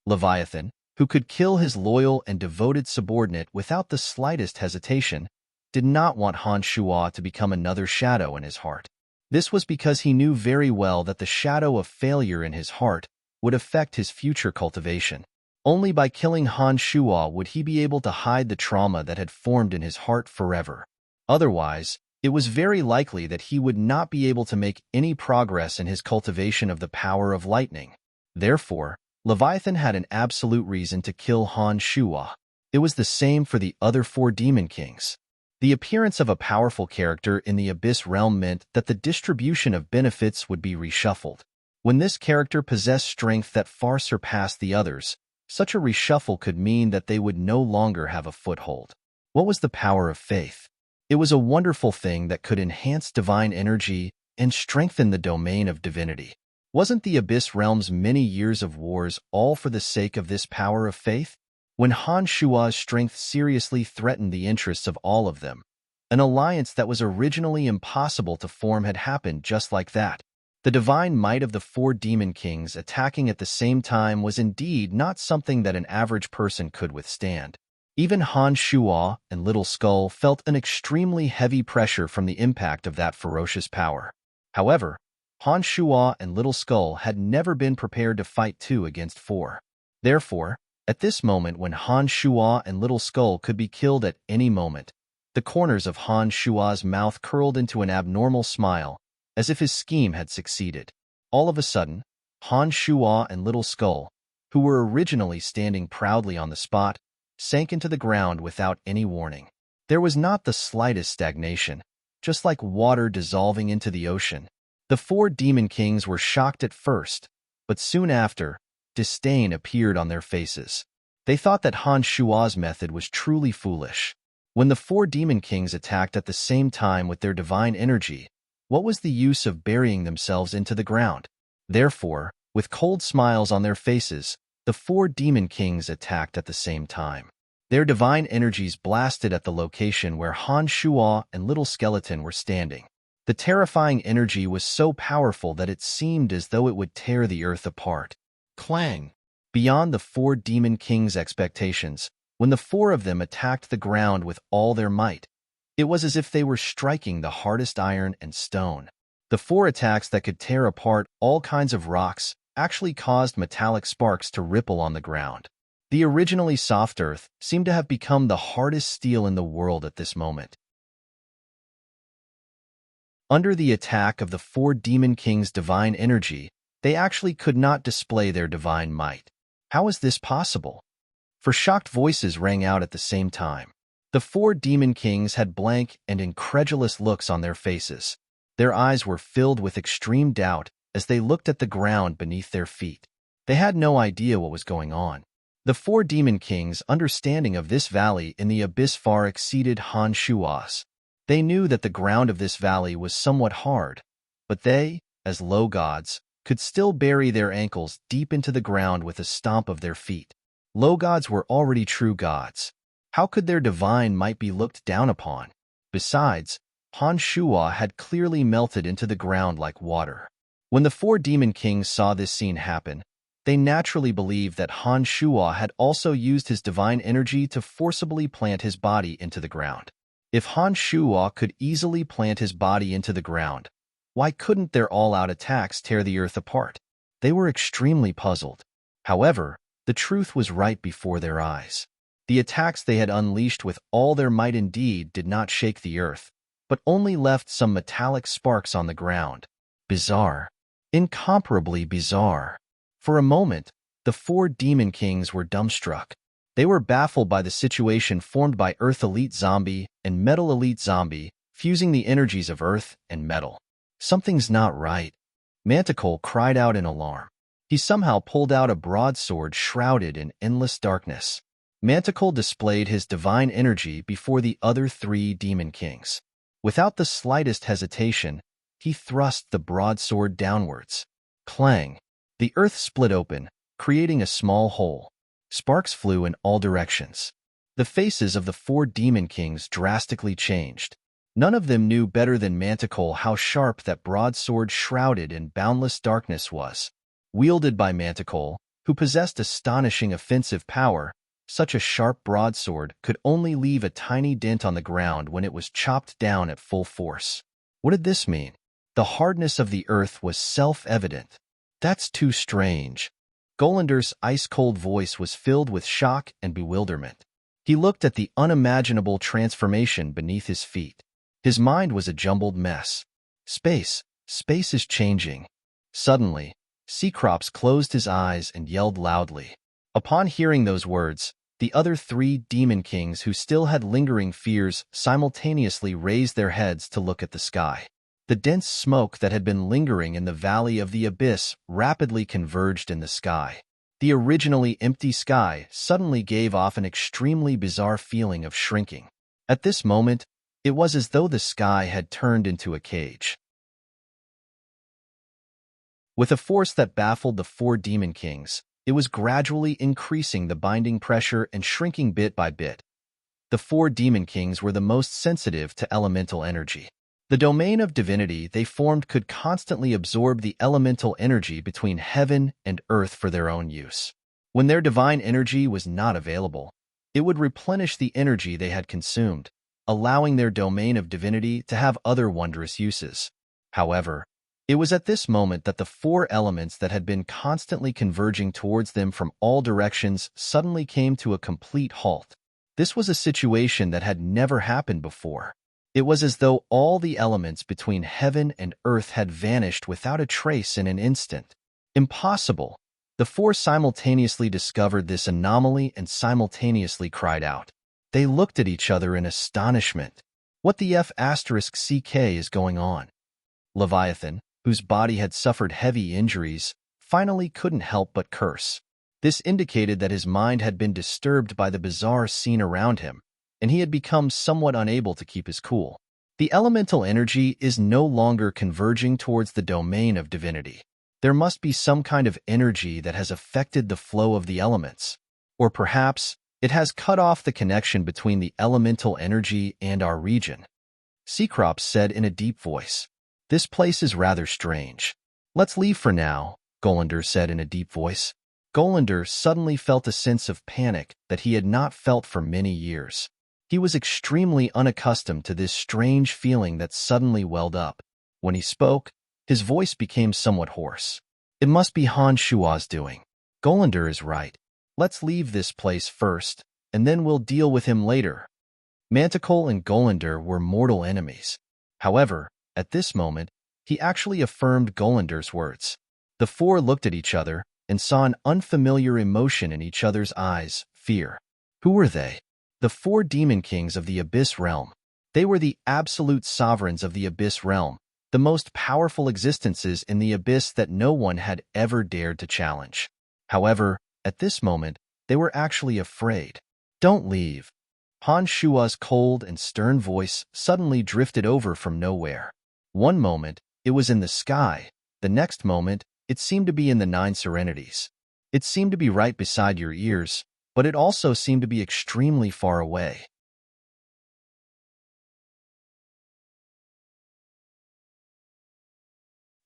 Leviathan, who could kill his loyal and devoted subordinate without the slightest hesitation, did not want Han Shuo to become another shadow in his heart. This was because he knew very well that the shadow of failure in his heart would affect his future cultivation. Only by killing Han Shuo would he be able to hide the trauma that had formed in his heart forever. Otherwise, it was very likely that he would not be able to make any progress in his cultivation of the power of lightning. Therefore, Leviathan had an absolute reason to kill Han Shuo. It was the same for the other 4 demon kings. The appearance of a powerful character in the Abyss Realm meant that the distribution of benefits would be reshuffled. When this character possessed strength that far surpassed the others, such a reshuffle could mean that they would no longer have a foothold. What was the power of faith? It was a wonderful thing that could enhance divine energy and strengthen the domain of divinity. Wasn't the Abyss Realm's many years of wars all for the sake of this power of faith? When Han Shuo's strength seriously threatened the interests of all of them, an alliance that was originally impossible to form had happened just like that. The divine might of the 4 demon kings attacking at the same time was indeed not something that an average person could withstand. Even Han Shuo and Little Skull felt an extremely heavy pressure from the impact of that ferocious power. However, Han Shuo and Little Skull had never been prepared to fight 2 against 4. Therefore, at this moment when Han Shuo and Little Skull could be killed at any moment, the corners of Han Shuo's mouth curled into an abnormal smile, as if his scheme had succeeded. All of a sudden, Han Shuo and Little Skull, who were originally standing proudly on the spot, sank into the ground without any warning. There was not the slightest stagnation, just like water dissolving into the ocean. The 4 demon kings were shocked at first, but soon after, disdain appeared on their faces. They thought that Han Shuo's method was truly foolish. When the 4 demon kings attacked at the same time with their divine energy, what was the use of burying themselves into the ground? Therefore, with cold smiles on their faces, the 4 demon kings attacked at the same time. Their divine energies blasted at the location where Han Shuo and Little Skeleton were standing. The terrifying energy was so powerful that it seemed as though it would tear the earth apart. Clang! Beyond the 4 demon kings' expectations, when the 4 of them attacked the ground with all their might, it was as if they were striking the hardest iron and stone. The 4 attacks that could tear apart all kinds of rocks actually caused metallic sparks to ripple on the ground. The originally soft earth seemed to have become the hardest steel in the world at this moment. Under the attack of the 4 demon kings' divine energy, they actually could not display their divine might. How is this possible? for shocked voices rang out at the same time. The four demon kings had blank and incredulous looks on their faces. Their eyes were filled with extreme doubt as they looked at the ground beneath their feet. They had no idea what was going on. The four demon kings' understanding of this valley in the abyss far exceeded Han Shua's. They knew that the ground of this valley was somewhat hard, but they, as low gods, could still bury their ankles deep into the ground with a stomp of their feet. Low gods were already true gods. How could their divine might be looked down upon? Besides, Han Shua had clearly melted into the ground like water. When the four demon kings saw this scene happen, they naturally believed that Han Shua had also used his divine energy to forcibly plant his body into the ground. If Han Shua could easily plant his body into the ground, why couldn't their all-out attacks tear the earth apart? They were extremely puzzled. However, the truth was right before their eyes. The attacks they had unleashed with all their might indeed did not shake the earth, but only left some metallic sparks on the ground. Bizarre. Incomparably bizarre. For a moment, the four demon kings were dumbstruck. They were baffled by the situation formed by Earth Elite Zombie and Metal Elite Zombie, fusing the energies of Earth and Metal. Something's not right. Manticore cried out in alarm. He somehow pulled out a broadsword shrouded in endless darkness. Manticore displayed his divine energy before the other three demon kings. Without the slightest hesitation, he thrust the broadsword downwards. Clang! The earth split open, creating a small hole. Sparks flew in all directions. The faces of the four demon kings drastically changed. None of them knew better than Manticore how sharp that broadsword shrouded in boundless darkness was. Wielded by Manticore, who possessed astonishing offensive power, such a sharp broadsword could only leave a tiny dent on the ground when it was chopped down at full force. What did this mean? The hardness of the earth was self-evident. That's too strange. Golander's ice-cold voice was filled with shock and bewilderment. He looked at the unimaginable transformation beneath his feet. His mind was a jumbled mess. Space is changing. Suddenly, Cecrops closed his eyes and yelled loudly. Upon hearing those words, the other three demon kings who still had lingering fears simultaneously raised their heads to look at the sky. The dense smoke that had been lingering in the valley of the abyss rapidly converged in the sky. The originally empty sky suddenly gave off an extremely bizarre feeling of shrinking. At this moment, it was as though the sky had turned into a cage. With a force that baffled the four demon kings, it was gradually increasing the binding pressure and shrinking bit by bit. The four demon kings were the most sensitive to elemental energy. The domain of divinity they formed could constantly absorb the elemental energy between heaven and earth for their own use. When their divine energy was not available, it would replenish the energy they had consumed, allowing their domain of divinity to have other wondrous uses. However, it was at this moment that the four elements that had been constantly converging towards them from all directions suddenly came to a complete halt. This was a situation that had never happened before. It was as though all the elements between heaven and earth had vanished without a trace in an instant. Impossible! The four simultaneously discovered this anomaly and simultaneously cried out. They looked at each other in astonishment. What the F***CK is going on? Leviathan, whose body had suffered heavy injuries, finally couldn't help but curse. This indicated that his mind had been disturbed by the bizarre scene around him, and he had become somewhat unable to keep his cool. The elemental energy is no longer converging towards the domain of divinity. There must be some kind of energy that has affected the flow of the elements. Or perhaps it has cut off the connection between the elemental energy and our region. Cecrops said in a deep voice. This place is rather strange. Let's leave for now, Golander said in a deep voice. Golander suddenly felt a sense of panic that he had not felt for many years. He was extremely unaccustomed to this strange feeling that suddenly welled up. When he spoke, his voice became somewhat hoarse. It must be Han Shua's doing. Golander is right. Let's leave this place first, and then we'll deal with him later. Manticore and Golander were mortal enemies. However, at this moment, he actually affirmed Golander's words. The four looked at each other and saw an unfamiliar emotion in each other's eyes, fear. Who were they? The four demon kings of the Abyss Realm. They were the absolute sovereigns of the Abyss Realm, the most powerful existences in the Abyss that no one had ever dared to challenge. However, at this moment, they were actually afraid. Don't leave. Han Shua's cold and stern voice suddenly drifted over from nowhere. One moment, it was in the sky. The next moment, it seemed to be in the Nine Serenities. It seemed to be right beside your ears, but it also seemed to be extremely far away.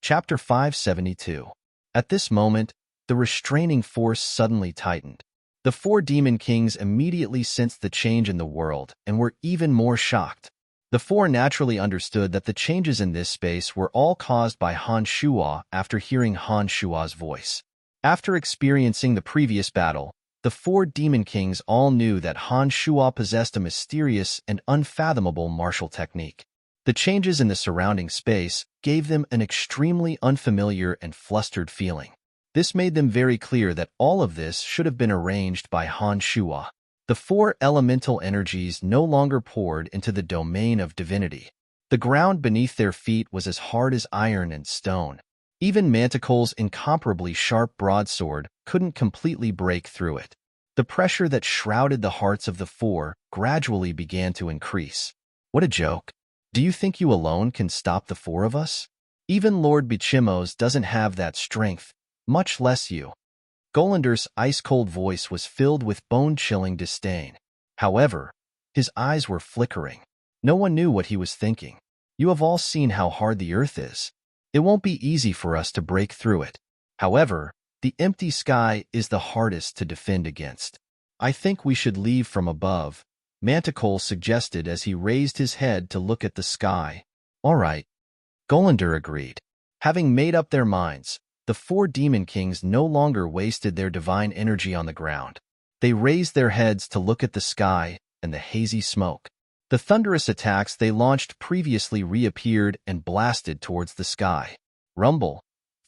Chapter 572. At this moment, the restraining force suddenly tightened. The four demon kings immediately sensed the change in the world and were even more shocked. The four naturally understood that the changes in this space were all caused by Han Shua after hearing Han Shua's voice. After experiencing the previous battle, the four demon kings all knew that Han Shua possessed a mysterious and unfathomable martial technique. The changes in the surrounding space gave them an extremely unfamiliar and flustered feeling. This made them very clear that all of this should have been arranged by Han Shua. The four elemental energies no longer poured into the domain of divinity. The ground beneath their feet was as hard as iron and stone. Even Manticle's incomparably sharp broadsword couldn't completely break through it. The pressure that shrouded the hearts of the four gradually began to increase. What a joke. Do you think you alone can stop the four of us? Even Lord Bichimos doesn't have that strength, much less you. Golander's ice-cold voice was filled with bone-chilling disdain. However, his eyes were flickering. No one knew what he was thinking. You have all seen how hard the earth is. It won't be easy for us to break through it. However, the empty sky is the hardest to defend against. I think we should leave from above, Manticle suggested as he raised his head to look at the sky. All right. Golander agreed. Having made up their minds, the four demon kings no longer wasted their divine energy on the ground. They raised their heads to look at the sky and the hazy smoke. The thunderous attacks they launched previously reappeared and blasted towards the sky. Rumble.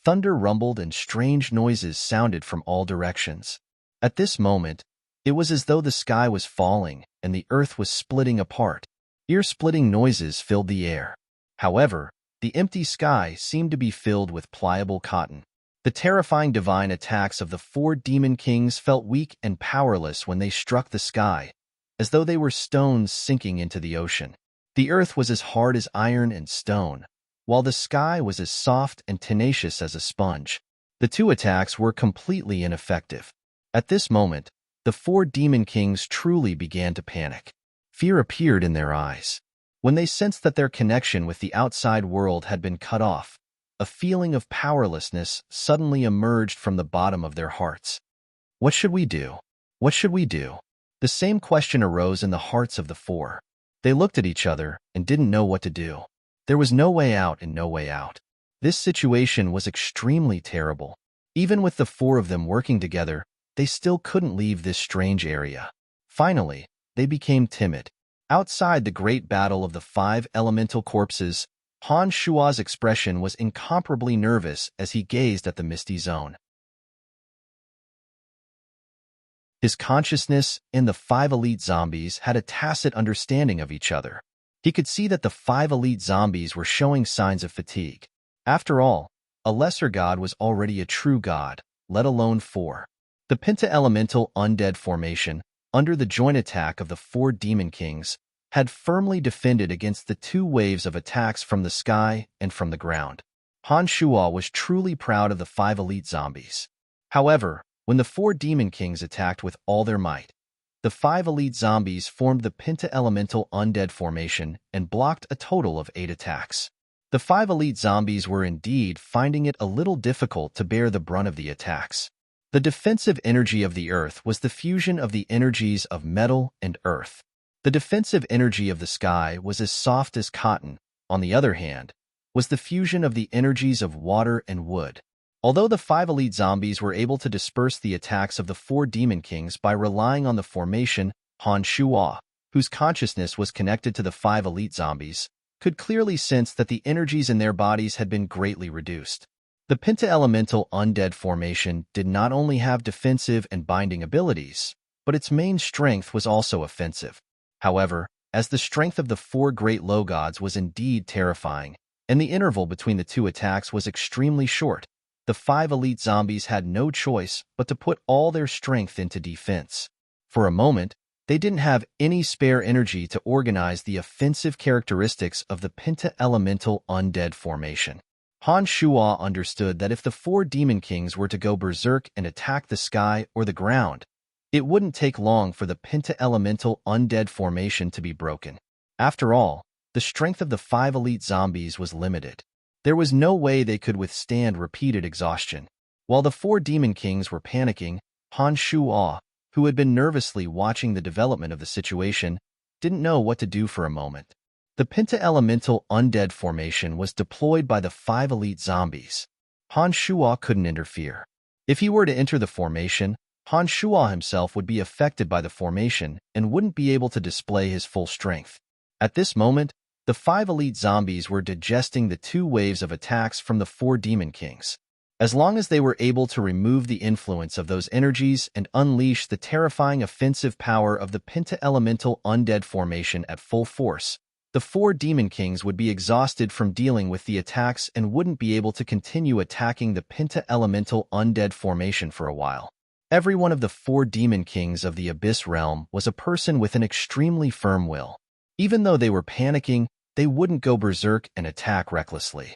Thunder rumbled and strange noises sounded from all directions. At this moment, it was as though the sky was falling and the earth was splitting apart. Ear-splitting noises filled the air. However, the empty sky seemed to be filled with pliable cotton. The terrifying divine attacks of the four demon kings felt weak and powerless when they struck the sky, as though they were stones sinking into the ocean. The earth was as hard as iron and stone, while the sky was as soft and tenacious as a sponge. The two attacks were completely ineffective. At this moment, the four demon kings truly began to panic. Fear appeared in their eyes. When they sensed that their connection with the outside world had been cut off, a feeling of powerlessness suddenly emerged from the bottom of their hearts. What should we do? What should we do? The same question arose in the hearts of the four. They looked at each other and didn't know what to do. There was no way out and no way out. This situation was extremely terrible. Even with the four of them working together, they still couldn't leave this strange area. Finally, they became timid. Outside the great battle of the five elemental corpses, Han Shua's expression was incomparably nervous as he gazed at the misty zone. His consciousness and the five elite zombies had a tacit understanding of each other. He could see that the five elite zombies were showing signs of fatigue. After all, a lesser god was already a true god, let alone four. The penta-elemental undead formation, under the joint attack of the four demon kings, had firmly defended against the two waves of attacks from the sky and from the ground. Han Shua was truly proud of the five elite zombies. However, when the four demon kings attacked with all their might, the five elite zombies formed the penta-elemental undead formation and blocked a total of 8 attacks. The five elite zombies were indeed finding it a little difficult to bear the brunt of the attacks. The defensive energy of the earth was the fusion of the energies of metal and earth. The defensive energy of the sky was as soft as cotton, on the other hand, was the fusion of the energies of water and wood. Although the five elite zombies were able to disperse the attacks of the four demon kings by relying on the formation, Han Shua, whose consciousness was connected to the five elite zombies, could clearly sense that the energies in their bodies had been greatly reduced. The penta-elemental undead formation did not only have defensive and binding abilities, but its main strength was also offensive. However, as the strength of the four great low gods was indeed terrifying, and the interval between the two attacks was extremely short, the five elite zombies had no choice but to put all their strength into defense. For a moment, they didn't have any spare energy to organize the offensive characteristics of the penta-elemental undead formation. Han Shuo understood that if the four demon kings were to go berserk and attack the sky or the ground, it wouldn't take long for the penta-elemental undead formation to be broken. After all, the strength of the five elite zombies was limited. There was no way they could withstand repeated exhaustion. While the four demon kings were panicking, Han Shuo, who had been nervously watching the development of the situation, didn't know what to do for a moment. The penta-elemental undead formation was deployed by the five elite zombies. Han Shuo couldn't interfere. If he were to enter the formation, Han Shuo himself would be affected by the formation and wouldn't be able to display his full strength. At this moment, the five elite zombies were digesting the two waves of attacks from the four demon kings. As long as they were able to remove the influence of those energies and unleash the terrifying offensive power of the penta-elemental undead formation at full force, the four demon kings would be exhausted from dealing with the attacks and wouldn't be able to continue attacking the penta-elemental undead formation for a while. Every one of the four demon kings of the Abyss realm was a person with an extremely firm will. Even though they were panicking, they wouldn't go berserk and attack recklessly.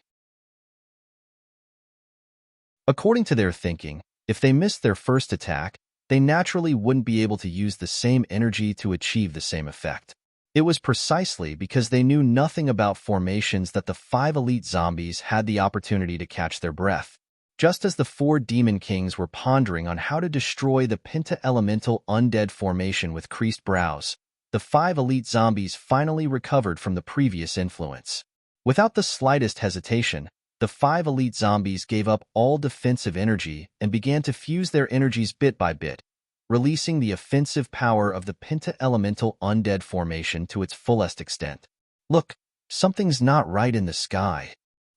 According to their thinking, if they missed their first attack, they naturally wouldn't be able to use the same energy to achieve the same effect. It was precisely because they knew nothing about formations that the five elite zombies had the opportunity to catch their breath. Just as the four demon kings were pondering on how to destroy the penta-elemental undead formation with creased brows, the five elite zombies finally recovered from the previous influence. Without the slightest hesitation, the five elite zombies gave up all defensive energy and began to fuse their energies bit by bit, releasing the offensive power of the penta-elemental undead formation to its fullest extent. Look, something's not right in the sky.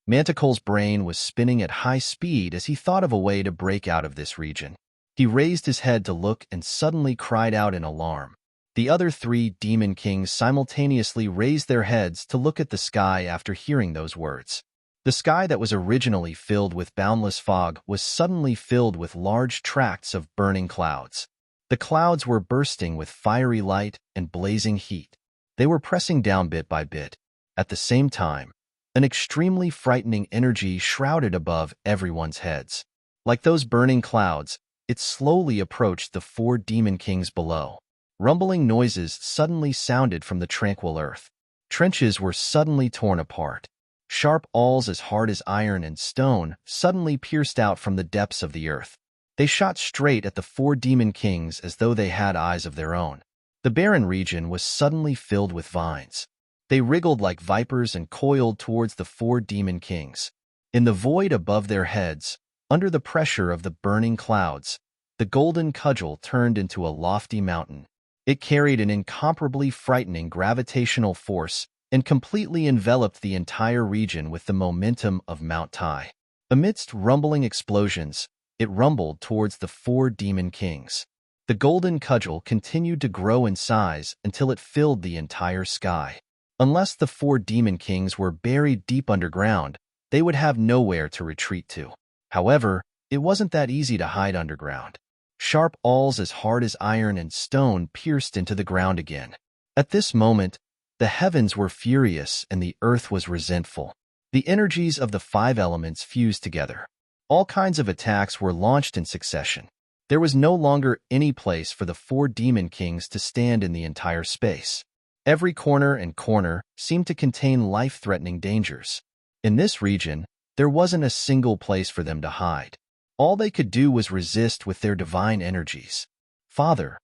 Manticle's brain was spinning at high speed as he thought of a way to break out of this region. He raised his head to look and suddenly cried out in alarm. The other three demon kings simultaneously raised their heads to look at the sky after hearing those words. The sky that was originally filled with boundless fog was suddenly filled with large tracts of burning clouds. The clouds were bursting with fiery light and blazing heat. They were pressing down bit by bit. At the same time, an extremely frightening energy shrouded above everyone's heads. Like those burning clouds, it slowly approached the four demon kings below. Rumbling noises suddenly sounded from the tranquil earth. Trenches were suddenly torn apart. Sharp awls as hard as iron and stone suddenly pierced out from the depths of the earth. They shot straight at the four demon kings as though they had eyes of their own. The barren region was suddenly filled with vines. They wriggled like vipers and coiled towards the four demon kings. In the void above their heads, under the pressure of the burning clouds, the golden cudgel turned into a lofty mountain. It carried an incomparably frightening gravitational force and completely enveloped the entire region with the momentum of Mount Tai. Amidst rumbling explosions, it rumbled towards the four demon kings. The golden cudgel continued to grow in size until it filled the entire sky. Unless the four demon kings were buried deep underground, they would have nowhere to retreat to. However, it wasn't that easy to hide underground. Sharp awls as hard as iron and stone pierced into the ground again. At this moment, the heavens were furious and the earth was resentful. The energies of the five elements fused together. All kinds of attacks were launched in succession. There was no longer any place for the four demon kings to stand in the entire space. Every corner and corner seemed to contain life-threatening dangers. In this region, there wasn't a single place for them to hide. All they could do was resist with their divine energies. "Father,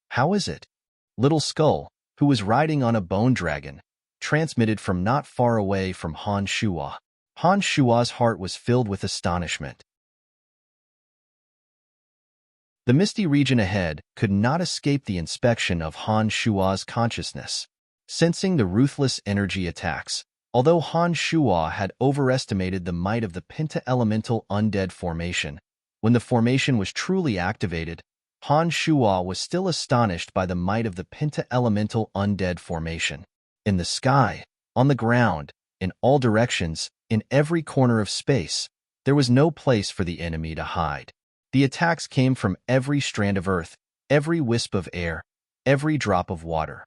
how is it?" Little Skull, who was riding on a bone dragon, transmitted from not far away from Han Shuo. Han Shuo's heart was filled with astonishment. The misty region ahead could not escape the inspection of Han Shuo's consciousness. Sensing the ruthless energy attacks, although Han Shuo had overestimated the might of the penta-elemental undead formation, when the formation was truly activated, Han Shuo was still astonished by the might of the penta-elemental undead formation. In the sky, on the ground, in all directions, in every corner of space, there was no place for the enemy to hide. The attacks came from every strand of earth, every wisp of air, every drop of water.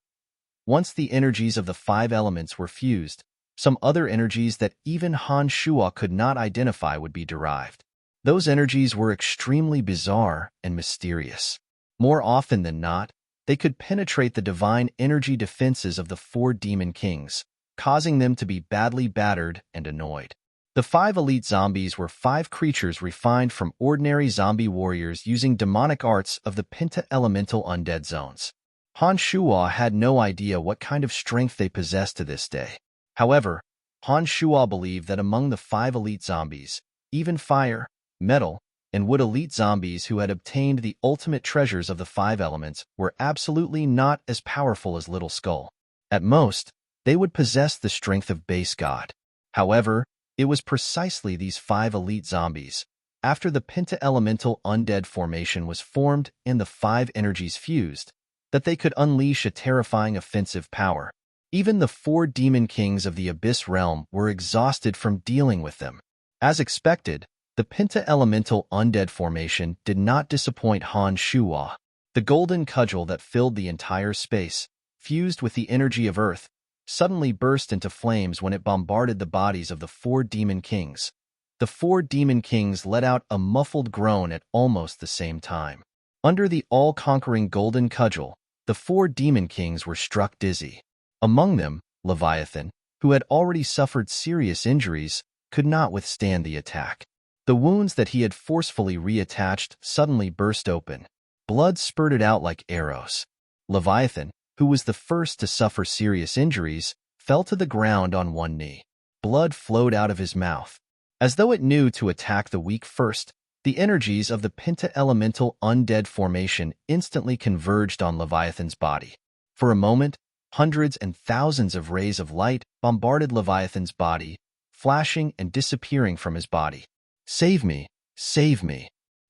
Once the energies of the 5 elements were fused, some other energies that even Han Shuo could not identify would be derived. Those energies were extremely bizarre and mysterious. More often than not, they could penetrate the divine energy defenses of the 4 demon kings, causing them to be badly battered and annoyed. The 5 elite zombies were 5 creatures refined from ordinary zombie warriors using demonic arts of the penta-elemental undead zones. Han Shuo had no idea what kind of strength they possessed to this day. However, Han Shuo believed that among the 5 elite zombies, even fire, metal, and wood elite zombies who had obtained the ultimate treasures of the 5 elements were absolutely not as powerful as Little Skull. At most, they would possess the strength of base god. However, it was precisely these 5 elite zombies, after the penta-elemental undead formation was formed and the 5 energies fused, that they could unleash a terrifying offensive power. Even the 4 demon kings of the Abyss realm were exhausted from dealing with them. As expected, the penta-elemental undead formation did not disappoint Han Shuo. The golden cudgel that filled the entire space, fused with the energy of earth, suddenly burst into flames when it bombarded the bodies of the 4 demon kings. The 4 demon kings let out a muffled groan at almost the same time. Under the all-conquering golden cudgel, the 4 demon kings were struck dizzy. Among them, Leviathan, who had already suffered serious injuries, could not withstand the attack. The wounds that he had forcefully reattached suddenly burst open. Blood spurted out like arrows. Leviathan, who was the first to suffer serious injuries, fell to the ground on one knee. Blood flowed out of his mouth. As though it knew to attack the weak first, the energies of the penta-elemental undead formation instantly converged on Leviathan's body. For a moment, hundreds and thousands of rays of light bombarded Leviathan's body, flashing and disappearing from his body. "Save me! Save me!"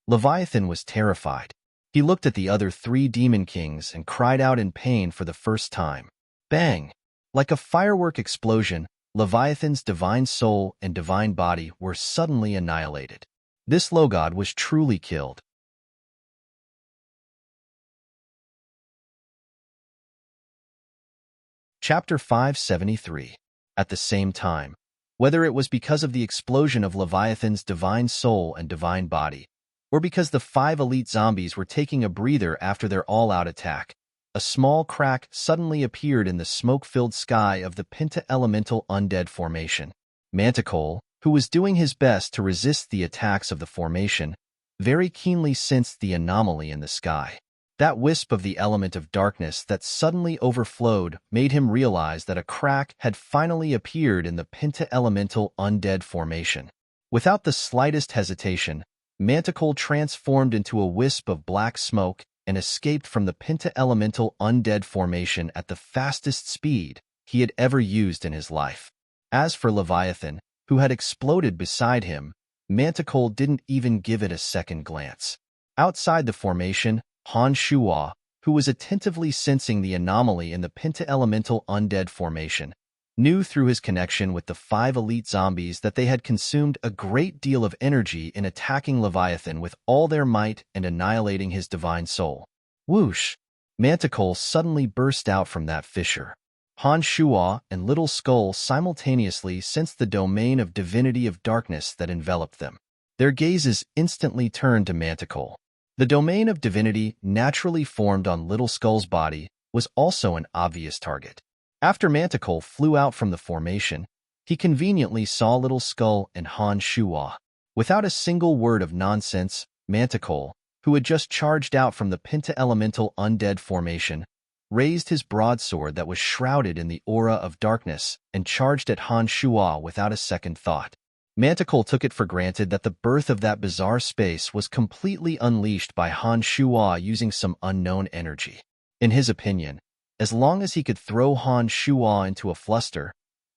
Leviathan was terrified. He looked at the other 3 demon kings and cried out in pain for the first time. Bang! Like a firework explosion, Leviathan's divine soul and divine body were suddenly annihilated. This low god was truly killed. Chapter 573. At the same time, whether it was because of the explosion of Leviathan's divine soul and divine body, or because the 5 elite zombies were taking a breather after their all-out attack, a small crack suddenly appeared in the smoke-filled sky of the penta-elemental undead formation. Manticore, who was doing his best to resist the attacks of the formation, very keenly sensed the anomaly in the sky. That wisp of the element of darkness that suddenly overflowed made him realize that a crack had finally appeared in the penta-elemental undead formation. Without the slightest hesitation, Manticore transformed into a wisp of black smoke and escaped from the penta-elemental undead formation at the fastest speed he had ever used in his life. As for Leviathan, who had exploded beside him, Manticore didn't even give it a second glance. Outside the formation, Han Shuo, who was attentively sensing the anomaly in the penta-elemental undead formation, knew through his connection with the 5 elite zombies that they had consumed a great deal of energy in attacking Leviathan with all their might and annihilating his divine soul. Whoosh! Manticore suddenly burst out from that fissure. Han Shuo and Little Skull simultaneously sensed the domain of divinity of darkness that enveloped them. Their gazes instantly turned to Manticore. The domain of divinity naturally formed on Little Skull's body was also an obvious target. After Manticore flew out from the formation, he conveniently saw Little Skull and Han Shuo. Without a single word of nonsense, Manticore, who had just charged out from the penta-elemental undead formation, raised his broadsword that was shrouded in the aura of darkness and charged at Han Shuo without a second thought. Manticore took it for granted that the birth of that bizarre space was completely unleashed by Han Shuo using some unknown energy. In his opinion, as long as he could throw Han Shuo into a fluster,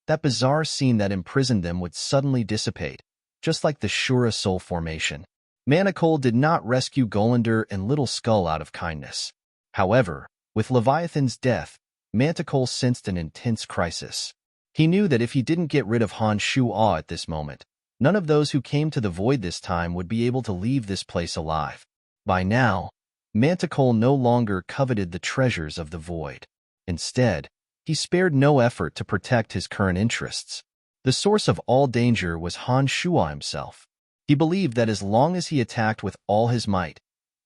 that bizarre scene that imprisoned them would suddenly dissipate, just like the Shura Soul formation. Manacle did not rescue Golander and Little Skull out of kindness. However, with Leviathan's death, Manticore sensed an intense crisis. He knew that if he didn't get rid of Han Shuo at this moment, none of those who came to the Void this time would be able to leave this place alive. By now, Manticore no longer coveted the treasures of the Void. Instead, he spared no effort to protect his current interests. The source of all danger was Han Shuo himself. He believed that as long as he attacked with all his might,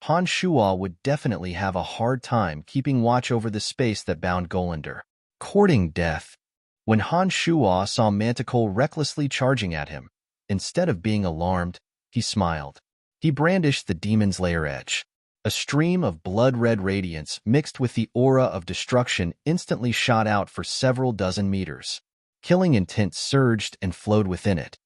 Han Shuo would definitely have a hard time keeping watch over the space that bound Golander. Courting death. When Han Shuo saw Manticore recklessly charging at him, instead of being alarmed, he smiled. He brandished the Demon's Lair edge. A stream of blood-red radiance mixed with the aura of destruction instantly shot out for several dozen meters. Killing intent surged and flowed within it.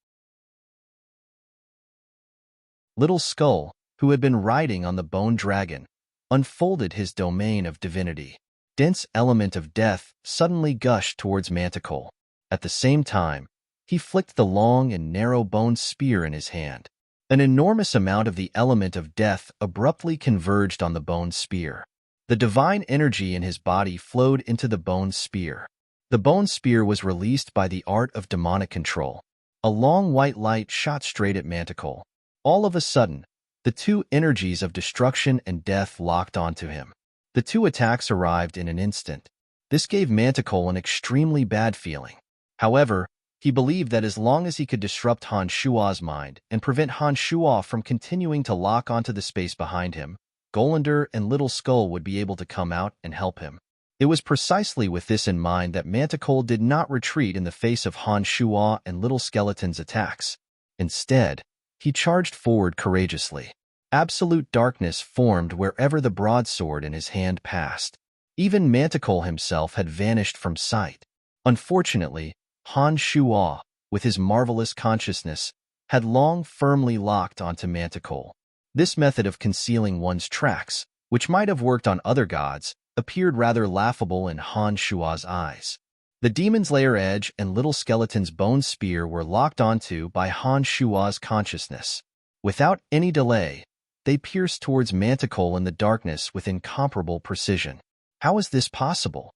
Little Skull, who had been riding on the bone dragon, unfolded his domain of divinity. Dense element of death suddenly gushed towards Manticore. At the same time, he flicked the long and narrow bone spear in his hand. An enormous amount of the element of death abruptly converged on the bone spear. The divine energy in his body flowed into the bone spear. The bone spear was released by the art of demonic control. A long white light shot straight at Manticore. All of a sudden, the two energies of destruction and death locked onto him. The two attacks arrived in an instant. This gave Manticore an extremely bad feeling. However, he believed that as long as he could disrupt Han Shuo's mind and prevent Han Shuo from continuing to lock onto the space behind him, Golander and Little Skull would be able to come out and help him. It was precisely with this in mind that Manticore did not retreat in the face of Han Shuo and Little Skeleton's attacks. Instead, he charged forward courageously. Absolute darkness formed wherever the broadsword in his hand passed. Even Manticore himself had vanished from sight. Unfortunately, Han Shuo, with his marvelous consciousness, had long firmly locked onto Manticore. This method of concealing one's tracks, which might have worked on other gods, appeared rather laughable in Han Shuo's eyes. The Demon's Lair edge and Little Skeleton's bone spear were locked onto by Han Shuo's consciousness. Without any delay, they pierced towards Manticore in the darkness with incomparable precision. How is this possible?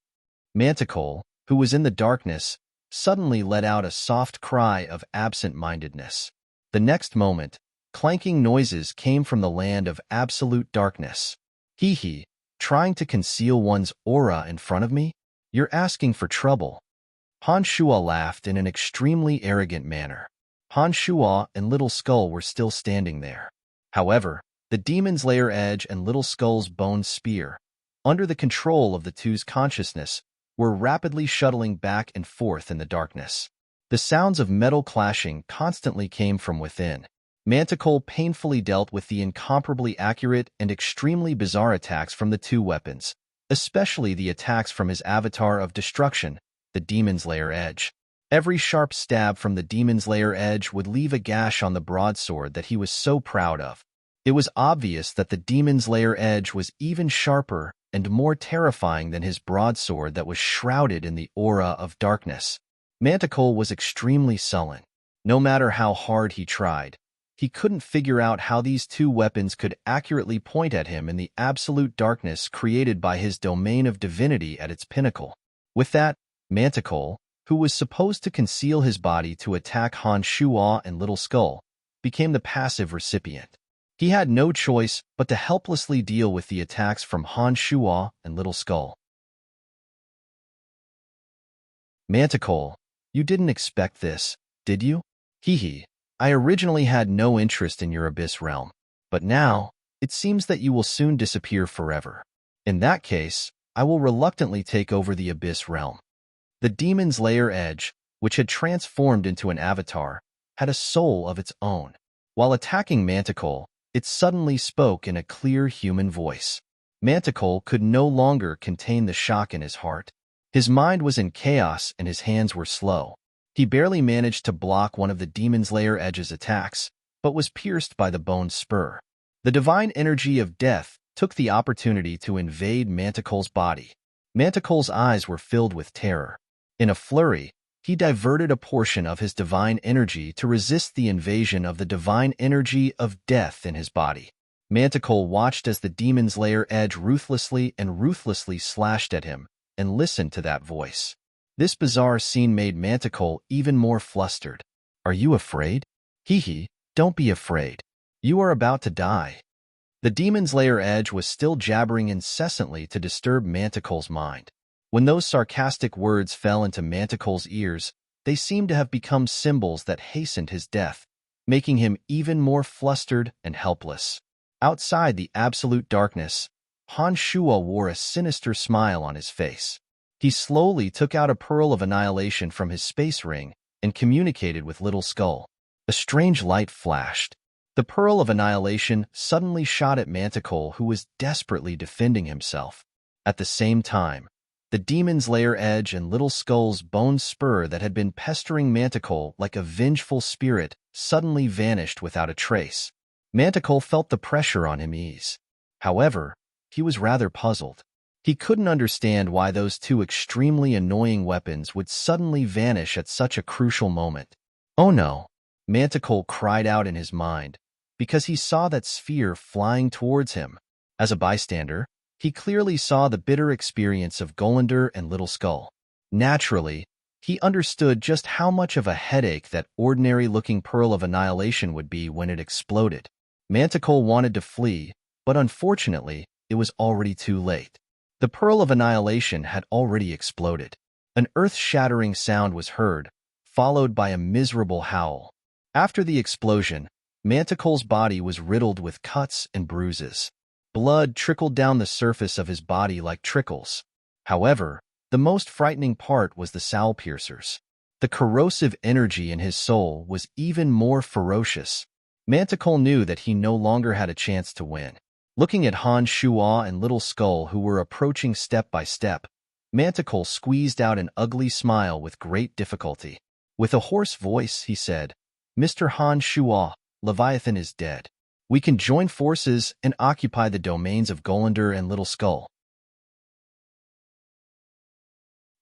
Manticore, who was in the darkness, suddenly let out a soft cry of absent-mindedness. The next moment, clanking noises came from the land of absolute darkness. Hee, trying to conceal one's aura in front of me? You're asking for trouble. Han Shuo laughed in an extremely arrogant manner. Han Shuo and Little Skull were still standing there. However, the Demon's Lair edge and Little Skull's bone spear, under the control of the two's consciousness, were rapidly shuttling back and forth in the darkness. The sounds of metal clashing constantly came from within. Manticore painfully dealt with the incomparably accurate and extremely bizarre attacks from the two weapons, especially the attacks from his avatar of destruction, the Demon's Lair edge. Every sharp stab from the Demon's Lair edge would leave a gash on the broadsword that he was so proud of. It was obvious that the Demon's Lair edge was even sharper and more terrifying than his broadsword that was shrouded in the aura of darkness. Manticore was extremely sullen. No matter how hard he tried, he couldn't figure out how these two weapons could accurately point at him in the absolute darkness created by his domain of divinity at its pinnacle. With that, Manticore, who was supposed to conceal his body to attack Han Shuo and Little Skull, became the passive recipient. He had no choice but to helplessly deal with the attacks from Han Shuo and Little Skull. Manticore, you didn't expect this, did you? Hee, I originally had no interest in your Abyss realm, but now, it seems that you will soon disappear forever. In that case, I will reluctantly take over the Abyss realm. The Demon's Lair edge, which had transformed into an avatar, had a soul of its own. While attacking Manticore, it suddenly spoke in a clear human voice. Manticore could no longer contain the shock in his heart. His mind was in chaos and his hands were slow. He barely managed to block one of the Demon's Lair edge's attacks, but was pierced by the bone spur. The divine energy of death took the opportunity to invade Manticore's body. Manticore's eyes were filled with terror. In a flurry, he diverted a portion of his divine energy to resist the invasion of the divine energy of death in his body. Manticore watched as the demon's lair edge ruthlessly slashed at him, and listened to that voice. This bizarre scene made Manticore even more flustered. "Are you afraid? Hee, don't be afraid. You are about to die." The demon's lair edge was still jabbering incessantly to disturb Manticore's mind. When those sarcastic words fell into Manticore's ears, they seemed to have become symbols that hastened his death, making him even more flustered and helpless. Outside the absolute darkness, Han Shuo wore a sinister smile on his face. He slowly took out a pearl of annihilation from his space ring and communicated with Little Skull. A strange light flashed. The pearl of annihilation suddenly shot at Manticore, who was desperately defending himself. At the same time, the demon's lair edge and Little Skull's bone spur that had been pestering Manticore like a vengeful spirit suddenly vanished without a trace. Manticore felt the pressure on him ease. However, he was rather puzzled. He couldn't understand why those two extremely annoying weapons would suddenly vanish at such a crucial moment. "Oh no," Manticore cried out in his mind, because he saw that sphere flying towards him. As a bystander, he clearly saw the bitter experience of Golander and Little Skull. Naturally, he understood just how much of a headache that ordinary-looking pearl of annihilation would be when it exploded. Manticore wanted to flee, but unfortunately, it was already too late. The pearl of annihilation had already exploded. An earth-shattering sound was heard, followed by a miserable howl. After the explosion, Manticore's body was riddled with cuts and bruises. Blood trickled down the surface of his body like trickles. However, the most frightening part was the soul piercers. The corrosive energy in his soul was even more ferocious. Manticore knew that he no longer had a chance to win. Looking at Han Shuo and Little Skull, who were approaching step by step, Manticore squeezed out an ugly smile with great difficulty. With a hoarse voice, he said, "Mr. Han Shuo, Leviathan is dead. We can join forces and occupy the domains of Golander and Little Skull."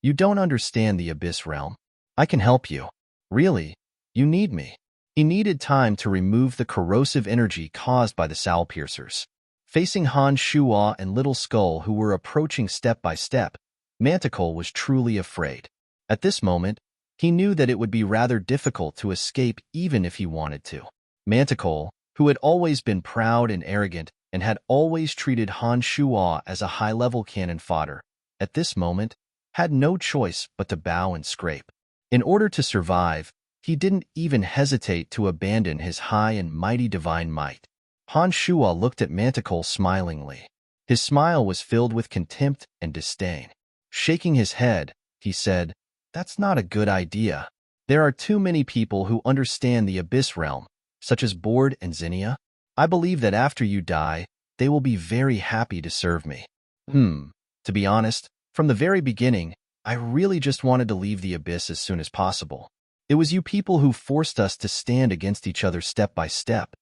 "You don't understand the Abyss Realm. I can help you. Really, you need me." He needed time to remove the corrosive energy caused by the soul piercers. Facing Han Shuo and Little Skull, who were approaching step by step, Manticore was truly afraid. At this moment, he knew that it would be rather difficult to escape even if he wanted to. Manticore, who had always been proud and arrogant and had always treated Han Shuo as a high-level cannon fodder, at this moment, had no choice but to bow and scrape. In order to survive, he didn't even hesitate to abandon his high and mighty divine might. Han Shuo looked at Manticore smilingly. His smile was filled with contempt and disdain. Shaking his head, he said, "That's not a good idea. There are too many people who understand the Abyss Realm, such as Board and Zinnia. I believe that after you die, they will be very happy to serve me." To be honest, from the very beginning, I really just wanted to leave the Abyss as soon as possible. It was you people who forced us to stand against each other step by step.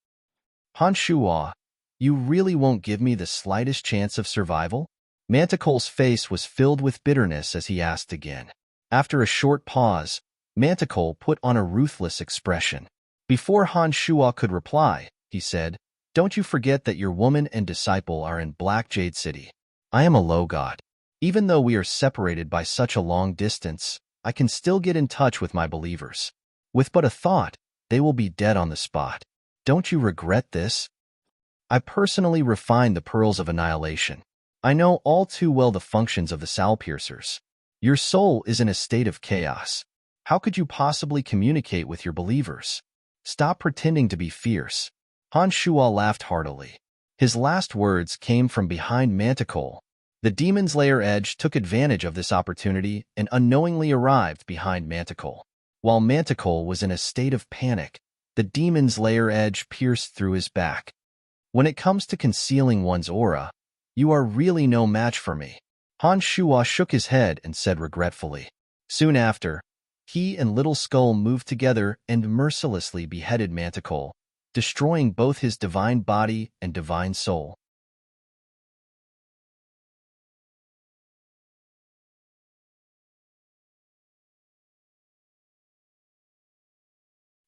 Han Shuo, you really won't give me the slightest chance of survival? Manticore's face was filled with bitterness as he asked again. After a short pause, Manticore put on a ruthless expression. Before Han Shuo could reply, he said, "Don't you forget that your woman and disciple are in Black Jade City. I am a low god. Even though we are separated by such a long distance, I can still get in touch with my believers. With but a thought, they will be dead on the spot. Don't you regret this? I personally refined the pearls of annihilation. I know all too well the functions of the soul piercers. Your soul is in a state of chaos. How could you possibly communicate with your believers? Stop pretending to be fierce." Han Shuo laughed heartily. His last words came from behind Manticore. The demon's lair edge took advantage of this opportunity and unknowingly arrived behind Manticore. While Manticore was in a state of panic, the demon's lair edge pierced through his back. "When it comes to concealing one's aura, you are really no match for me." Han Shuo shook his head and said regretfully. Soon after, he and Little Skull moved together and mercilessly beheaded Manticore, destroying both his divine body and divine soul.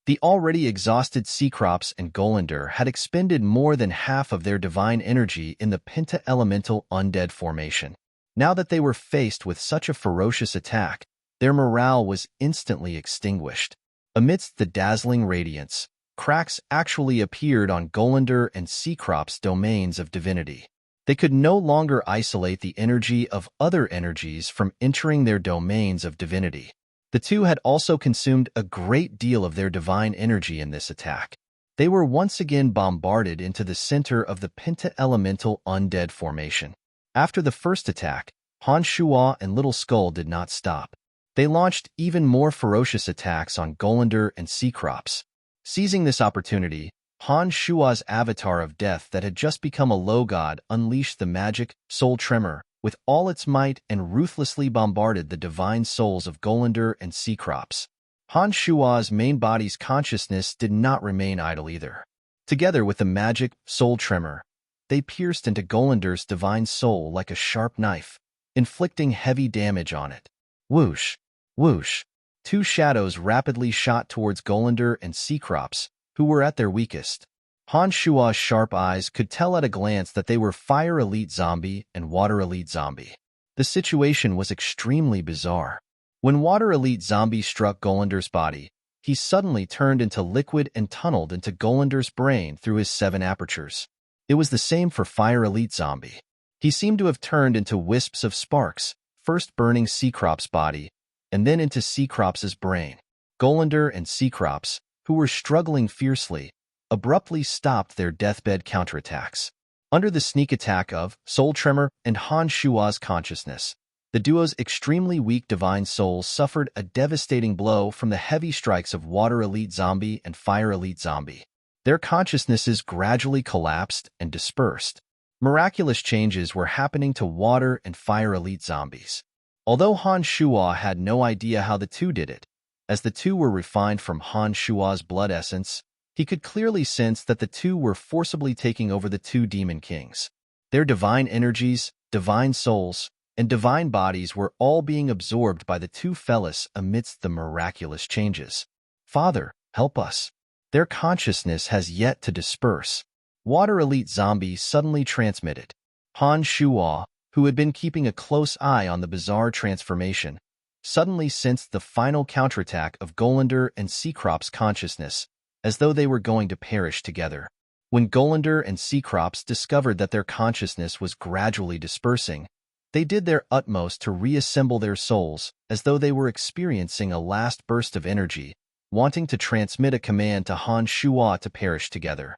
The already exhausted Cecrops and Golander had expended more than half of their divine energy in the penta-elemental undead formation. Now that they were faced with such a ferocious attack, their morale was instantly extinguished. Amidst the dazzling radiance, cracks actually appeared on Golander and Cecrops' domains of divinity. They could no longer isolate the energy of other energies from entering their domains of divinity. The two had also consumed a great deal of their divine energy in this attack. They were once again bombarded into the center of the penta-elemental undead formation. After the first attack, Han Shuo and Little Skull did not stop. They launched even more ferocious attacks on Golander and Cecrops. Seizing this opportunity, Han Shuo's avatar of death that had just become a low god unleashed the magic soul tremor with all its might and ruthlessly bombarded the divine souls of Golander and Cecrops. Han Shuo's main body's consciousness did not remain idle either. Together with the magic soul tremor, they pierced into Golander's divine soul like a sharp knife, inflicting heavy damage on it. Whoosh! Whoosh! Two shadows rapidly shot towards Golander and Cecrops, who were at their weakest. Han Shuo's sharp eyes could tell at a glance that they were Fire Elite Zombie and Water Elite Zombie. The situation was extremely bizarre. When Water Elite Zombie struck Golander's body, he suddenly turned into liquid and tunneled into Golander's brain through his 7 apertures. It was the same for Fire Elite Zombie. He seemed to have turned into wisps of sparks, first burning Cecrops' body, and then into Cecrops' brain. Golander and Cecrops, who were struggling fiercely, abruptly stopped their deathbed counterattacks. Under the sneak attack of Soul Tremor and Han Shuo's consciousness, the duo's extremely weak divine souls suffered a devastating blow from the heavy strikes of Water Elite Zombie and Fire Elite Zombie. Their consciousnesses gradually collapsed and dispersed. Miraculous changes were happening to Water and Fire Elite Zombies. Although Han Shuo had no idea how the two did it, as the two were refined from Han Shuo's blood essence, he could clearly sense that the two were forcibly taking over the 2 demon kings. Their divine energies, divine souls, and divine bodies were all being absorbed by the 2 fellas amidst the miraculous changes. Father, help us. Their consciousness has yet to disperse. Water Elite Zombie suddenly transmitted. Han Shuo, who had been keeping a close eye on the bizarre transformation, suddenly sensed the final counterattack of Golander and Cecrops' consciousness, as though they were going to perish together. When Golander and Cecrops discovered that their consciousness was gradually dispersing, they did their utmost to reassemble their souls as though they were experiencing a last burst of energy, wanting to transmit a command to Han Shuo to perish together.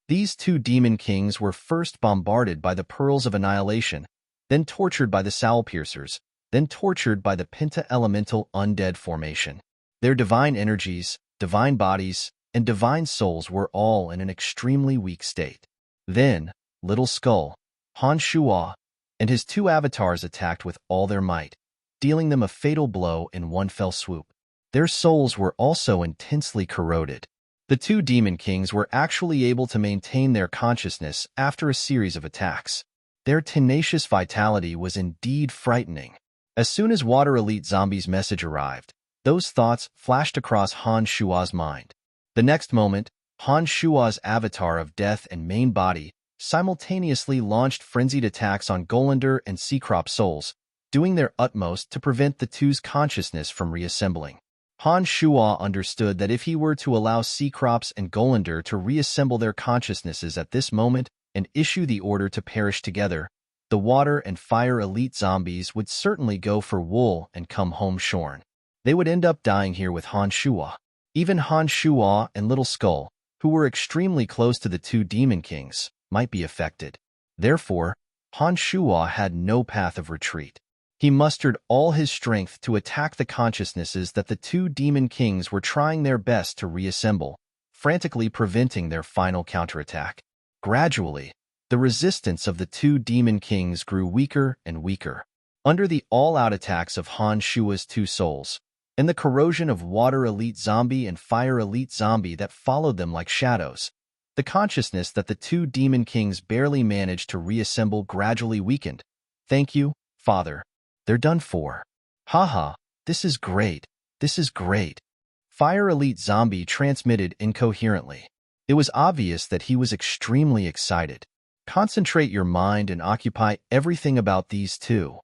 These 2 demon kings were first bombarded by the Pearls of Annihilation, then tortured by the Soul Piercers, then tortured by the penta-elemental undead formation. Their divine energies, divine bodies, and divine souls were all in an extremely weak state. Then, Little Skull, Han Shuo, and his 2 avatars attacked with all their might, dealing them a fatal blow in one fell swoop. Their souls were also intensely corroded. The 2 demon kings were actually able to maintain their consciousness after a series of attacks. Their tenacious vitality was indeed frightening. As soon as Water Elite Zombie's message arrived, those thoughts flashed across Han Shuo's mind. The next moment, Han Shuo's avatar of death and main body simultaneously launched frenzied attacks on Golander and Cecrops' souls, doing their utmost to prevent the two's consciousness from reassembling. Han Shuo understood that if he were to allow Cecrops and Golander to reassemble their consciousnesses at this moment and issue the order to perish together, the Water and Fire Elite Zombies would certainly go for wool and come home shorn. They would end up dying here with Han Shuo. Even Han Shuo and Little Skull, who were extremely close to the 2 demon kings, might be affected. Therefore, Han Shuo had no path of retreat. He mustered all his strength to attack the consciousnesses that the 2 demon kings were trying their best to reassemble, frantically preventing their final counterattack. Gradually, the resistance of the 2 demon kings grew weaker and weaker. Under the all-out attacks of Han Shuo's 2 souls, and the corrosion of Water Elite Zombie and Fire Elite Zombie that followed them like shadows, the consciousness that the 2 demon kings barely managed to reassemble gradually weakened. Thank you, Father. They're done for. Haha, this is great. This is great. Fire Elite Zombie transmitted incoherently. It was obvious that he was extremely excited. Concentrate your mind and occupy everything about these two,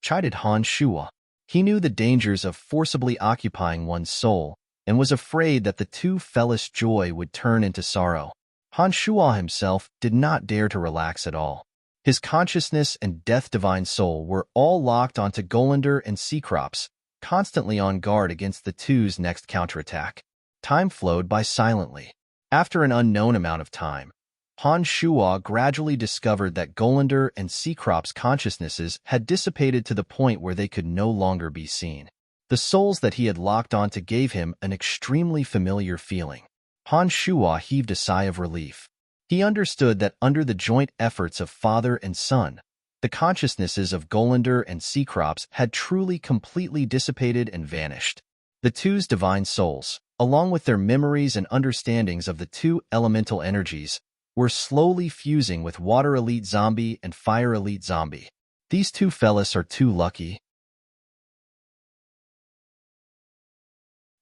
chided Han Shuo. He knew the dangers of forcibly occupying one's soul and was afraid that the two fellow's joy would turn into sorrow. Han Shuo himself did not dare to relax at all. His consciousness and death divine soul were all locked onto Golander and Cecrops, constantly on guard against the two's next counterattack. Time flowed by silently. After an unknown amount of time, Han Shuo gradually discovered that Golander and Cecrops' consciousnesses had dissipated to the point where they could no longer be seen. The souls that he had locked onto gave him an extremely familiar feeling. Han Shuo heaved a sigh of relief. He understood that under the joint efforts of father and son, the consciousnesses of Golander and Cecrops had truly completely dissipated and vanished. The two's divine souls, along with their memories and understandings of the two elemental energies, were slowly fusing with Water Elite Zombie and Fire Elite Zombie. These two fellas are too lucky.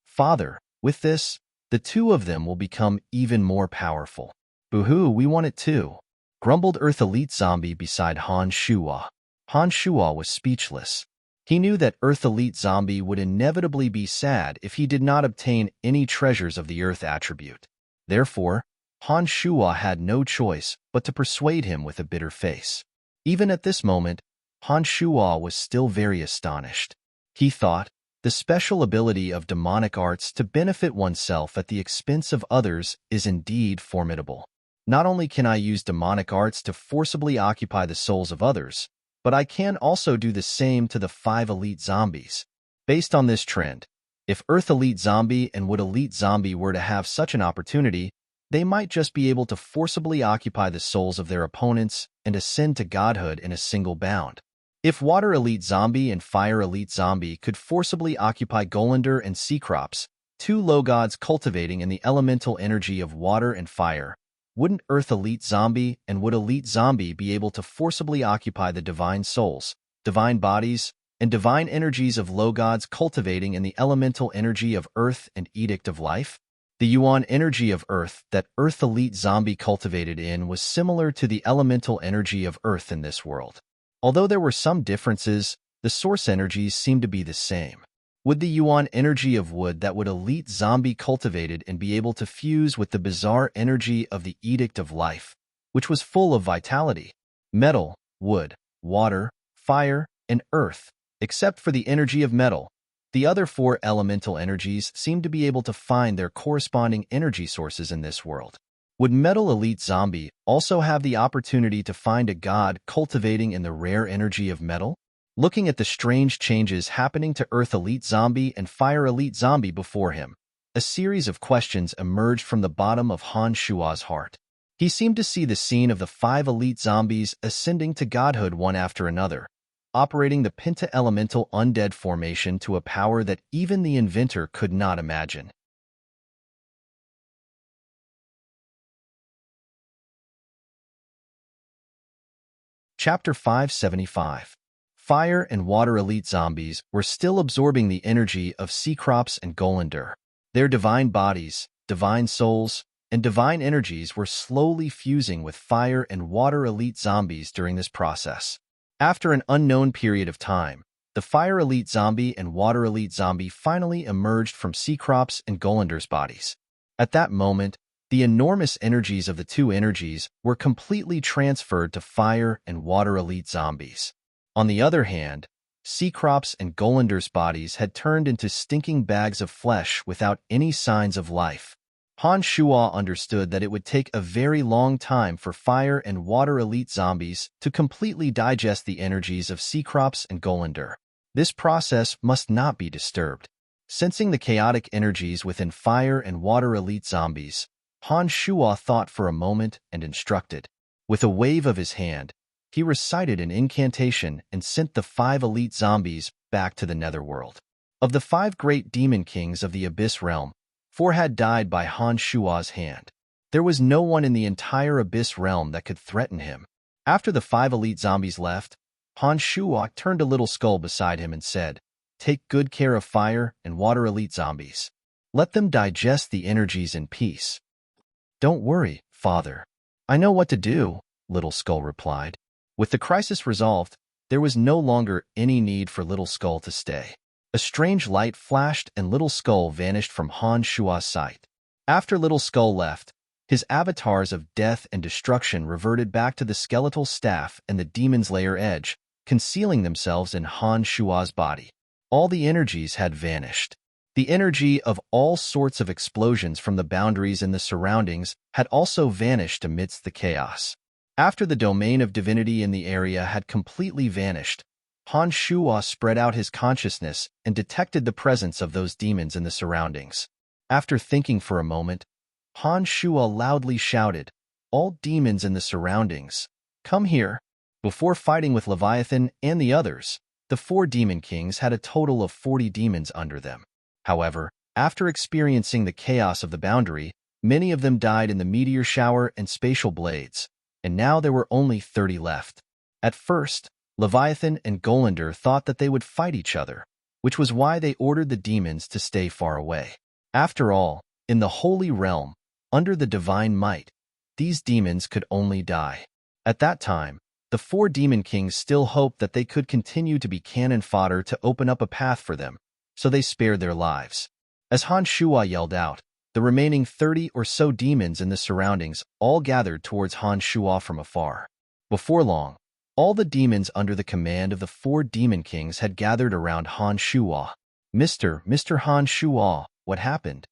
Father, with this, the two of them will become even more powerful. Boo-hoo, we want it too, grumbled Earth Elite Zombie beside Han Shuo. Han Shuo was speechless. He knew that Earth Elite Zombie would inevitably be sad if he did not obtain any treasures of the Earth attribute. Therefore, Han Shuo had no choice but to persuade him with a bitter face. Even at this moment, Han Shuo was still very astonished. He thought, the special ability of demonic arts to benefit oneself at the expense of others is indeed formidable. Not only can I use demonic arts to forcibly occupy the souls of others, but I can also do the same to the 5 elite zombies. Based on this trend, if Earth Elite Zombie and Wood Elite Zombie were to have such an opportunity, they might just be able to forcibly occupy the souls of their opponents and ascend to godhood in a single bound. If Water Elite Zombie and Fire Elite Zombie could forcibly occupy Golander and Cecrops, two low gods cultivating in the elemental energy of water and fire, wouldn't Earth Elite Zombie and Wood Elite Zombie be able to forcibly occupy the divine souls, divine bodies, and divine energies of low gods cultivating in the elemental energy of Earth and Edict of Life? The Yuan energy of Earth that Earth Elite Zombie cultivated in was similar to the elemental energy of Earth in this world. Although there were some differences, the source energies seemed to be the same. Would the Yuan energy of wood that Wood Elite Zombie cultivated and be able to fuse with the bizarre energy of the Edict of Life, which was full of vitality? Metal, wood, water, fire, and earth. Except for the energy of metal, the other 4 elemental energies seemed to be able to find their corresponding energy sources in this world. Would Metal Elite Zombie also have the opportunity to find a god cultivating in the rare energy of metal? Looking at the strange changes happening to Earth Elite Zombie and Fire Elite Zombie before him, a series of questions emerged from the bottom of Han Shuo's heart. He seemed to see the scene of the 5 elite zombies ascending to godhood one after another, operating the penta-elemental undead formation to a power that even the inventor could not imagine. Chapter 575. Fire and Water Elite Zombies were still absorbing the energy of Cecrops and Golander. Their divine bodies, divine souls, and divine energies were slowly fusing with Fire and Water Elite Zombies during this process. After an unknown period of time, the Fire Elite Zombie and Water Elite Zombie finally emerged from Cecrops and Golander's bodies. At that moment, the enormous energies of the two energies were completely transferred to Fire and Water Elite Zombies. On the other hand, Cecrops and Golander's bodies had turned into stinking bags of flesh without any signs of life. Han Shuo understood that it would take a very long time for Fire and Water Elite Zombies to completely digest the energies of Cecrops and Golander. This process must not be disturbed. Sensing the chaotic energies within Fire and Water Elite Zombies, Han Shuo thought for a moment and instructed. With a wave of his hand, he recited an incantation and sent the 5 elite zombies back to the netherworld. Of the 5 great demon kings of the Abyss realm, 4 had died by Han Shuo's hand. There was no one in the entire Abyss realm that could threaten him. After the 5 elite zombies left, Han Shuo turned to Little Skull beside him and said, take good care of fire and water elite zombies. Let them digest the energies in peace. Don't worry, Father. I know what to do, Little Skull replied. With the crisis resolved, there was no longer any need for Little Skull to stay. A strange light flashed and Little Skull vanished from Han Shua's sight. After Little Skull left, his avatars of death and destruction reverted back to the skeletal staff and the demon's lair edge, concealing themselves in Han Shua's body. All the energies had vanished. The energy of all sorts of explosions from the boundaries and the surroundings had also vanished amidst the chaos. After the domain of divinity in the area had completely vanished, Han Shua spread out his consciousness and detected the presence of those demons in the surroundings. After thinking for a moment, Han Shua loudly shouted, "All demons in the surroundings, come here!" Before fighting with Leviathan and the others, the 4 demon kings had a total of 40 demons under them. However, after experiencing the chaos of the boundary, many of them died in the meteor shower and spatial blades, and now there were only 30 left. At first, Leviathan and Golander thought that they would fight each other, which was why they ordered the demons to stay far away. After all, in the Holy Realm, under the divine might, these demons could only die. At that time, the 4 demon kings still hoped that they could continue to be cannon fodder to open up a path for them, so they spared their lives. As Han Shua yelled out, the remaining 30 or so demons in the surroundings all gathered towards Han Shua from afar. Before long, all the demons under the command of the 4 demon kings had gathered around Han Shua. Mr. Han Shua, what happened?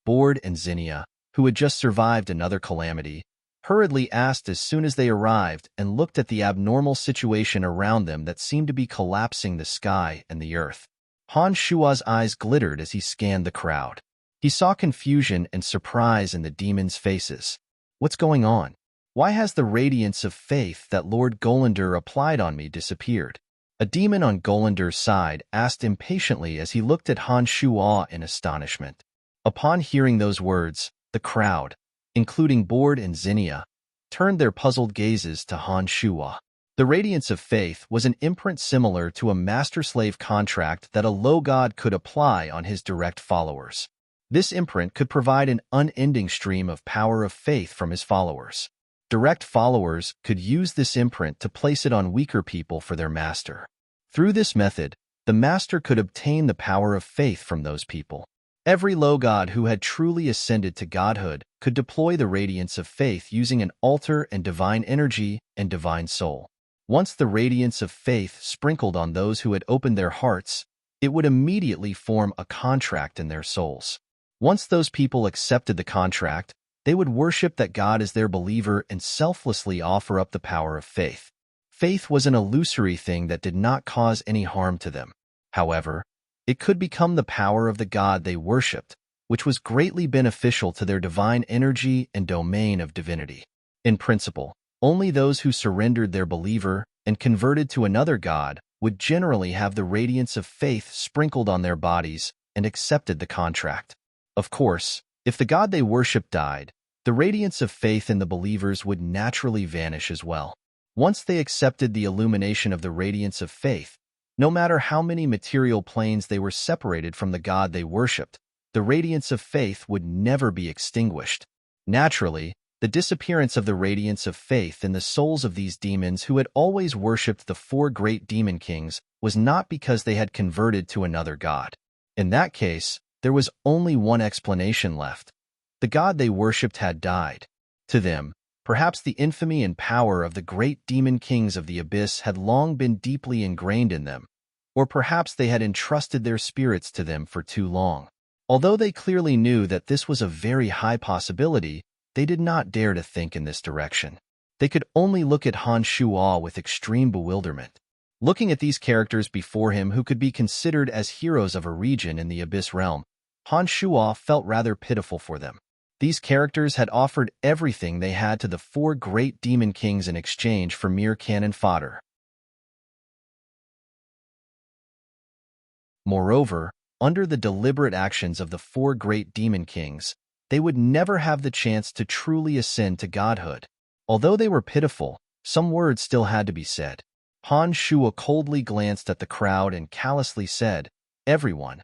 Bored and Zinnia, who had just survived another calamity, hurriedly asked as soon as they arrived and looked at the abnormal situation around them that seemed to be collapsing the sky and the earth. Han Shua's eyes glittered as he scanned the crowd. He saw confusion and surprise in the demons' faces. What's going on? Why has the radiance of faith that Lord Golander applied on me disappeared? A demon on Golander's side asked impatiently as he looked at Han Shua in astonishment. Upon hearing those words, the crowd, including Bored and Zinnia, turned their puzzled gazes to Han Shua. The radiance of faith was an imprint similar to a master-slave contract that a low god could apply on his direct followers. This imprint could provide an unending stream of power of faith from his followers. Direct followers could use this imprint to place it on weaker people for their master. Through this method, the master could obtain the power of faith from those people. Every low god who had truly ascended to godhood could deploy the radiance of faith using an altar and divine energy and divine soul. Once the radiance of faith sprinkled on those who had opened their hearts, it would immediately form a contract in their souls. Once those people accepted the contract, they would worship that God as their believer and selflessly offer up the power of faith. Faith was an illusory thing that did not cause any harm to them. However, it could become the power of the God they worshipped, which was greatly beneficial to their divine energy and domain of divinity. In principle, only those who surrendered their believer and converted to another god would generally have the radiance of faith sprinkled on their bodies and accepted the contract. Of course, if the god they worshipped died, the radiance of faith in the believers would naturally vanish as well. Once they accepted the illumination of the radiance of faith, no matter how many material planes they were separated from the god they worshipped, the radiance of faith would never be extinguished. Naturally, the disappearance of the radiance of faith in the souls of these demons who had always worshipped the 4 great demon kings was not because they had converted to another god. In that case, there was only one explanation left. The god they worshipped had died. To them, perhaps the infamy and power of the great demon kings of the abyss had long been deeply ingrained in them, or perhaps they had entrusted their spirits to them for too long. Although they clearly knew that this was a very high possibility, they did not dare to think in this direction. They could only look at Han Shua with extreme bewilderment. Looking at these characters before him who could be considered as heroes of a region in the Abyss realm, Han Shua felt rather pitiful for them. These characters had offered everything they had to the 4 great demon kings in exchange for mere cannon fodder. Moreover, under the deliberate actions of the 4 great demon kings, they would never have the chance to truly ascend to godhood. Although they were pitiful, some words still had to be said. Han Shua coldly glanced at the crowd and callously said, "Everyone,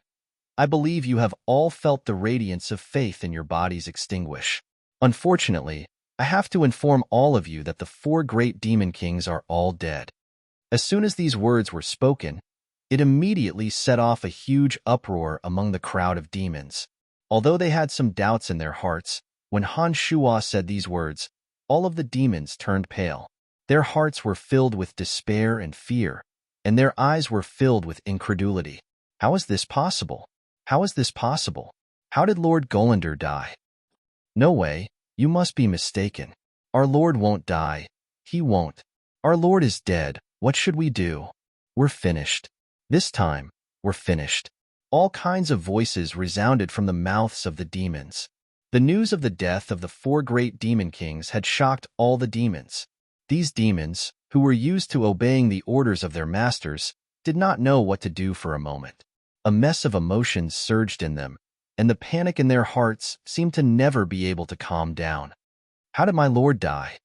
I believe you have all felt the radiance of faith in your bodies extinguish. Unfortunately, I have to inform all of you that the 4 great demon kings are all dead." As soon as these words were spoken, it immediately set off a huge uproar among the crowd of demons. Although they had some doubts in their hearts, when Han Shua said these words, all of the demons turned pale. Their hearts were filled with despair and fear, and their eyes were filled with incredulity. How is this possible? How is this possible? How did Lord Golander die? No way, you must be mistaken. Our Lord won't die. He won't. Our Lord is dead. What should we do? We're finished. This time, we're finished. All kinds of voices resounded from the mouths of the demons. The news of the death of the 4 great demon kings had shocked all the demons. These demons, who were used to obeying the orders of their masters, did not know what to do for a moment. A mess of emotions surged in them, and the panic in their hearts seemed to never be able to calm down. How did my lord die?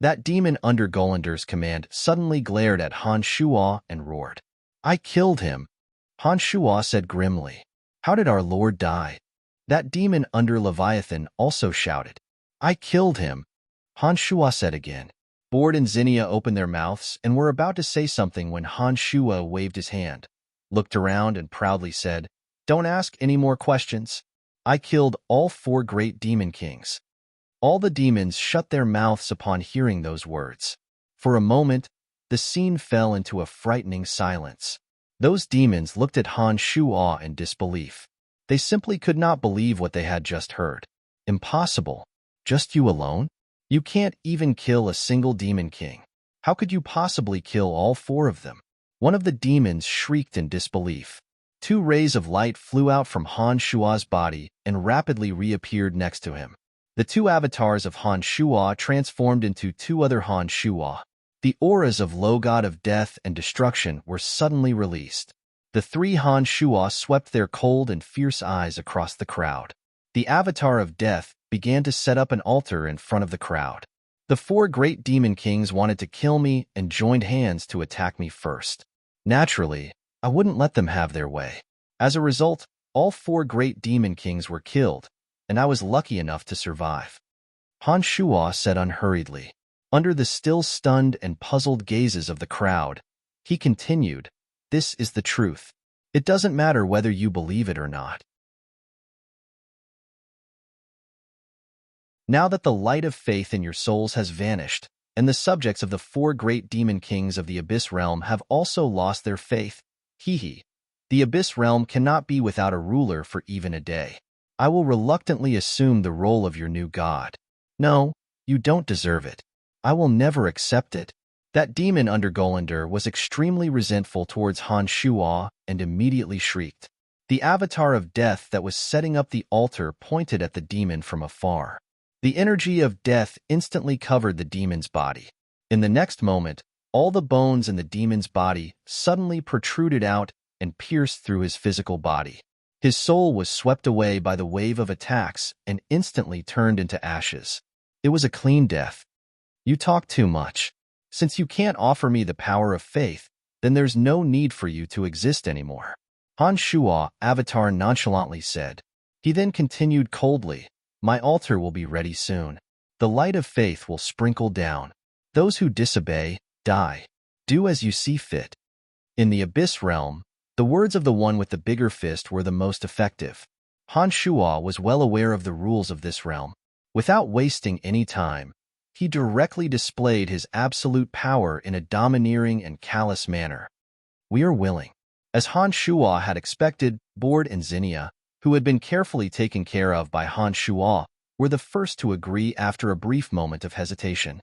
That demon under Golander's command suddenly glared at Han Shua and roared. "I killed him," Han Shua said grimly. "How did our lord die?" That demon under Leviathan also shouted. "I killed him," Han Shua said again. Bord and Zinnia opened their mouths and were about to say something when Han Shua waved his hand, looked around and proudly said, "Don't ask any more questions. I killed all 4 great demon kings." All the demons shut their mouths upon hearing those words. For a moment, the scene fell into a frightening silence. Those demons looked at Han Shua in disbelief. They simply could not believe what they had just heard. Impossible. Just you alone? You can't even kill a single demon king. How could you possibly kill all 4 of them? One of the demons shrieked in disbelief. 2 rays of light flew out from Han Shua's body and rapidly reappeared next to him. The 2 avatars of Han Shua transformed into 2 other Han Shua. The auras of Low God of Death and Destruction were suddenly released. The 3 Han Shua swept their cold and fierce eyes across the crowd. The avatar of Death began to set up an altar in front of the crowd. The 4 great demon kings wanted to kill me and joined hands to attack me first. Naturally, I wouldn't let them have their way. As a result, all 4 great demon kings were killed, and I was lucky enough to survive. Han Shua said unhurriedly. Under the still stunned and puzzled gazes of the crowd, he continued, "This is the truth. It doesn't matter whether you believe it or not. Now that the light of faith in your souls has vanished, and the subjects of the 4 great demon kings of the Abyss Realm have also lost their faith, the Abyss Realm cannot be without a ruler for even a day. I will reluctantly assume the role of your new god. No, you don't deserve it. I will never accept it." That demon under Golander was extremely resentful towards Han Shua and immediately shrieked. The avatar of Death that was setting up the altar pointed at the demon from afar. The energy of death instantly covered the demon's body. In the next moment, all the bones in the demon's body suddenly protruded out and pierced through his physical body. His soul was swept away by the wave of attacks and instantly turned into ashes. It was a clean death. "You talk too much. Since you can't offer me the power of faith, then there's no need for you to exist anymore," Han Shua, avatar, nonchalantly said. He then continued coldly, "My altar will be ready soon. The light of faith will sprinkle down. Those who disobey, die. Do as you see fit." In the Abyss Realm, the words of the one with the bigger fist were the most effective. Han Shua was well aware of the rules of this realm. Without wasting any time, he directly displayed his absolute power in a domineering and callous manner. "We are willing." As Han Shua had expected, Bord and Zinnia, who had been carefully taken care of by Han Shua, were the first to agree after a brief moment of hesitation.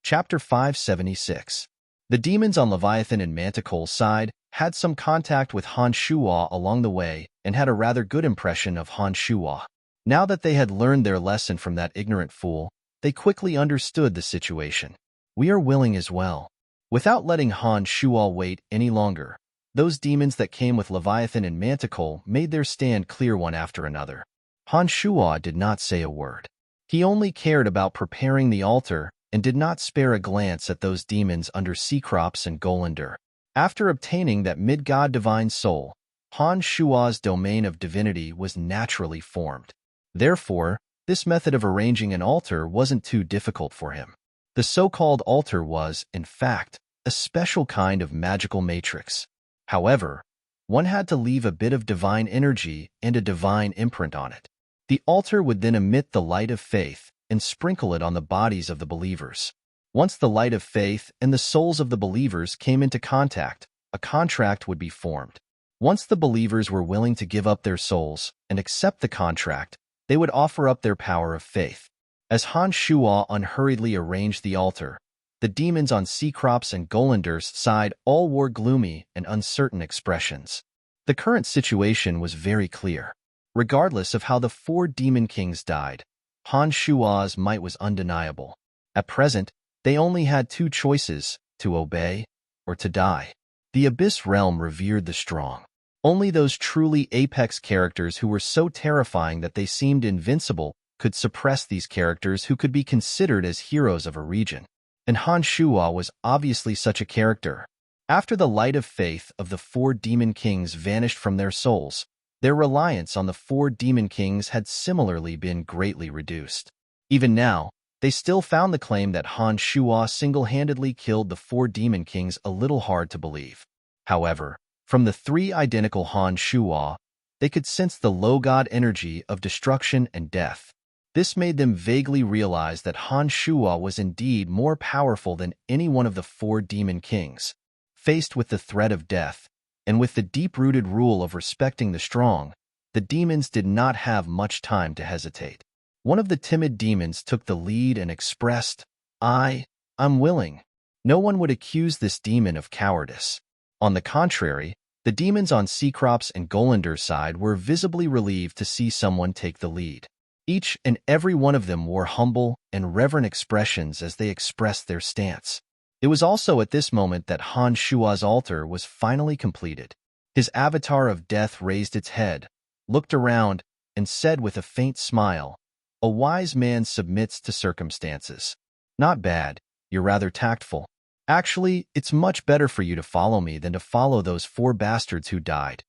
Chapter 576. The demons on Leviathan and Manticole's side had some contact with Han Shua along the way and had a rather good impression of Han Shua. Now that they had learned their lesson from that ignorant fool, they quickly understood the situation. "We are willing as well." Without letting Han Shua wait any longer, those demons that came with Leviathan and Manticore made their stand clear one after another. Han Shuo did not say a word. He only cared about preparing the altar and did not spare a glance at those demons under Cecrops and Golander. After obtaining that mid-god divine soul, Han Shuo's domain of divinity was naturally formed. Therefore, this method of arranging an altar wasn't too difficult for him. The so-called altar was, in fact, a special kind of magical matrix. However, one had to leave a bit of divine energy and a divine imprint on it. The altar would then emit the light of faith and sprinkle it on the bodies of the believers. Once the light of faith and the souls of the believers came into contact, a contract would be formed. Once the believers were willing to give up their souls and accept the contract, they would offer up their power of faith. As Han Shuo unhurriedly arranged the altar, the demons on Cecrops and Golander's side all wore gloomy and uncertain expressions. The current situation was very clear. Regardless of how the 4 demon kings died, Han Shuo's might was undeniable. At present, they only had 2 choices, to obey or to die. The Abyss Realm revered the strong. Only those truly apex characters who were so terrifying that they seemed invincible could suppress these characters who could be considered as heroes of a region. And Han Shuo was obviously such a character. After the light of faith of the 4 demon kings vanished from their souls, their reliance on the 4 demon kings had similarly been greatly reduced. Even now, they still found the claim that Han Shuo single-handedly killed the 4 demon kings a little hard to believe. However, from the 3 identical Han Shuo, they could sense the low god energy of destruction and death. This made them vaguely realize that Han Shuo was indeed more powerful than any one of the 4 demon kings. Faced with the threat of death, and with the deep-rooted rule of respecting the strong, the demons did not have much time to hesitate. One of the timid demons took the lead and expressed, I'm willing. No one would accuse this demon of cowardice. On the contrary, the demons on Cecrops and Golander's side were visibly relieved to see someone take the lead. Each and every one of them wore humble and reverent expressions as they expressed their stance. It was also at this moment that Han Shuo's altar was finally completed. His avatar of death raised its head, looked around, and said with a faint smile, "A wise man submits to circumstances. Not bad, you're rather tactful. Actually, it's much better for you to follow me than to follow those 4 bastards who died.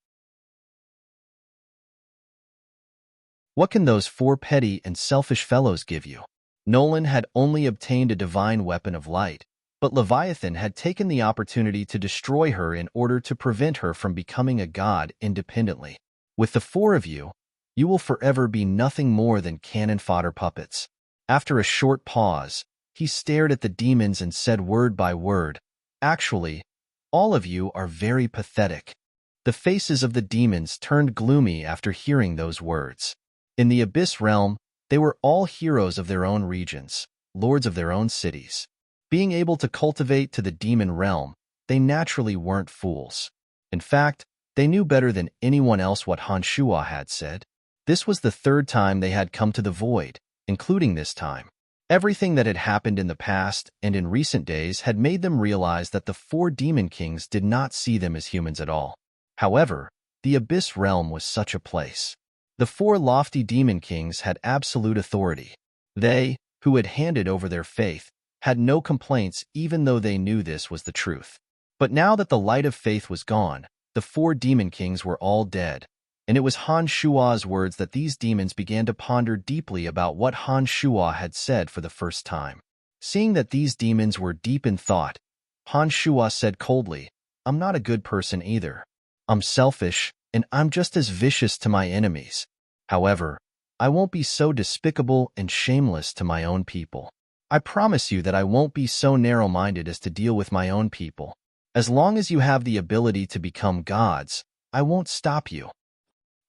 What can those 4 petty and selfish fellows give you?" Nolan had only obtained a divine weapon of light, but Leviathan had taken the opportunity to destroy her in order to prevent her from becoming a god independently. With the 4 of you, you will forever be nothing more than cannon fodder puppets. After a short pause, he stared at the demons and said word by word, "Actually, all of you are very pathetic." The faces of the demons turned gloomy after hearing those words. In the Abyss Realm, they were all heroes of their own regions, lords of their own cities. Being able to cultivate to the demon realm, they naturally weren't fools. In fact, they knew better than anyone else what Han Shuo had said. This was the 3rd time they had come to the Void, including this time. Everything that had happened in the past and in recent days had made them realize that the 4 demon kings did not see them as humans at all. However, the Abyss Realm was such a place. The 4 lofty demon kings had absolute authority. They, who had handed over their faith, had no complaints even though they knew this was the truth. But now that the light of faith was gone, the 4 demon kings were all dead, and it was Han Shuo's words that these demons began to ponder deeply about what Han Shuo had said for the first time. Seeing that these demons were deep in thought, Han Shuo said coldly, "I'm not a good person either. I'm selfish, and I'm just as vicious to my enemies. However, I won't be so despicable and shameless to my own people. I promise you that I won't be so narrow-minded as to deal with my own people. As long as you have the ability to become gods, I won't stop you."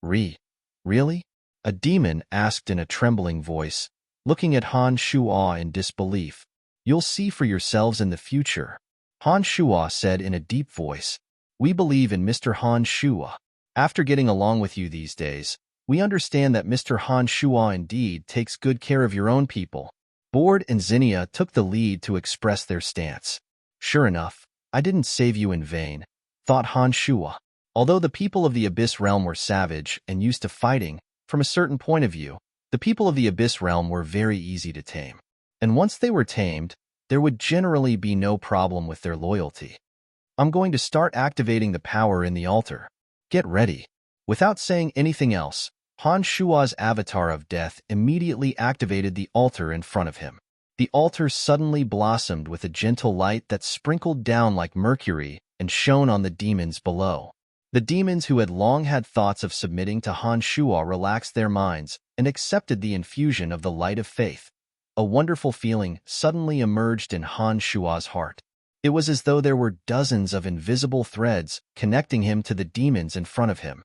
Really? A demon asked in a trembling voice, looking at Han Shuo in disbelief. "You'll see for yourselves in the future." Han Shuo said in a deep voice, "We believe in Mr. Han Shuo. After getting along with you these days, we understand that Mr. Han Shuo indeed takes good care of your own people." Board and Zinnia took the lead to express their stance. "Sure enough, I didn't save you in vain," thought Han Shuo. Although the people of the Abyss Realm were savage and used to fighting, From a certain point of view, the people of the Abyss realm were very easy to tame. And once they were tamed, there would generally be no problem with their loyalty. I'm going to start activating the power in the altar. Get ready. Without saying anything else, Han Shua's avatar of death immediately activated the altar in front of him. The altar suddenly blossomed with a gentle light that sprinkled down like mercury and shone on the demons below. The demons who had long had thoughts of submitting to Han Shua relaxed their minds and accepted the infusion of the light of faith. A wonderful feeling suddenly emerged in Han Shua's heart. It was as though there were dozens of invisible threads connecting him to the demons in front of him.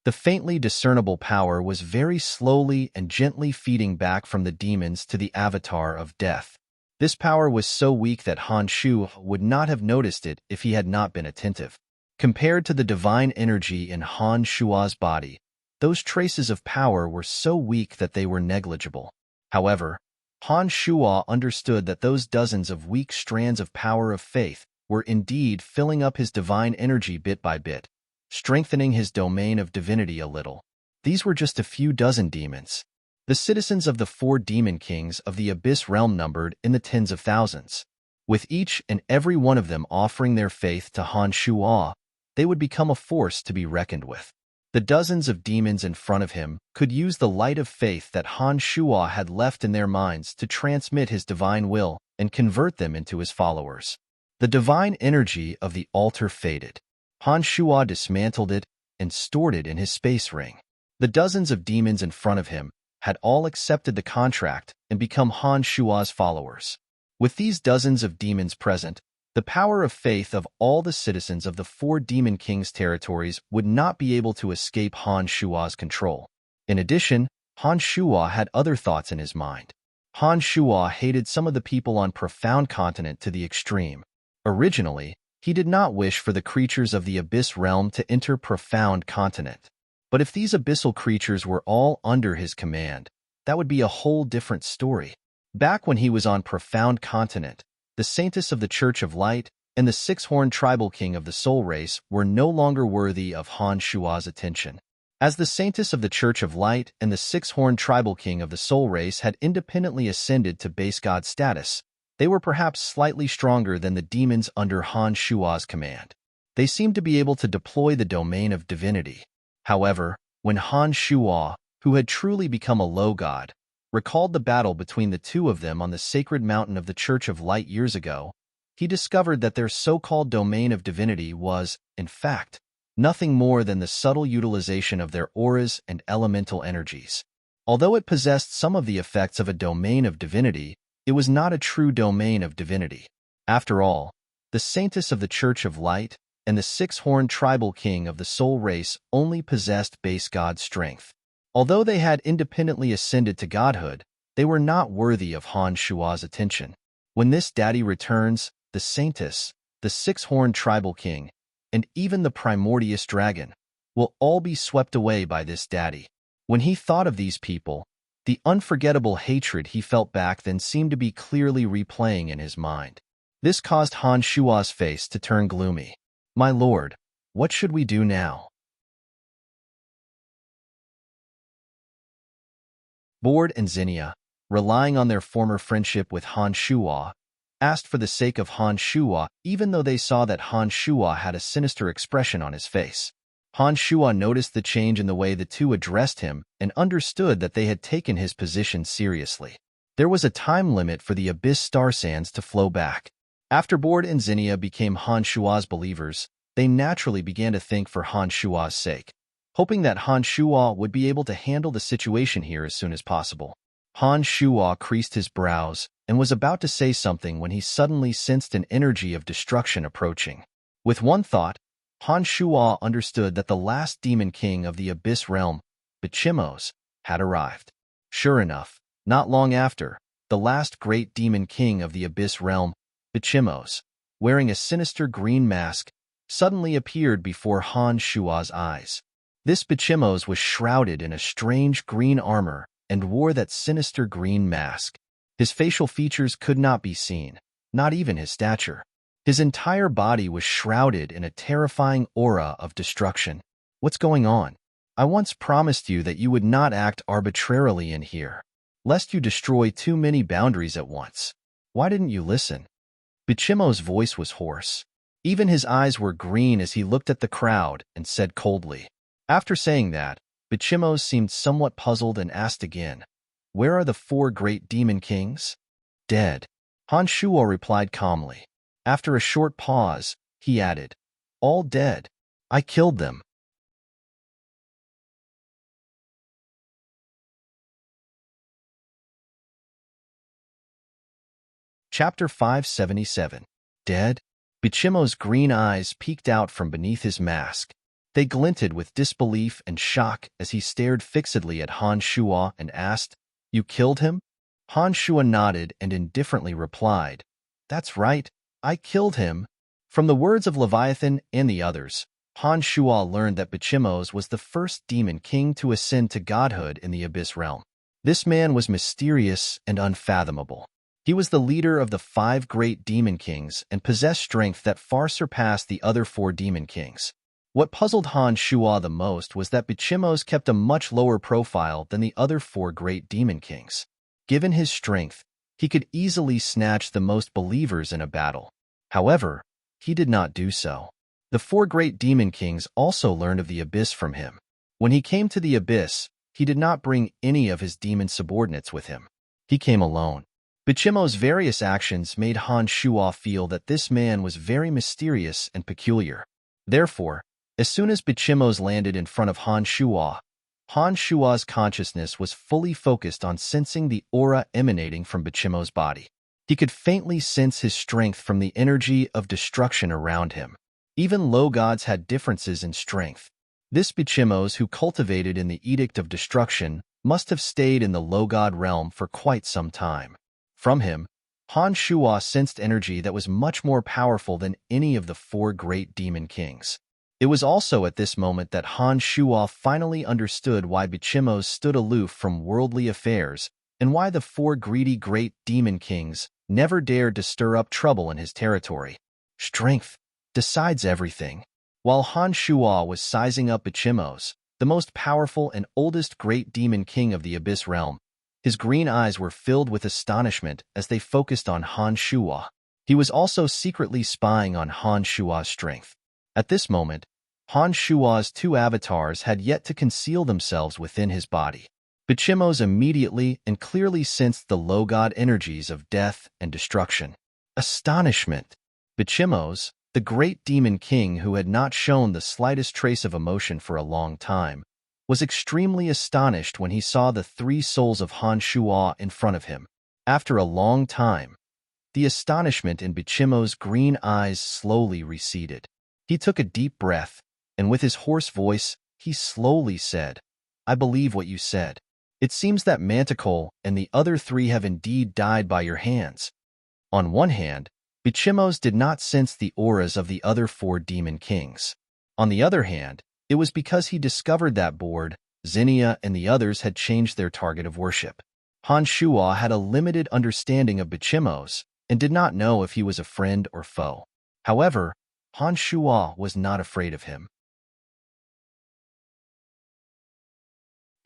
The faintly discernible power was very slowly and gently feeding back from the demons to the avatar of death. This power was so weak that Han Shu would not have noticed it if he had not been attentive. Compared to the divine energy in Han Shua's body, those traces of power were so weak that they were negligible. However, Han Shua understood that those dozens of weak strands of power of faith were indeed filling up his divine energy bit by bit, strengthening his domain of divinity a little. These were just a few dozen demons. The citizens of the 4 demon kings of the Abyss realm numbered in the tens of thousands. With each and every one of them offering their faith to Han Shua, they would become a force to be reckoned with. The dozens of demons in front of him could use the light of faith that Han Shua had left in their minds to transmit his divine will and convert them into his followers. The divine energy of the altar faded. Han Shua dismantled it and stored it in his space ring. The dozens of demons in front of him had all accepted the contract and become Han Shua's followers. With these dozens of demons present, the power of faith of all the citizens of the 4 demon kings' territories would not be able to escape Han Shua's control. In addition, Han Shua had other thoughts in his mind. Han Shua hated some of the people on Profound Continent to the extreme. Originally, he did not wish for the creatures of the Abyss realm to enter Profound Continent. But if these abyssal creatures were all under his command, that would be a whole different story. Back when he was on Profound Continent, the Saintess of the Church of Light and the 6-horned tribal king of the soul race were no longer worthy of Han Shua's attention. As the Saintess of the Church of Light and the 6-horned tribal king of the soul race had independently ascended to base god status, they were perhaps slightly stronger than the demons under Han Shua's command. They seemed to be able to deploy the domain of divinity. However, when Han Shua, who had truly become a low god, recalled the battle between the two of them on the sacred mountain of the Church of Light years ago, he discovered that their so-called domain of divinity was, in fact, nothing more than the subtle utilization of their auras and elemental energies. Although it possessed some of the effects of a domain of divinity, it was not a true domain of divinity. After all, the Saintess of the Church of Light and the 6-horned tribal king of the soul race only possessed base god strength. Although they had independently ascended to godhood, they were not worthy of Han Shua's attention. When this daddy returns, the Saintess, the 6-horned tribal king, and even the primordious dragon will all be swept away by this daddy. When he thought of these people, the unforgettable hatred he felt back then seemed to be clearly replaying in his mind. This caused Han Shua's face to turn gloomy. "My lord, what should we do now?" Bored and Zinnia, relying on their former friendship with Han Shua, asked for the sake of Han Shua even though they saw that Han Shua had a sinister expression on his face. Han Shua noticed the change in the way the two addressed him and understood that they had taken his position seriously. There was a time limit for the Abyss Star Sands to flow back. After Bored and Zinnia became Han Shua's believers, they naturally began to think for Han Shua's sake, hoping that Han Shua would be able to handle the situation here as soon as possible. Han Shua creased his brows and was about to say something when he suddenly sensed an energy of destruction approaching. With one thought, Han Shua understood that the last demon king of the Abyss realm, Bichimos, had arrived. Sure enough, not long after, the last great demon king of the Abyss realm, Bichimos, wearing a sinister green mask, suddenly appeared before Han Shua's eyes. This Bichimos was shrouded in a strange green armor and wore that sinister green mask. His facial features could not be seen, not even his stature. His entire body was shrouded in a terrifying aura of destruction. What's going on? I once promised you that you would not act arbitrarily in here, lest you destroy too many boundaries at once. Why didn't you listen? Bichimo's voice was hoarse. Even his eyes were green as he looked at the crowd and said coldly. After saying that, Bichimo seemed somewhat puzzled and asked again, "Where are the 4 great demon kings?" "Dead," Han Shuo replied calmly. After a short pause, he added, "All dead. I killed them." Chapter 577. Dead? Bichimo's green eyes peeked out from beneath his mask. They glinted with disbelief and shock as he stared fixedly at Han Shuo and asked, "You killed him?" Han Shuo nodded and indifferently replied, "That's right, I killed him." From the words of Leviathan and the others, Han Shuo learned that Bichimos was the first demon king to ascend to godhood in the Abyss realm. This man was mysterious and unfathomable. He was the leader of the 5 great demon kings and possessed strength that far surpassed the other 4 demon kings. What puzzled Han Shuo the most was that Bichimos kept a much lower profile than the other 4 great demon kings. Given his strength, he could easily snatch the most believers in a battle. However, he did not do so. The 4 great demon kings also learned of the Abyss from him. When he came to the Abyss, he did not bring any of his demon subordinates with him. He came alone. Bichimo's various actions made Han Shuo feel that this man was very mysterious and peculiar. Therefore, as soon as Bichimos landed in front of Han Shuo's consciousness was fully focused on sensing the aura emanating from Bichimo's body. He could faintly sense his strength from the energy of destruction around him. Even low gods had differences in strength. This Bichimos, who cultivated in the Edict of Destruction, must have stayed in the low god realm for quite some time. From him, Han Shuo sensed energy that was much more powerful than any of the 4 great demon kings. It was also at this moment that Han Shuo finally understood why Bichimos stood aloof from worldly affairs and why the 4 greedy great demon kings never dared to stir up trouble in his territory. Strength decides everything. While Han Shuo was sizing up Bichimos, the most powerful and oldest great demon king of the Abyss realm, his green eyes were filled with astonishment as they focused on Han Shuo. He was also secretly spying on Han Shuo's strength. At this moment, Han Shuo's 2 avatars had yet to conceal themselves within his body. Bichimos immediately and clearly sensed the low god energies of death and destruction. Astonishment! Bichimos, the great demon king who had not shown the slightest trace of emotion for a long time, was extremely astonished when he saw the 3 souls of Han Shuo in front of him. After a long time, the astonishment in Bichimo's green eyes slowly receded. He took a deep breath, and with his hoarse voice, he slowly said, "I believe what you said. It seems that Manticore and the other 3 have indeed died by your hands." On one hand, Bichimos did not sense the auras of the other 4 demon kings. On the other hand, it was because he discovered that Board, Zinnia, and the others had changed their target of worship. Han Shuo had a limited understanding of Bichimos and did not know if he was a friend or foe. However, Han Shuo was not afraid of him.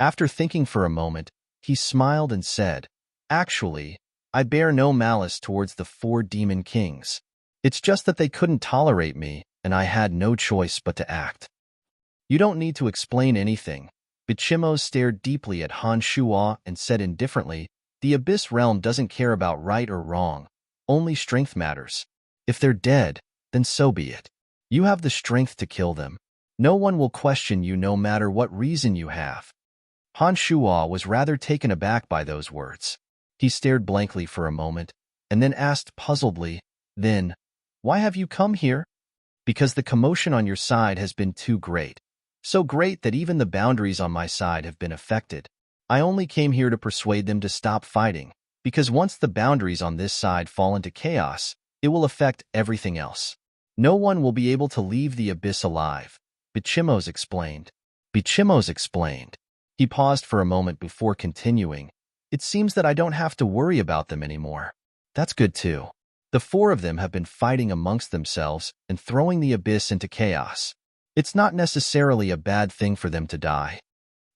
After thinking for a moment, he smiled and said, "Actually, I bear no malice towards the 4 demon kings. It's just that they couldn't tolerate me, and I had no choice but to act." "You don't need to explain anything." Bichimos stared deeply at Han Shuo and said indifferently, "The Abyss realm doesn't care about right or wrong. Only strength matters. If they're dead, then so be it. You have the strength to kill them. No one will question you no matter what reason you have." Han Shuo was rather taken aback by those words. He stared blankly for a moment, and then asked puzzledly, "Then, why have you come here?" "Because the commotion on your side has been too great. So great that even the boundaries on my side have been affected. I only came here to persuade them to stop fighting, because once the boundaries on this side fall into chaos, it will affect everything else. No one will be able to leave the Abyss alive," Bichimos explained. He paused for a moment before continuing, "It seems that I don't have to worry about them anymore. That's good too. The 4 of them have been fighting amongst themselves and throwing the Abyss into chaos. It's not necessarily a bad thing for them to die.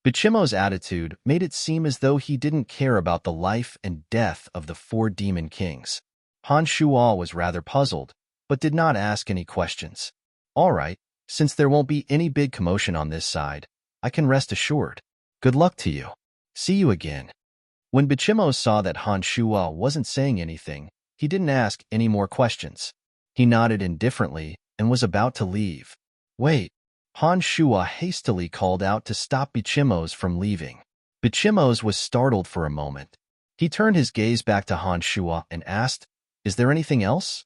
Bichimo's attitude made it seem as though he didn't care about the life and death of the 4 demon kings. Han Shuo was rather puzzled, but did not ask any questions. All right, since there won't be any big commotion on this side, I can rest assured. Good luck to you. See you again. When Bichimo saw that Han Shuo wasn't saying anything, he didn't ask any more questions. He nodded indifferently and was about to leave. Wait. Han Shuo hastily called out to stop Bichimo's from leaving. Bichimo's was startled for a moment. He turned his gaze back to Han Shuo and asked, "Is there anything else?"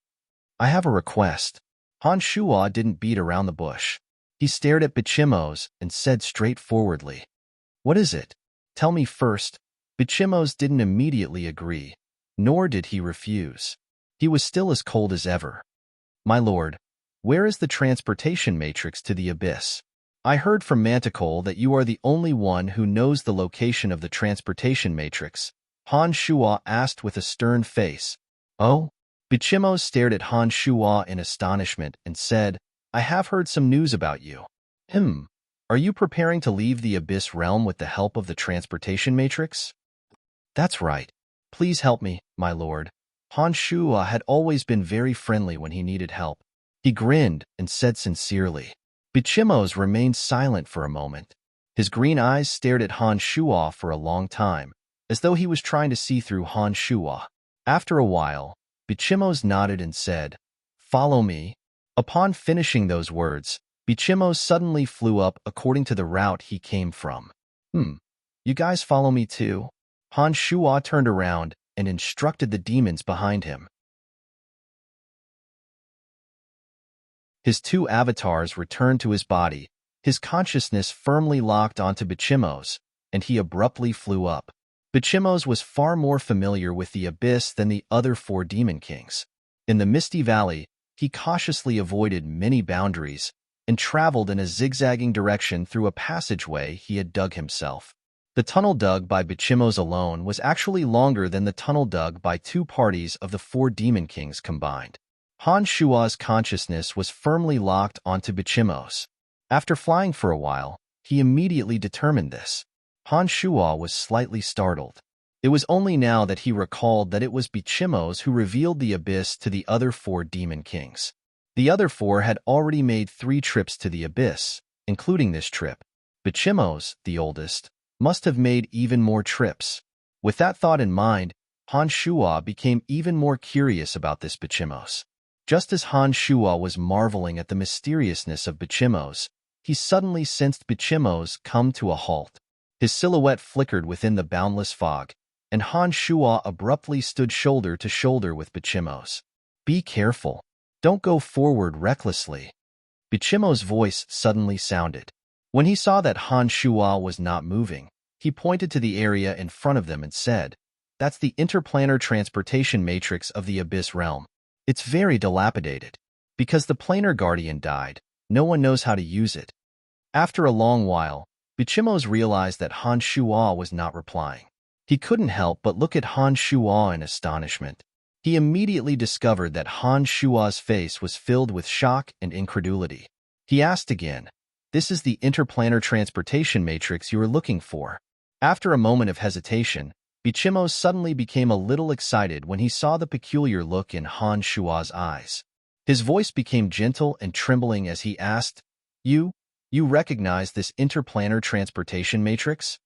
"I have a request." Han Shuo didn't beat around the bush. He stared at Bichimo's and said straightforwardly, "What is it? Tell me first." Bichimo's didn't immediately agree, nor did he refuse. He was still as cold as ever. "My lord, where is the transportation matrix to the abyss? I heard from Manticore that you are the only one who knows the location of the transportation matrix." Han Shuo asked with a stern face. "Oh?" Bichimo stared at Han Shuo in astonishment and said, "I have heard some news about you." Are you preparing to leave the Abyss realm with the help of the transportation matrix?" "That's right. Please help me, my lord." Han Shuo had always been very friendly when he needed help. He grinned and said sincerely. Bichimo's remained silent for a moment. His green eyes stared at Han Shuo for a long time, as though he was trying to see through Han Shuo. After a while, Bichimo's nodded and said, "Follow me." Upon finishing those words, Bichimo suddenly flew up according to the route he came from. You guys follow me too?" Han Shuo turned around and instructed the demons behind him. His 2 avatars returned to his body, his consciousness firmly locked onto Bichimo's, and he abruptly flew up. Bichimo's was far more familiar with the abyss than the other 4 demon kings. In the Misty Valley, he cautiously avoided many boundaries and traveled in a zigzagging direction through a passageway he had dug himself. The tunnel dug by Bichimo's alone was actually longer than the tunnel dug by 2 parties of the 4 demon kings combined. Han Shuo's consciousness was firmly locked onto Bichimo's. After flying for a while, he immediately determined this. Han Shuo was slightly startled. It was only now that he recalled that it was Bichimo's who revealed the abyss to the other 4 demon kings. The other 4 had already made 3 trips to the abyss, including this trip. Bichimo's, the oldest, must have made even more trips. With that thought in mind, Han Shuo became even more curious about this Bichimo's. Just as Han Shuo was marveling at the mysteriousness of Bichimo's, he suddenly sensed Bichimo's come to a halt. His silhouette flickered within the boundless fog, and Han Shuo abruptly stood shoulder to shoulder with Bichimo's. "Be careful. Don't go forward recklessly." Bichimo's voice suddenly sounded. When he saw that Han Shuo was not moving, he pointed to the area in front of them and said, "That's the interplanar transportation matrix of the Abyss realm. It's very dilapidated. Because the planar guardian died, no one knows how to use it." After a long while, Bichimo's realized that Han Shuo was not replying. He couldn't help but look at Han Shuo in astonishment. He immediately discovered that Han Shuo's face was filled with shock and incredulity. He asked again, "This is the interplanar transportation matrix you were looking for?" After a moment of hesitation, Bichimo suddenly became a little excited when he saw the peculiar look in Han Shuo's eyes. His voice became gentle and trembling as he asked, You recognize this interplanar transportation matrix?"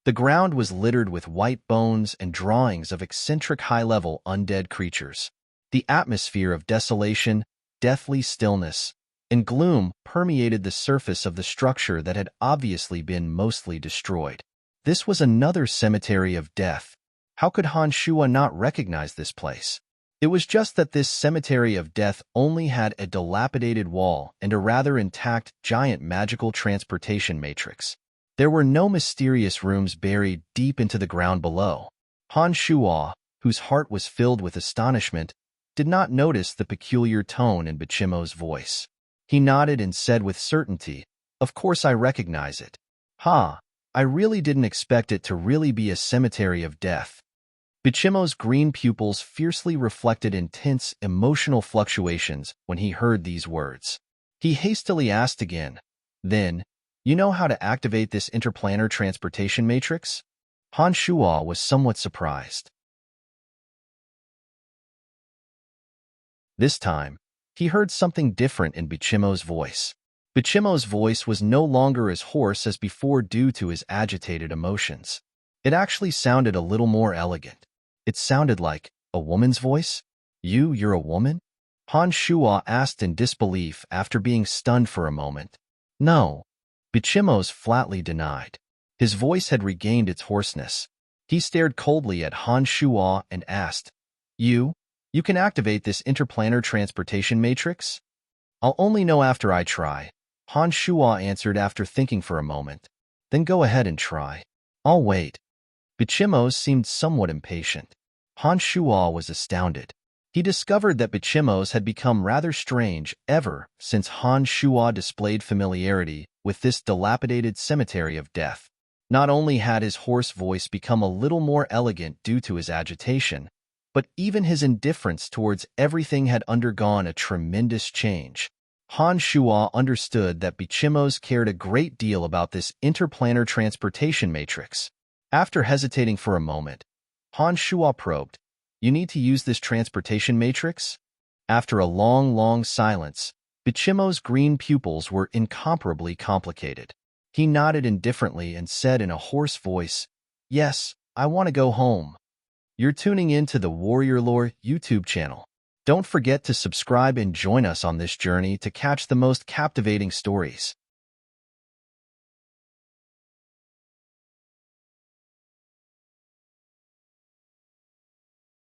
The ground was littered with white bones and drawings of eccentric high-level undead creatures. The atmosphere of desolation, deathly stillness, and gloom permeated the surface of the structure that had obviously been mostly destroyed. This was another cemetery of death. How could Han Shuo not recognize this place? It was just that this cemetery of death only had a dilapidated wall and a rather intact giant magical transportation matrix. There were no mysterious rooms buried deep into the ground below. Han Shuo, whose heart was filled with astonishment, did not notice the peculiar tone in Bichimo's voice. He nodded and said with certainty, "Of course I recognize it. I really didn't expect it to really be a cemetery of death." Bichimo's green pupils fiercely reflected intense emotional fluctuations when he heard these words. He hastily asked again, Then, you know how to activate this interplanar transportation matrix? Han Shuo was somewhat surprised. This time, he heard something different in Bichimo's voice. Bichimo's voice was no longer as hoarse as before due to his agitated emotions. It actually sounded a little more elegant. It sounded like a woman's voice? You're a woman? Han Shuo asked in disbelief after being stunned for a moment. No. Bichimo's flatly denied. His voice had regained its hoarseness. He stared coldly at Han Shuo and asked, You can activate this interplanar transportation matrix? I'll only know after I try. Han Shuo answered after thinking for a moment. Then go ahead and try. I'll wait. Bichimo seemed somewhat impatient. Han Shuo was astounded. He discovered that Bichimo's had become rather strange ever since Han Shuo displayed familiarity with this dilapidated cemetery of death. Not only had his hoarse voice become a little more elegant due to his agitation, but even his indifference towards everything had undergone a tremendous change. Han Shuo understood that Bichimo's cared a great deal about this interplanar transportation matrix. After hesitating for a moment, Han Shuo probed, You need to use this transportation matrix? After a long silence, Bichimo's green pupils were incomparably complicated. He nodded indifferently and said in a hoarse voice, Yes, I want to go home. You're tuning in to the Warrior Lore YouTube channel. Don't forget to subscribe and join us on this journey to catch the most captivating stories.